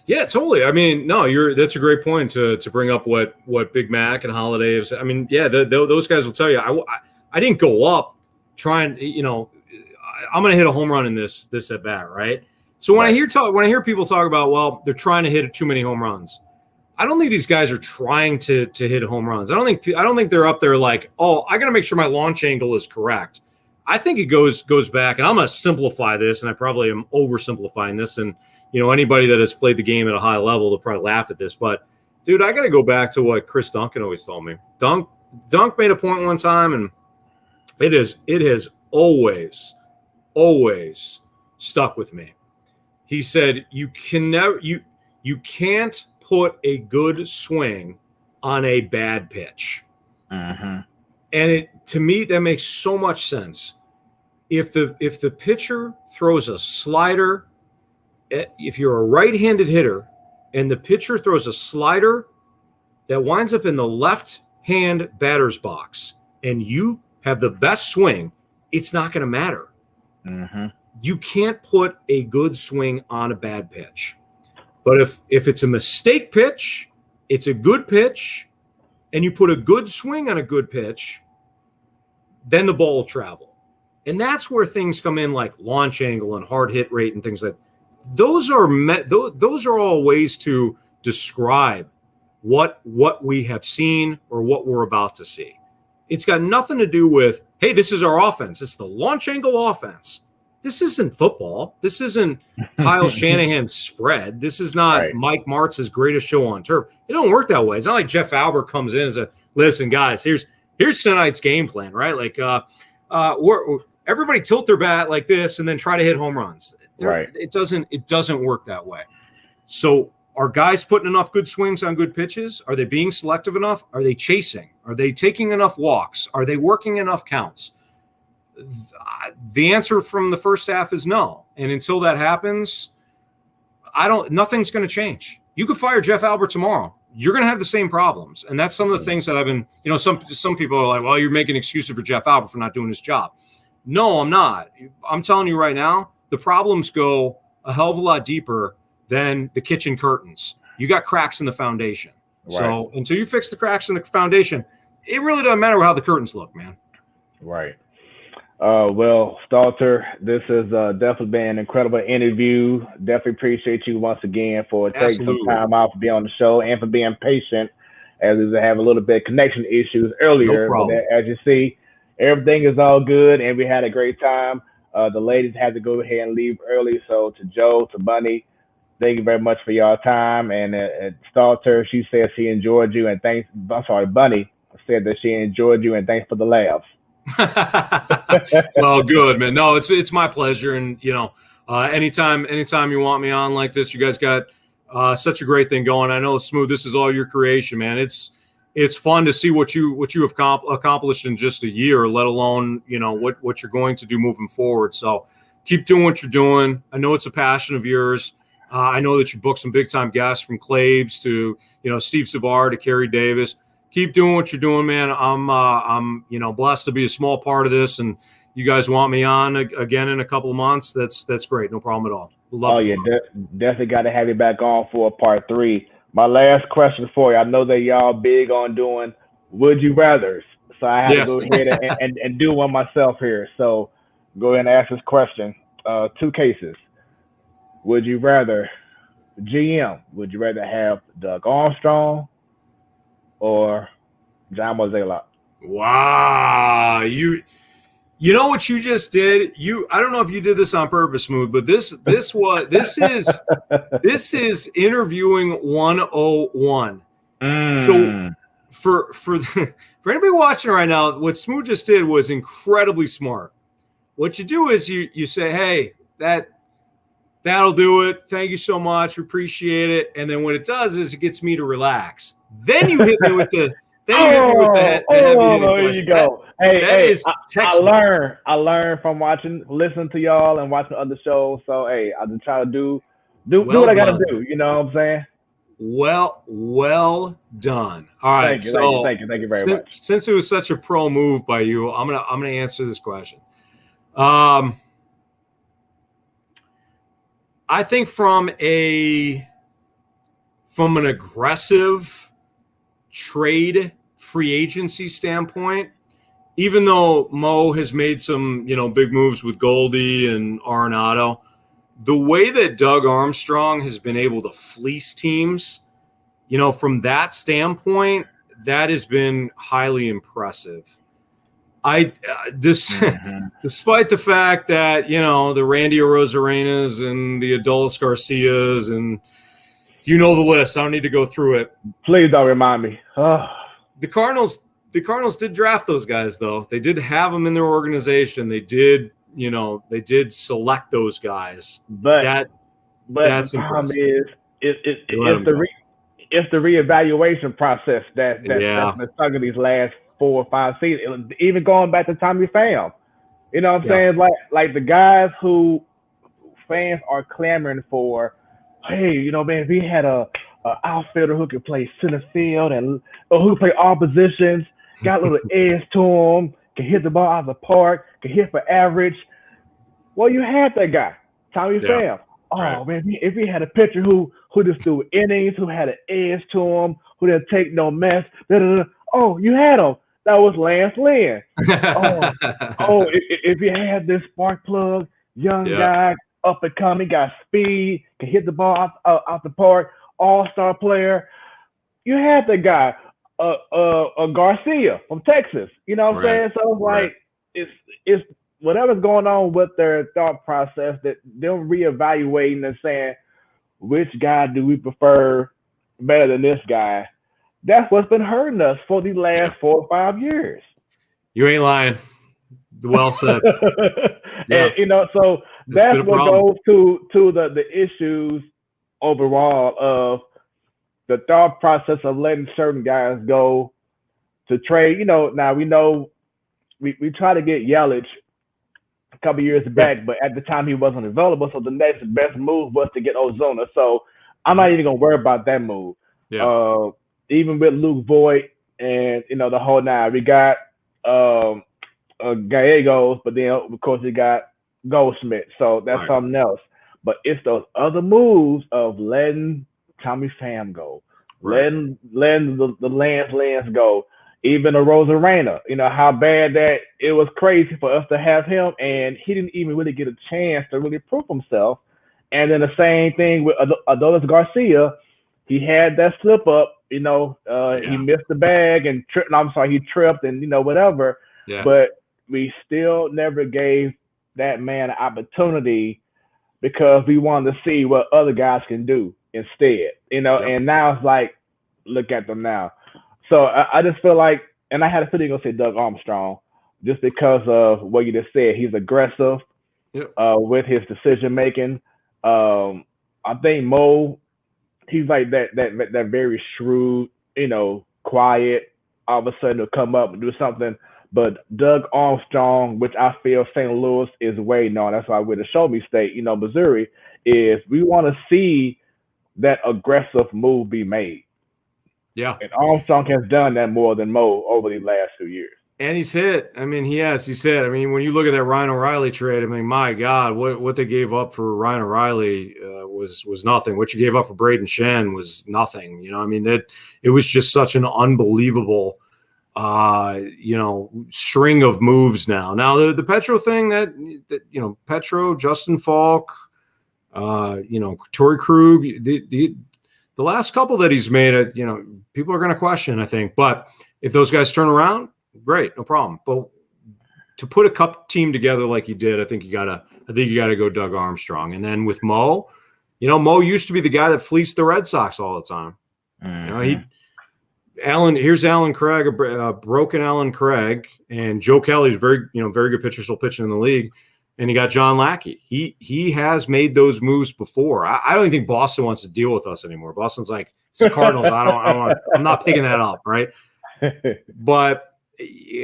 Yeah, totally. I mean, no, that's a great point to bring up what Big Mac and Holiday have said. I mean, yeah, those guys will tell you. I didn't go up trying. I'm going to hit a home run in this at bat, right? So when I hear people talk about, well, they're trying to hit too many home runs, I don't think these guys are trying to hit home runs. I don't think they're up there like, oh, I got to make sure my launch angle is correct. I think it goes back, and I'm going to simplify this, and I probably am oversimplifying this, and anybody that has played the game at a high level, they'll probably laugh at this. But, dude, I got to go back to what Chris Duncan always told me. Dunk made a point one time, and it has always stuck with me. He said, you can't put a good swing on a bad pitch. Mm-hmm. And to me, that makes so much sense. If the pitcher throws a slider, if you're a right-handed hitter and the pitcher throws a slider that winds up in the left-hand batter's box and you have the best swing, it's not going to matter. Mm-hmm. You can't put a good swing on a bad pitch. But if it's a mistake pitch, it's a good pitch, and you put a good swing on a good pitch, then the ball will travel. And that's where things come in, like launch angle and hard hit rate and things like that. Those are all ways to describe what we have seen or what we're about to see. It's got nothing to do with, hey, this is our offense. It's the launch angle offense. This isn't football. This isn't Kyle Shanahan's spread. This is not Mike Martz's greatest show on turf. It don't work that way. It's not like Jeff Albert comes in and says, listen, guys, here's tonight's game plan, right? Like everybody tilt their bat like this and then try to hit home runs. It doesn't work that way. So are guys putting enough good swings on good pitches? Are they being selective enough? Are they chasing? Are they taking enough walks? Are they working enough counts? The answer from the first half is no. And until that happens, nothing's going to change. You could fire Jeff Albert tomorrow. You're going to have the same problems. And that's some of the things that I've been, some people are like, well, you're making excuses for Jeff Albert for not doing his job. No, I'm not. I'm telling you right now, the problems go a hell of a lot deeper than the kitchen curtains. You got cracks in the foundation. Right. So until you fix the cracks in the foundation, it really doesn't matter how the curtains look, man. Right. Well, Stalter, this has definitely been an incredible interview. Definitely appreciate you once again for taking some Absolutely. time out to be on the show and for being patient as we have a little bit of connection issues No earlier. But problem. as you see, everything is all good and we had a great time. The ladies had to go ahead and leave early. So to Joe, to Bunny, thank you very much for your time. And Stalter, she said she enjoyed you and thanks. I'm sorry, Bunny said that she enjoyed you and thanks for the laughs. Well, good, man. No, it's my pleasure, and anytime you want me on like this, you guys got such a great thing going. I know Smoooth, this is all your creation, man. It's fun to see what you have accomplished in just a year, let alone what you're going to do moving forward. So keep doing what you're doing. I know it's a passion of yours. I know that you booked some big time guests from Claves to Steve Savard to Kerry Davis. Keep doing what you're doing, man. I'm blessed to be a small part of this, and you guys want me on again in a couple of months. That's great. No problem at all. Definitely got to have you back on for part 3. My last question for you. I know that y'all big on doing would you rather's, so I have to go ahead and do one myself here. So go ahead and ask this question. 2 cases. Would you rather GM? Would you rather have Doug Armstrong or John Mozeliak? Wow, you know what you just did? I don't know if you did this on purpose, Smoooth, but this is interviewing 101. So for anybody watching right now, what Smoooth just did was incredibly smart. What you do is you say, hey, that'll do it. Thank you so much. Appreciate it. And then what it does is it gets me to relax. Then you hit me with the heavy hitting there you go. I learned from listening to y'all and watching other shows. So hey, I just try to do what I gotta do. You know what I'm saying? Well done. All right. Thank you very much. Since it was such a pro move by you, I'm gonna answer this question. I think from an aggressive trade free agency standpoint, even though Mo has made some, big moves with Goldie and Arenado, the way that Doug Armstrong has been able to fleece teams, from that standpoint, that has been highly impressive. Despite the fact that, the Randy Arozarenas and the Adolis Garcias and the list, I don't need to go through it. Please don't remind me. The Cardinals did draft those guys, though. They did have them in their organization. They did, they did select those guys. But that's the problem impressive. It's the reevaluation process that's been stuck in these last 4 or 5 seasons. Even going back to Tommy Pham. You know what I'm saying? Like the guys who fans are clamoring for, hey, man, if we had a outfielder who could play center field and who could play all positions, got a little edge to him, can hit the ball out of the park, can hit for average. Well, you had that guy, Tommy Pham. Oh, man, if we had a pitcher who just threw innings, who had an edge to him, who didn't take no mess, oh, you had him. That was Lance Lynn. If you had this spark plug, young guy, up and coming, got speed, can hit the ball out the park, all-star player, you had the guy, Garcia from Texas. You know what I'm saying? So it's like it's whatever's going on with their thought process, that they're reevaluating and saying, which guy do we prefer better than this guy? That's what's been hurting us for the last 4 or 5 years. You ain't lying. Well said. And so that's what goes to the issues overall of the thought process of letting certain guys go to trade. Now we know we tried to get Yelich a couple years back, but at the time he wasn't available. So the next best move was to get Ozuna. So I'm not even gonna worry about that move. Even with Luke Voigt and the whole nine, we got Gallegos, but then of course we got Goldschmidt. So that's something else. But it's those other moves of letting Tommy Pham go, letting the Lance go. even a Rosarena, how bad that it was crazy for us to have him, and he didn't even really get a chance to really prove himself. And then the same thing with Adolis Garcia. He had that slip up, he missed the bag and tripped. I'm sorry, he tripped and whatever. Yeah. But we still never gave that man an opportunity because we wanted to see what other guys can do instead, And now it's like, look at them now. So I just feel like, and I had a feeling you're gonna say Doug Armstrong, just because of what you just said. He's aggressive with his decision making. I think Mo, he's like that very shrewd, quiet. All of a sudden he'll come up and do something. But Doug Armstrong, which I feel St. Louis is waiting on. That's why we're the Show Me State, Missouri, is we want to see that aggressive move be made. Yeah. And Armstrong has done that more than Mo over the last 2 years. And he's hit. I mean, he's hit. I mean, when you look at that Ryan O'Reilly trade, I mean, my God, what they gave up for Ryan O'Reilly was nothing. What you gave up for Braden Shen was nothing. I mean, it was just such an unbelievable, string of moves now. Now, the Petro thing that Petro, Justin Falk, Torrey Krug, the last couple that he's made, people are going to question, I think. But if those guys turn around, great, no problem. But to put a cup team together like you did, I think you gotta go Doug Armstrong. And then with Mo, Mo used to be the guy that fleeced the Red Sox all the time. Mm-hmm. Here's Alan Craig, a broken Alan Craig, and Joe Kelly's very good pitcher, still pitching in the league. And you got John Lackey. He has made those moves before. I don't think Boston wants to deal with us anymore. Boston's like, it's the Cardinals. I'm not picking that up, right? But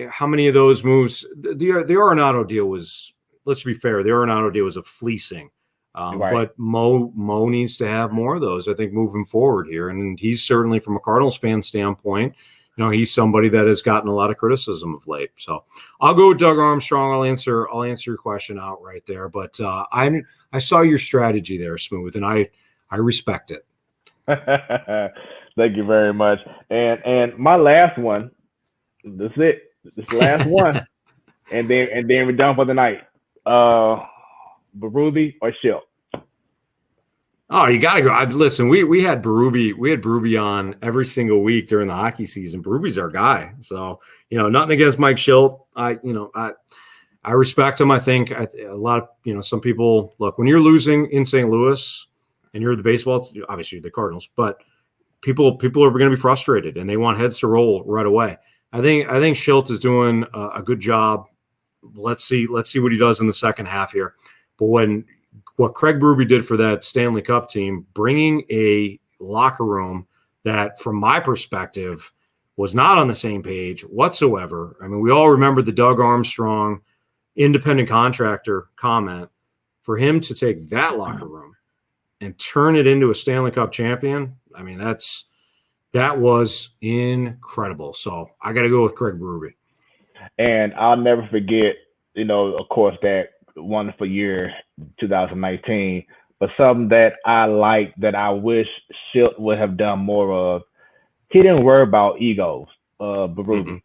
how many of those moves? The Arenado deal was, let's be fair, the Arenado deal was a fleecing. Right. But Mo needs to have more of those, I think, moving forward here. And he's certainly, from a Cardinals fan standpoint, he's somebody that has gotten a lot of criticism of late. So I'll go with Doug Armstrong. I'll answer your question out right there. But I saw your strategy there, Smoooth, and I respect it. Thank you very much. And my last one, this is it. This is the last one. And then we're done for the night. Berube or Schilt? Oh, you gotta go. Listen, we had Berube on every single week during the hockey season. Berube's our guy. So, nothing against Mike Schilt. I respect him. I think a lot of, some people look, when you're losing in St. Louis and you're the baseball, obviously the Cardinals, but people are going to be frustrated and they want heads to roll right away. I think Schilt is doing a good job. Let's see what he does in the second half here. But what Craig Berube did for that Stanley Cup team, bringing a locker room that, from my perspective, was not on the same page whatsoever. I mean, we all remember the Doug Armstrong independent contractor comment. For him to take that locker room and turn it into a Stanley Cup champion, I mean, that was incredible. So I got to go with Craig Berube. And I'll never forget, of course, that wonderful year, 2019. But something that I like, that I wish Schilt would have done more of, he didn't worry about egos, Berube.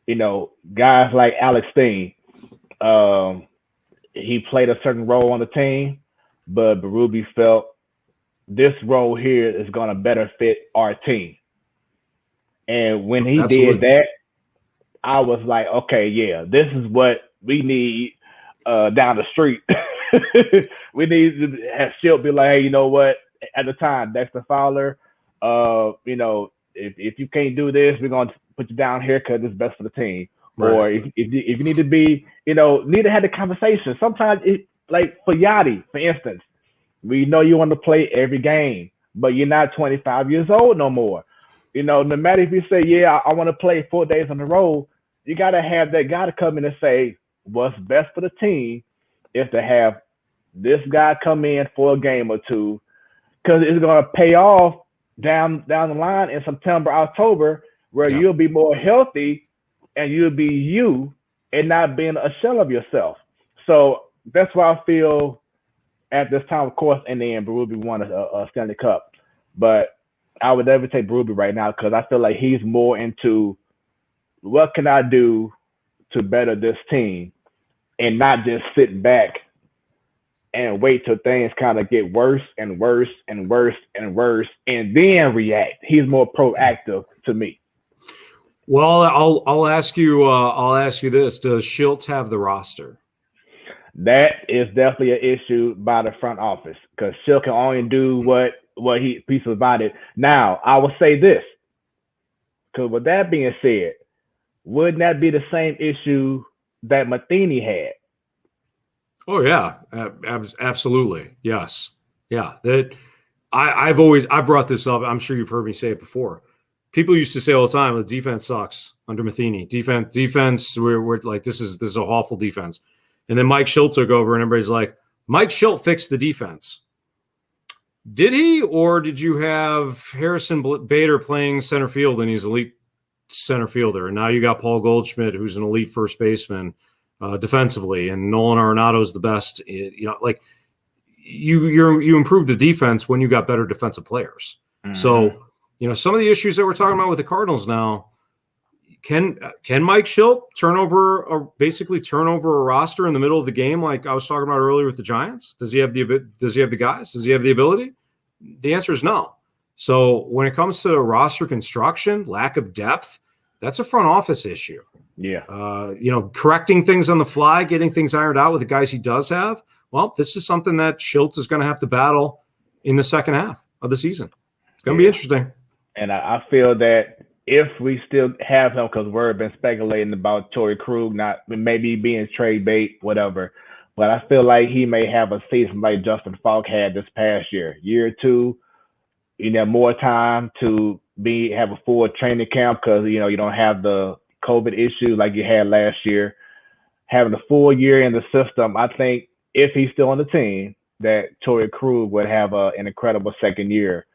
Mm-hmm. Guys like Alex Steen, he played a certain role on the team, but Berube felt this role here is going to better fit our team. And when he did that, I was like, okay, yeah, this is what we need down the street. We need to have Schilt be like, hey, you know what? At the time, Dexter Fowler, if you can't do this, we're going to put you down here because it's best for the team. Right. Or if you need to be, need to have the conversation. Sometimes, like for Yachty, for instance, we know you want to play every game, but you're not 25 years old no more. No matter if you say, yeah, I want to play 4 days on the road, you got to have that guy to come in and say, what's best for the team is to have this guy come in for a game or two, because it's going to pay off down the line in September, October, where you'll be more healthy and you'll be you and not being a shell of yourself. So that's why I feel at this time, of course, and then Berube won a Stanley Cup. But I would never take Berube right now because I feel like he's more into what can I do to better this team, and not just sit back and wait till things kind of get worse and worse and worse and worse, and then react. He's more proactive to me. Well, I'll ask you this: does Shildt have the roster? That is definitely an issue by the front office, because Shildt can only do what he's provided. Now, I will say this, because with that being said, wouldn't that be the same issue that Matheny had? Oh yeah, absolutely, yes, yeah. That I've brought this up. I'm sure you've heard me say it before. People used to say all the time, the defense sucks under Matheny. Defense, we're like, this is a awful defense. And then Mike Shildt took over, and everybody's like, Mike Shildt fixed the defense. Did he, or did you have Harrison Bader playing center field, and he's elite center fielder, and now you got Paul Goldschmidt, who's an elite first baseman defensively, and Nolan Arenado's the best. Like you improved the defense when you got better defensive players. Mm-hmm. So some of the issues that we're talking about with the Cardinals now. Can Mike Shildt basically turn over a roster in the middle of the game, like I was talking about earlier with the Giants? Does he have the guys? Does he have the ability? The answer is no. So when it comes to roster construction, lack of depth, that's a front office issue. Yeah. Correcting things on the fly, getting things ironed out with the guys he does have. Well, this is something that Shildt is going to have to battle in the second half of the season. It's going to be interesting. And I feel that if we still have him, because we've been speculating about Torrey Krug not maybe being trade bait, whatever, but I feel like he may have a season like Justin Falk had this past year or two. More time to have a full training camp, because you don't have the COVID issue like you had last year. Having a full year in the system, I think if he's still on the team, that Torrey Krug would have an incredible second year.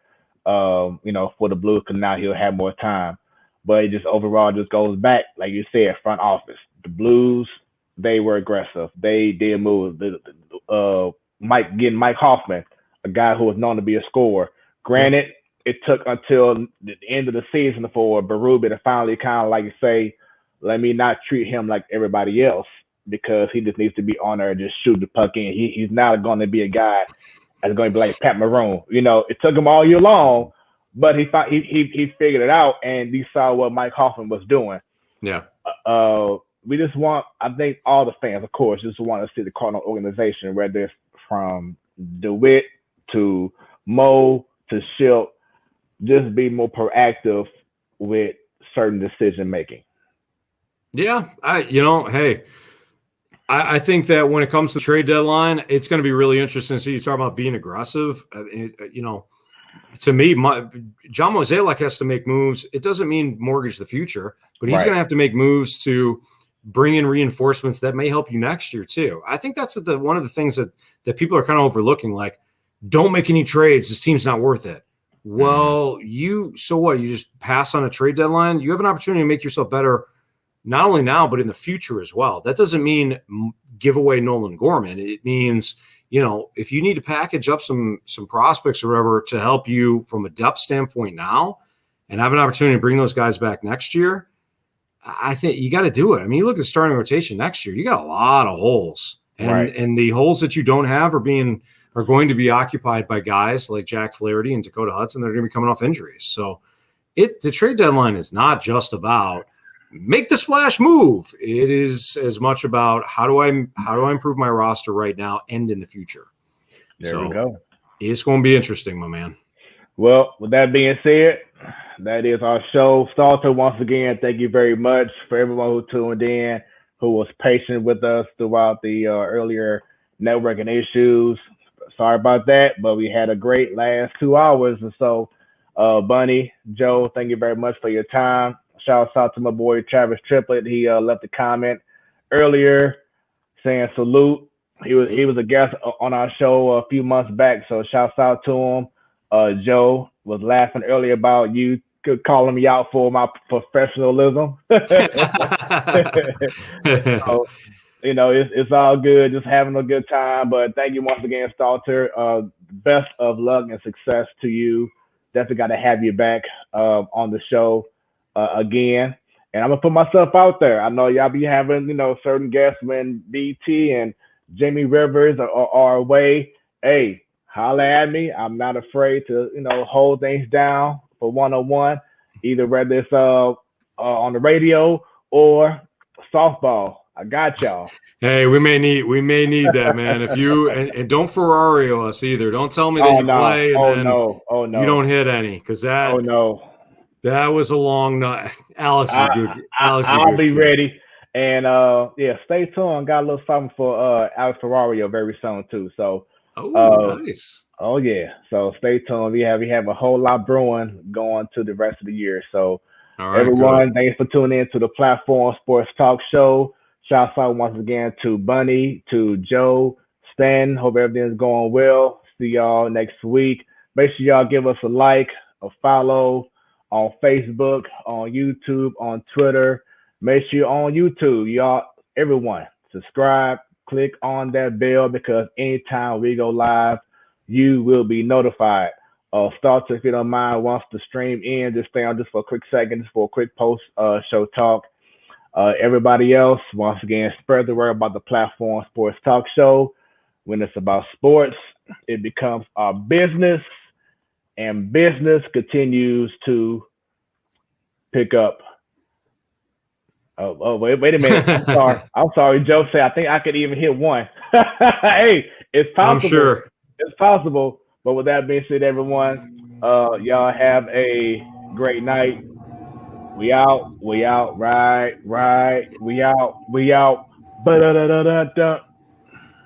For the Blues, because now he'll have more time. But it just overall just goes back, like you said, front office. The Blues, they were aggressive. They did move. Mike Hoffman, a guy who was known to be a scorer. Granted, it took until the end of the season for Berube to finally kind of like say, let me not treat him like everybody else, because he just needs to be on there and just shoot the puck in. He's not going to be a guy that's going to be like Pat Maroon. It took him all year long, but he figured it out, and he saw what Mike Hoffman was doing. Yeah. We just want, I think all the fans, of course, just want to see the Cardinal organization, whether it's from DeWitt to Mo to Shildt, just be more proactive with certain decision making. Yeah, I think that when it comes to the trade deadline, it's going to be really interesting to see you talk about being aggressive. To me, John Mozeliak has to make moves. It doesn't mean mortgage the future, but he's going to have to make moves to bring in reinforcements that may help you next year too. I think that's one of the things that people are kind of overlooking. Like, don't make any trades. This team's not worth it. Well, so what? You just pass on a trade deadline? You have an opportunity to make yourself better, not only now, but in the future as well. That doesn't mean give away Nolan Gorman. It means, if you need to package up some prospects or whatever to help you from a depth standpoint now and have an opportunity to bring those guys back next year, I think you got to do it. I mean, you look at the starting rotation next year, you got a lot of holes. And the holes that you don't have are going to be occupied by guys like Jack Flaherty and Dakota Hudson. They're going to be coming off injuries. So the trade deadline is not just about make the splash move. It is as much about how do I improve my roster right now and in the future. There we go. It's going to be interesting, my man. Well, with that being said, that is our show. Stalter, once again, thank you very much for everyone who tuned in, who was patient with us throughout the earlier networking issues. Sorry about that, but we had a great last 2 hours. And so, Bunny, Joe, thank you very much for your time. Shouts out to my boy Travis Triplett. He left a comment earlier saying salute. He was a guest on our show a few months back, so shouts out to him. Joe was laughing earlier about you calling me out for my professionalism. So, it's all good, just having a good time. But thank you once again, Stalter. Best of luck and success to you. Definitely got to have you back on the show again. And I'm gonna put myself out there. I know y'all be having, certain guests when BT and Jamie Rivers are away. Hey, holla at me. I'm not afraid to, hold things down for one-on-one, either whether it's on the radio or softball. I got y'all. Hey, we may need that, man. If you and don't Ferrario us either. Don't tell me that you play and then you don't hit any, because that was a long night. Alex is good. I'll be ready. And stay tuned. Got a little something for Alex Ferrario very soon too. So nice. Oh yeah. So stay tuned. We have a whole lot brewing going to the rest of the year. So everyone, thanks for tuning in to the Platform Sports Talk Show. Shouts out once again to Bunny, to Joe, Stan. Hope everything's going well. See y'all next week. Make sure y'all give us a like, a follow on Facebook, on YouTube, on Twitter. Make sure you're on YouTube. Y'all, everyone, subscribe, click on that bell, because anytime we go live, you will be notified. Stalter, if you don't mind, wants to stream in, just stay on just for a quick second, for a quick post show talk. Everybody else, once again, spread the word about the Platform Sports Talk Show. When it's about sports, it becomes our business, and business continues to pick up. Wait a minute. I'm sorry. Joe said I think I could even hit one. Hey, it's possible. I'm sure. It's possible. But with that being said, everyone, y'all have a great night. We out, right, we out. Ba-da-da-da-da-da.